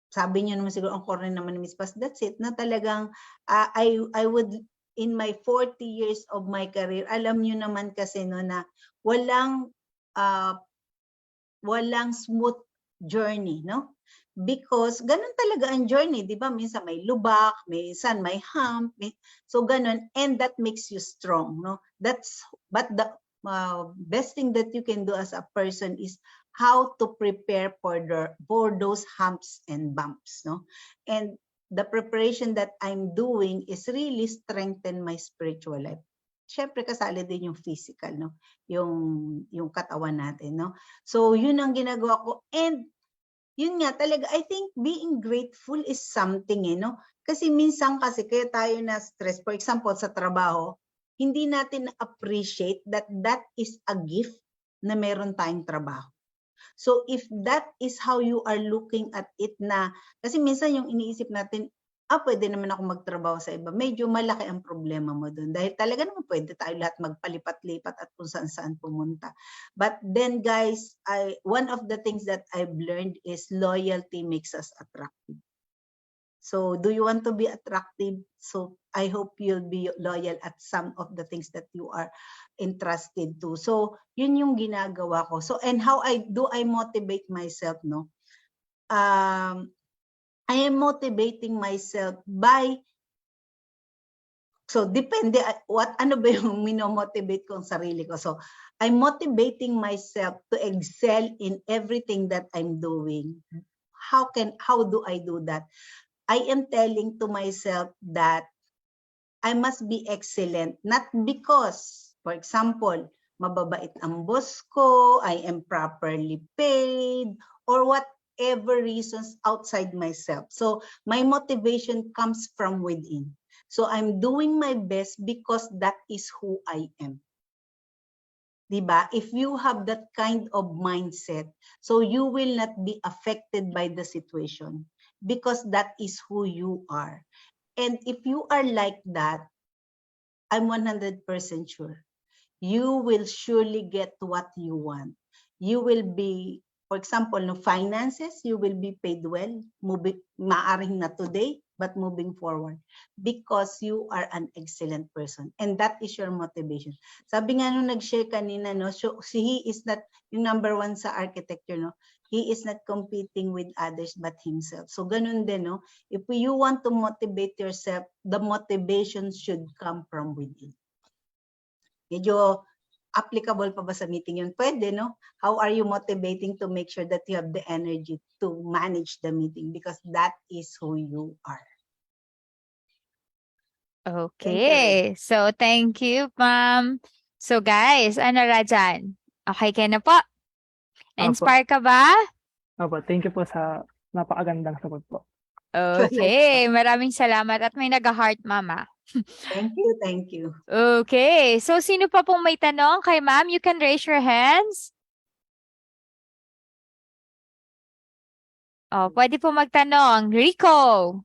sabi niyo naman siguro, ang corner naman ni Ms. Paz, that's it, na talagang, I would, in my 40 years of my career, alam niyo naman kasi no na walang smooth journey, no? Because ganun talaga ang journey, di ba? Minsan may lubak, minsan may hump, so ganun, and that makes you strong, no? But the best thing that you can do as a person is how to prepare for those humps and bumps, no? And the preparation that I'm doing is really strengthen my spiritual life. Syempre kasali din yung physical, no? Yung katawan natin, no? So yun ang ginagawa ko, and yun nga talaga, I think being grateful is something, no? Kasi minsan kasi kaya tayo na stress, for example, sa trabaho, hindi natin appreciate that that is a gift na meron tayong trabaho. So if that is how you are looking at it na, kasi minsan yung iniisip natin, pwede naman ako magtrabaho sa iba. Medyo malaki ang problema mo doon. Dahil talaga naman pwede tayo lahat magpalipat-lipat at kung saan-saan pumunta. But then guys, one of the things that I've learned is loyalty makes us attractive. So do you want to be attractive? So I hope you'll be loyal at some of the things that you are entrusted to. So yun yung ginagawa ko. So and how I motivate myself, no? I am motivating myself by, so depende ano ba yung minomotivate kong sarili ko. So I'm motivating myself to excel in everything that I'm doing. How do I do that? I am telling to myself that I must be excellent, not because, for example, mababait ang boss ko, I am properly paid, or whatever reasons outside myself. So my motivation comes from within. So I'm doing my best because that is who I am. Diba? If you have that kind of mindset, so you will not be affected by the situation because that is who you are. And if you are like that, I'm 100% sure you will surely get what you want. You will be, for example, no finances, you will be paid well, maaring na today, but moving forward, because you are an excellent person. And that is your motivation. Sabi nga nung nag-share kanina, no, so he is not, yung number one sa architecture, no, he is not competing with others but himself. So ganun din, no, if you want to motivate yourself, the motivation should come from within. Medyo applicable pa ba sa meeting yun? Pwede, no? How are you motivating to make sure that you have the energy to manage the meeting? Because that is who you are. Okay. So, thank you, ma'am. So, guys, ano Rajan? Okay ka na po? Na-inspire ka ba? Opo, thank you po sa napakagandang sagot po. Okay. Maraming salamat at may nag-heart, mama. Thank you, thank you. Okay. So, sino pa pong may tanong kay ma'am? You can raise your hands. Pwede po magtanong. Rico.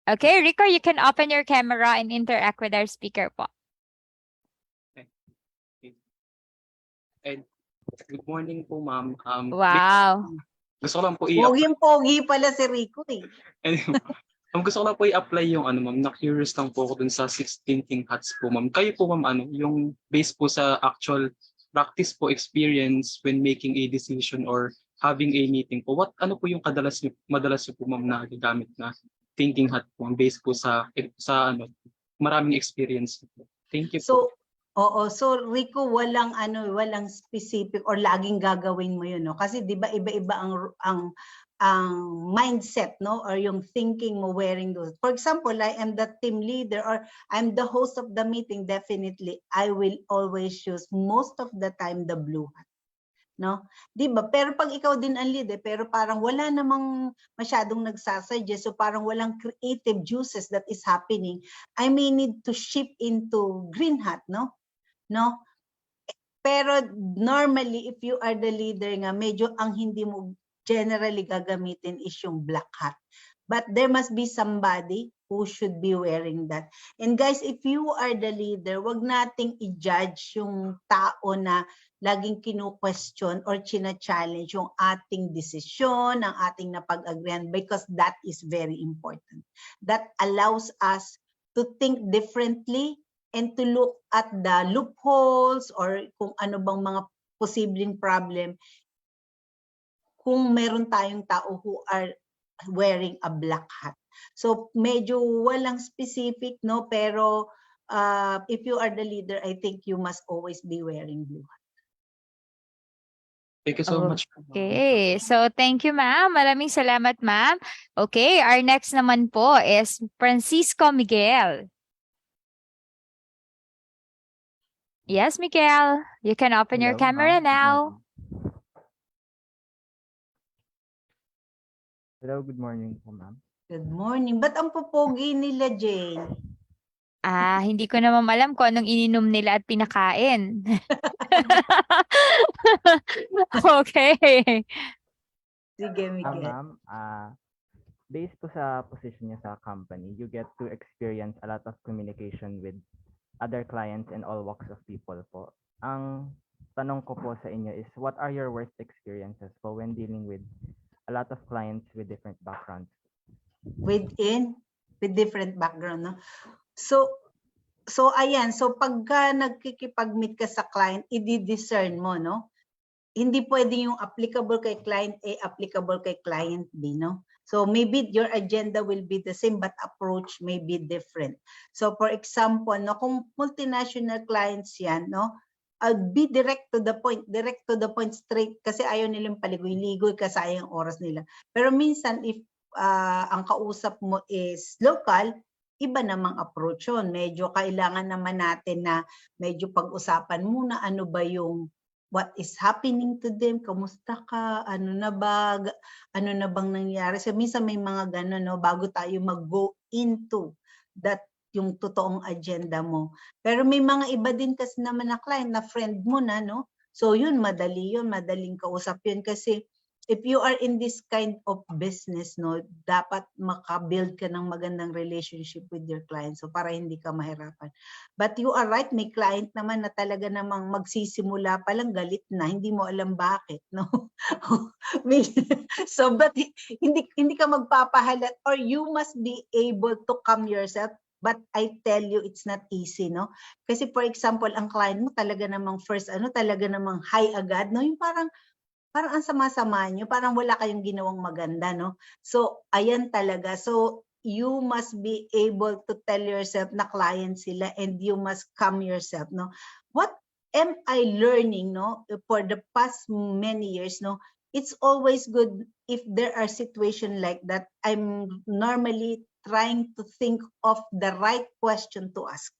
Okay, Rico, you can open your camera and interact with our speaker po. And good morning po, ma'am. Wow. Gusto ko lang po Pogi pala si Rico eh. Gusto ko lang po i-apply yung ma'am, na-curious lang po ako dun sa 6 thinking hats po, ma'am. Kayo po, ma'am, yung based po sa actual practice po, experience when making a decision or having a meeting po, ano po yung madalas niyo po, ma'am, na gagamit na thinking hat po, based po sa maraming experience. Thank you po. So Rico, walang specific or laging gagawin mo yun, no? Kasi 'di ba iba-iba ang mindset, no, or yung thinking mo wearing those. For example, I am the team leader or I'm the host of the meeting, definitely I will always choose most of the time the blue hat. No? 'Di ba? Pero pag ikaw din ang leader, pero parang wala namang masyadong nagsasuggest, so parang walang creative juices that is happening, I may need to shift into green hat, no? No? Pero normally, if you are the leader nga, medyo ang hindi mo generally gagamitin is yung black hat. But there must be somebody who should be wearing that. And guys, if you are the leader, wag nating i-judge yung tao na laging kinu-question or china-challenge yung ating desisyon, ang ating napag-agreean, because that is very important. That allows us to think differently and to look at the loopholes or kung ano bang mga posibleng problem kung meron tayong tao who are wearing a black hat. So medyo walang specific, no, pero if you are the leader, I think you must always be wearing blue hat. Thank you so much. Okay. So thank you, ma'am. Maraming salamat, ma'am. Okay, our next naman po is Francisco Miguel. Yes, Miguel, you can open your camera now. Hello, good morning po, ma'am. Good morning. Ba't ang popogi nila, Jane? Hindi ko naman alam kung anong ininom nila at pinakain. Okay. Sige, Miguel. Ma'am, based po sa position niya sa company, you get to experience a lot of communication with other clients and all walks of people po. Ang tanong ko po sa inyo is, what are your worst experiences po when dealing with a lot of clients with different backgrounds? With different background, no? So ayan, so pagka nagkikipag-meet ka sa client, i-discern mo, no? Hindi pwede yung applicable kay client A, applicable kay client B, no? So maybe your agenda will be the same but approach may be different. So for example, no, kung multinational clients yan, no, be direct to the point, straight, kasi ayaw nilang paligoy-ligoy, kasayang oras nila. Pero minsan if ang kausap mo is local, iba namang approach yun. Medyo kailangan naman natin na medyo pag-usapan muna ano ba yung what is happening to them, kamusta ka, ano na bang nangyari. So minsan may mga gano'n, no, bago tayo mag-go into that yung totoong agenda mo. Pero may mga iba din kasi naman na client na friend mo na, no? So yun, madaling kausap yun kasi if you are in this kind of business, no, dapat makabuild ka ng magandang relationship with your client, so para hindi ka mahirapan. But you are right, may client naman na talaga namang magsisimula pa lang galit na, hindi mo alam bakit, no? So but hindi ka magpapahalat, or you must be able to calm yourself. But I tell you, it's not easy, no? Kasi for example, ang client mo talaga namang first, talaga namang high agad, no? Yung parang ang sama-sama nyo, parang wala kayong ginawang maganda, no? So, ayan talaga. So, you must be able to tell yourself na client sila and you must calm yourself, no? What am I learning, no? For the past many years, no? It's always good if there are situations like that. I'm normally trying to think of the right question to ask,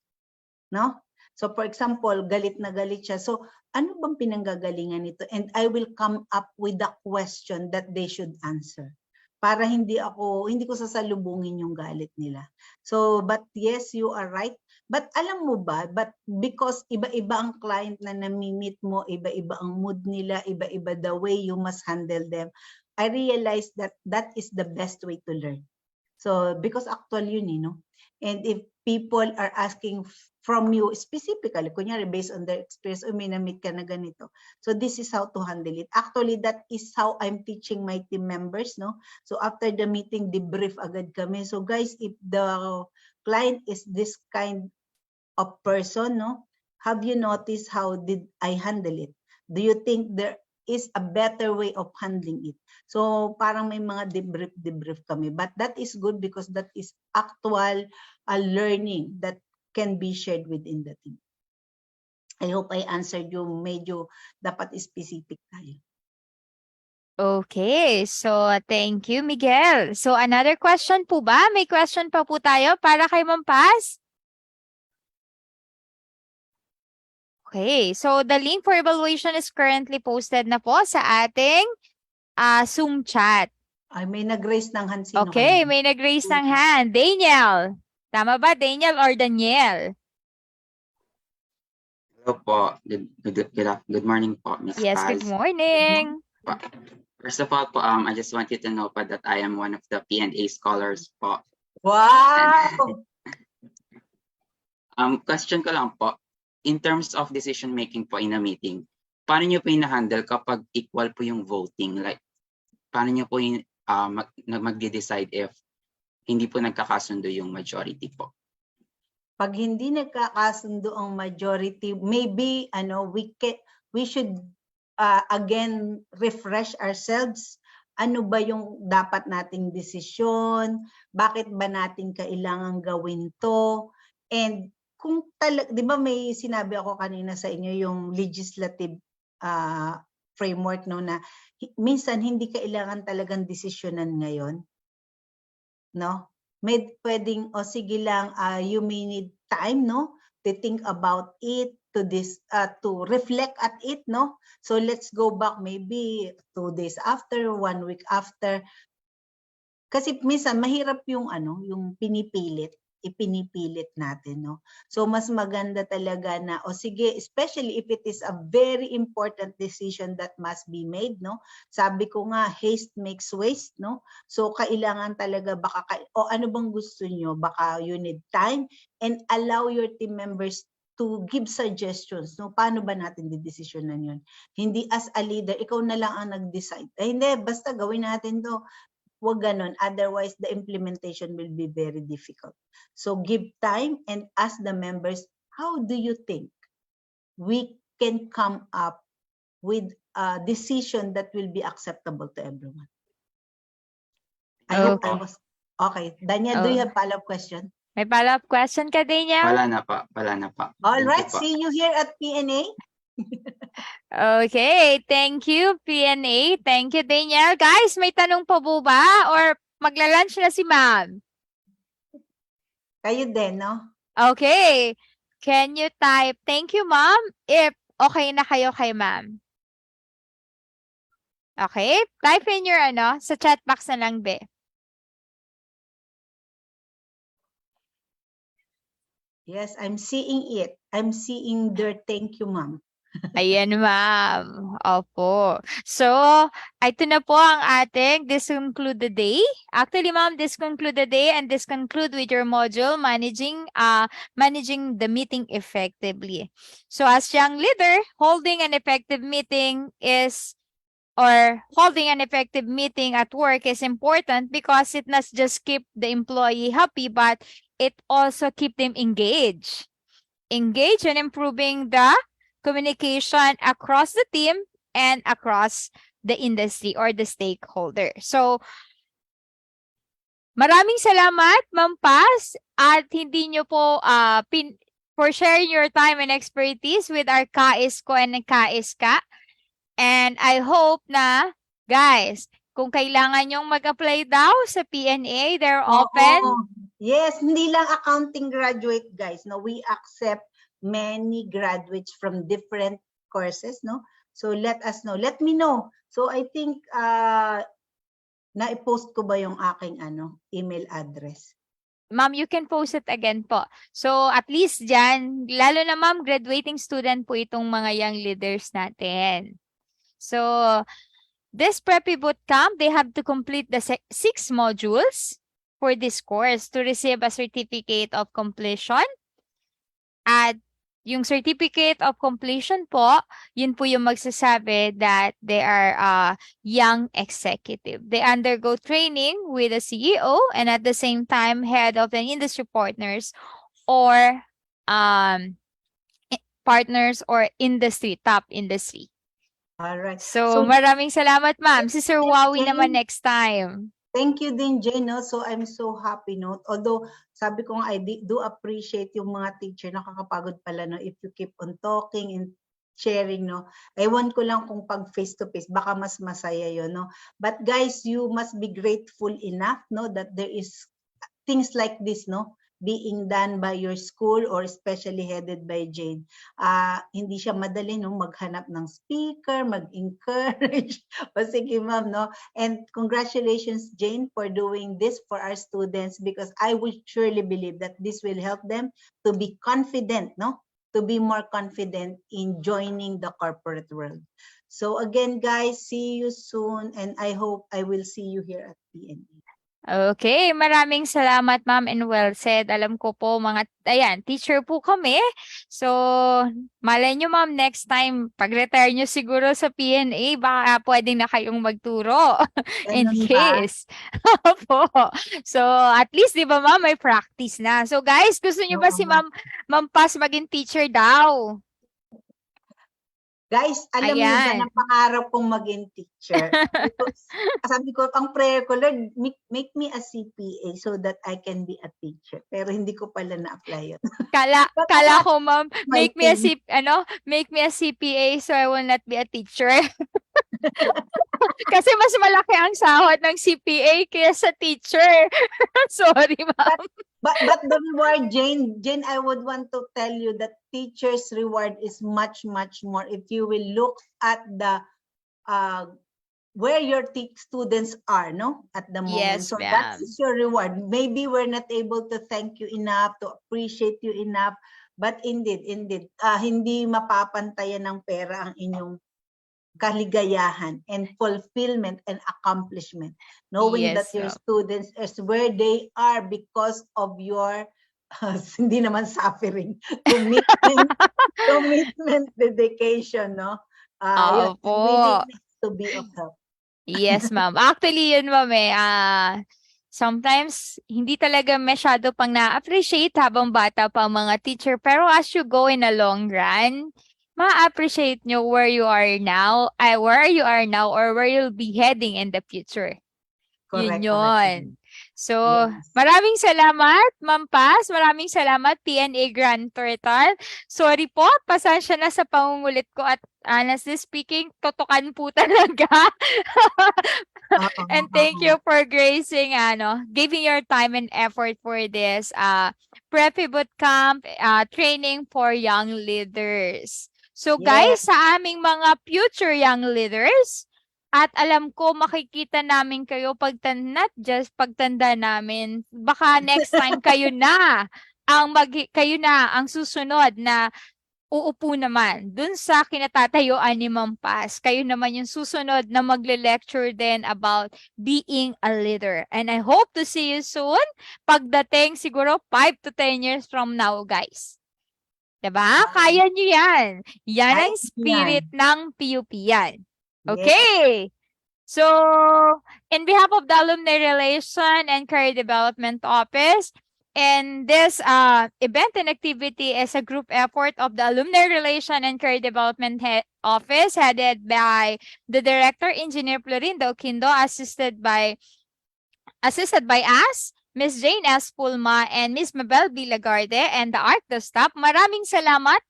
no? So for example, galit na galit siya. So ano bang pinanggagalingan nito? And I will come up with a question that they should answer. Para hindi ko sasalubungin yung galit nila. So, but yes, you are right. But alam mo ba, but because iba-iba ang client na nami-meet mo, iba-iba ang mood nila, iba-iba the way you must handle them, I realized that that is the best way to learn. So, because actual yun, no? And if people are asking from you specifically, kunyari based on their experience, may na-meet ka na ganito. So, this is how to handle it. Actually, that is how I'm teaching my team members, no? So, after the meeting, debrief agad kami. So, guys, if the client is this kind of person, no? Have you noticed how did I handle it? Do you think there is a better way of handling it? So parang may mga debrief kami. But that is good because that is actual learning that can be shared within the team. I hope I answered you. Medyo dapat specific tayo. Okay, so thank you, Miguel. So another question po ba? May question pa po tayo para kay Ma'am Paz? Okay, so the link for evaluation is currently posted na po sa ating Zoom chat. Ay, may nag-raise ng hand. Okay, may nag-raise ng hand. Daniel. Tama ba, Daniel or Daniel? Hello po. Good morning po, Ms. Yes, Paz. good morning. First of all po, I just want you to know po that I am one of the P&A scholars po. Wow! Question ko lang po, in terms of decision making po in a meeting, paano nyo po in-handle kapag equal po yung voting? Like, paano nyo po mag-decide if hindi po nagkakasundo yung majority po? Pag hindi nagkakasundo ang majority, maybe we should again refresh ourselves. Ano ba yung dapat nating desisyon? Bakit ba natin kailangan gawin to? And kung di ba may sinabi ako kanina sa inyo yung legislative framework, no, na minsan hindi kailangan talagang desisyonan ngayon, no? May pwedeng sige lang, you may need time, no, to think about it, to reflect at it, no? So let's go back maybe 2 days after, 1 week after. Kasi minsan mahirap yung yung ipinipilit natin, no? So mas maganda talaga na sige, especially if it is a very important decision that must be made, no? Sabi ko nga, haste makes waste, no? So kailangan talaga ano bang gusto nyo? Baka you need time and allow your team members to give suggestions, no? Paano ba natin didesisyonan yun? Hindi as a leader, ikaw na lang ang nag-decide. Hindi, basta gawin natin to. Huwag ganon. Otherwise, the implementation will be very difficult. So give time and ask the members, how do you think we can come up with a decision that will be acceptable to everyone? I hope I was okay. Daniel, do you have follow-up question? May follow-up question ka, Daniel? Wala na pa. All Thank right, you pa. see you here at PNA. Okay, thank you, PNA. Thank you, Daniel. Guys, may tanong pa po ba? Or magla-lunch na si ma'am? Kayo din, no? Okay. Can you type, thank you, ma'am, if okay na kayo kay ma'am? Okay, type in your sa chat box na lang, be. Yes, I'm seeing it. I'm seeing their thank you, ma'am. Ayan, ma'am. Opo. So, ito na po ang ating this conclude the day. Actually, ma'am, this conclude the day and this conclude with your module, managing the meeting effectively. So, as young leader, holding an effective meeting at work is important because it not just keep the employee happy, but it also keep them engaged in improving the communication across the team and across the industry or the stakeholder. So, maraming salamat, Ma'am Paz, at hindi nyo po for sharing your time and expertise with our KAISCO and KAISCA. And I hope na, guys, kung kailangan nyong mag-apply daw sa PNA, they're open. Yes, hindi lang accounting graduate, guys. No, we accept many graduates from different courses, no? So let us know. Let me know. So I think na-post ko ba yung aking email address? Ma'am, you can post it again po. So at least dyan, lalo na ma'am, graduating student po itong mga young leaders natin. So this PREPI bootcamp, they have to complete the 6 modules for this course to receive a certificate of completion. At yung certificate of completion po, yun po yung magsasabi that they are young executive. They undergo training with a CEO and at the same time head of the industry partners or top industry. All right. So maraming salamat, ma'am. Si Sir Wawi naman next time. Thank you din, Jane. No? So I'm so happy, no? Although sabi ko nga, I do appreciate yung mga teacher, nakakapagod pala, no? If you keep on talking and sharing, no? Ewan ko lang kung pag face-to-face, baka mas masaya yun, no? But guys, you must be grateful enough, no? That there is things like this, no? Being done by your school or especially headed by Jane. Hindi siya madali, no? Maghanap ng speaker, mag-encourage. O sige, ma'am, no? And congratulations, Jane, for doing this for our students because I would surely believe that this will help them to be confident, no? To be more confident in joining the corporate world. So again, guys, see you soon and I hope I will see you here at PNA. Okay, maraming salamat, ma'am, and well said. Alam ko po, teacher po kami. So, malay nyo, ma'am, next time, pag-retire nyo siguro sa PNA, baka pwedeng na kayong magturo in case. Po. So, at least, di ba, ma'am, may practice na. So, guys, gusto nyo ba si Ma'am Paz maging teacher daw? Guys, alam niyo ba na pangarap kong maging teacher? Sabi ko, ang prayer ko, Lord, make me a CPA so that I can be a teacher. Pero hindi ko pala na-apply yun. Kala ko, ma'am, make me a CPA so I will not be a teacher. Kasi mas malaki ang sahod ng CPA kaysa teacher. Sorry, ma'am. But the reward, Jane, I would want to tell you that teacher's reward is much, much more if you will look at the where your students are, no, at the moment. Yes, So that ma'am. is your reward. Maybe we're not able to thank you enough, to appreciate you enough, but indeed, hindi mapapantayan ng pera ang inyong kaligayahan and fulfillment and accomplishment, knowing that Yes, your ma'am. students is where they are because of your hindi naman suffering, commitment, dedication, no? Yun, Opo. willingness to be of help. Yes, ma'am. Actually, yun, ma'am, sometimes hindi talaga masyado pang na-appreciate habang bata pa ang mga teacher. Pero as you go in a long run, ma-appreciate nyo where you are now, or where you'll be heading in the future. Yun Correct, yun. correct. So, Yes. maraming salamat, Ma'am Paz. Maraming salamat, PNA Grand Thornton. Sorry po, pasensya na sa pangungulit ko at honestly speaking, totokan po talaga. And thank you for gracing, giving your time and effort for this PREPI Bootcamp training for young leaders. So guys, sa aming mga future young leaders, at alam ko makikita namin kayo not just pagtanda namin, baka next time kayo na ang susunod na uupo naman dun sa kinatatayuan ni Ma'am Paz. Kayo naman yung susunod na magle-lecture din about being a leader. And I hope to see you soon pagdating siguro 5 to 10 years from now, guys. Diba? Kaya nyo yan. Yan ang spirit ng PUP yan. Okay. So, in behalf of the Alumni Relation and Career Development Office, and this event and activity is a group effort of the Alumni Relation and Career Development Office headed by the Director, Engineer Florindo Quindo, assisted by us, Ms. Jane S. Pulma, and Ms. Mabel B. Lagarde, and the ARC, the staff. Maraming salamat,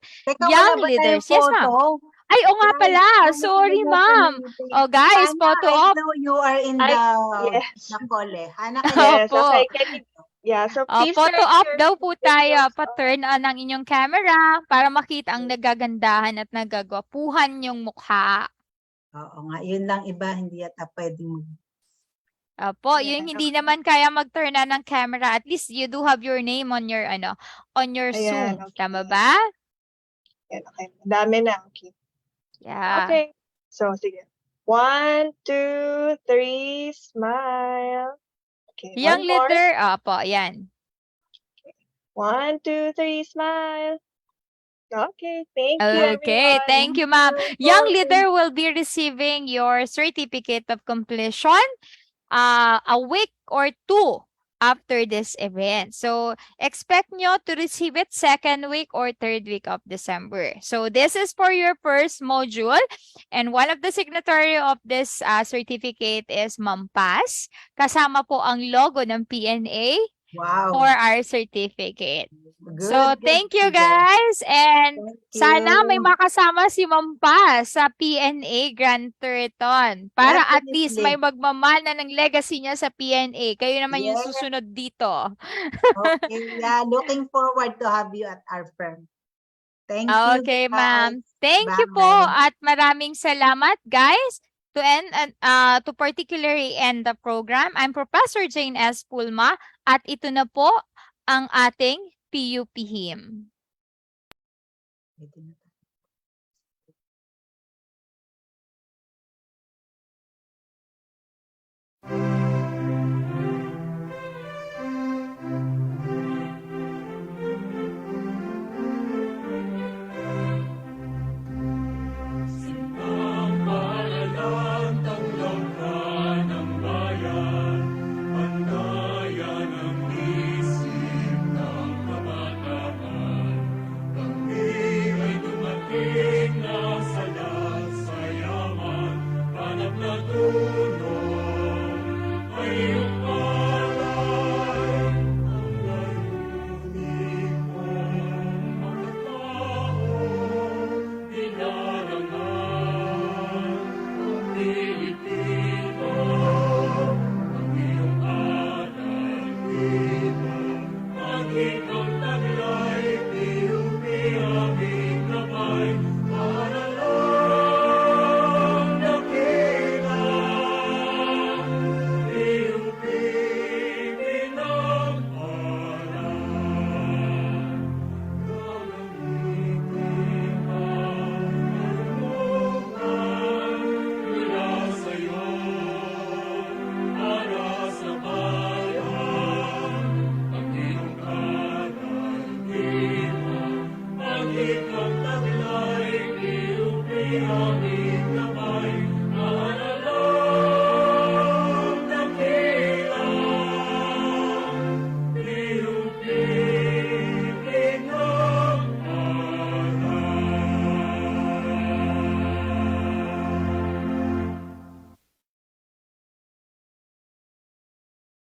young leaders. Yes, ma'am. Ay, o nga pala. Sorry, ma'am. Oh, guys, photo I op. know you are in the Nakole. Hana, Opo. So please photo stretch op your daw po tayo. Pa-turn on ang inyong camera para makita ang nagagandahan at nagagwapuhan yung mukha. Oo nga, yun lang iba, hindi yata pwedeng Opo, yung hindi naman kaya mag-turn on ng camera, at least you do have your name on your on your Ayan, Zoom. okay. Tama ba? Okay. Dami na. Okay. Yeah. Okay. So, sige. 1, 2, 3, smile. Okay, Young one more. leader, opo, yan. 1, 2, 3, smile. Okay, thank you, Okay, everyone. thank you, ma'am. Young leader will be receiving your certificate of completion a week or 2 after this event. So, expect nyo to receive it 2nd week or 3rd week of December. So, this is for your first module. And one of the signatory of this certificate is Ma'am Paz. Kasama po ang logo ng PNA for our certificate. So, thank you, guys. And sana may makasama si Ma'am Paz sa PNA Grand Thornton para at least may magmamana ng legacy niya sa PNA. Kayo naman yung susunod dito. Okay, yeah, looking forward to have you at our firm. Thank you. Okay, ma'am. Thank you po at maraming salamat, guys. To particularly end the program, I'm Professor Jane S. Pulma at ito na po ang ating PUP hymn.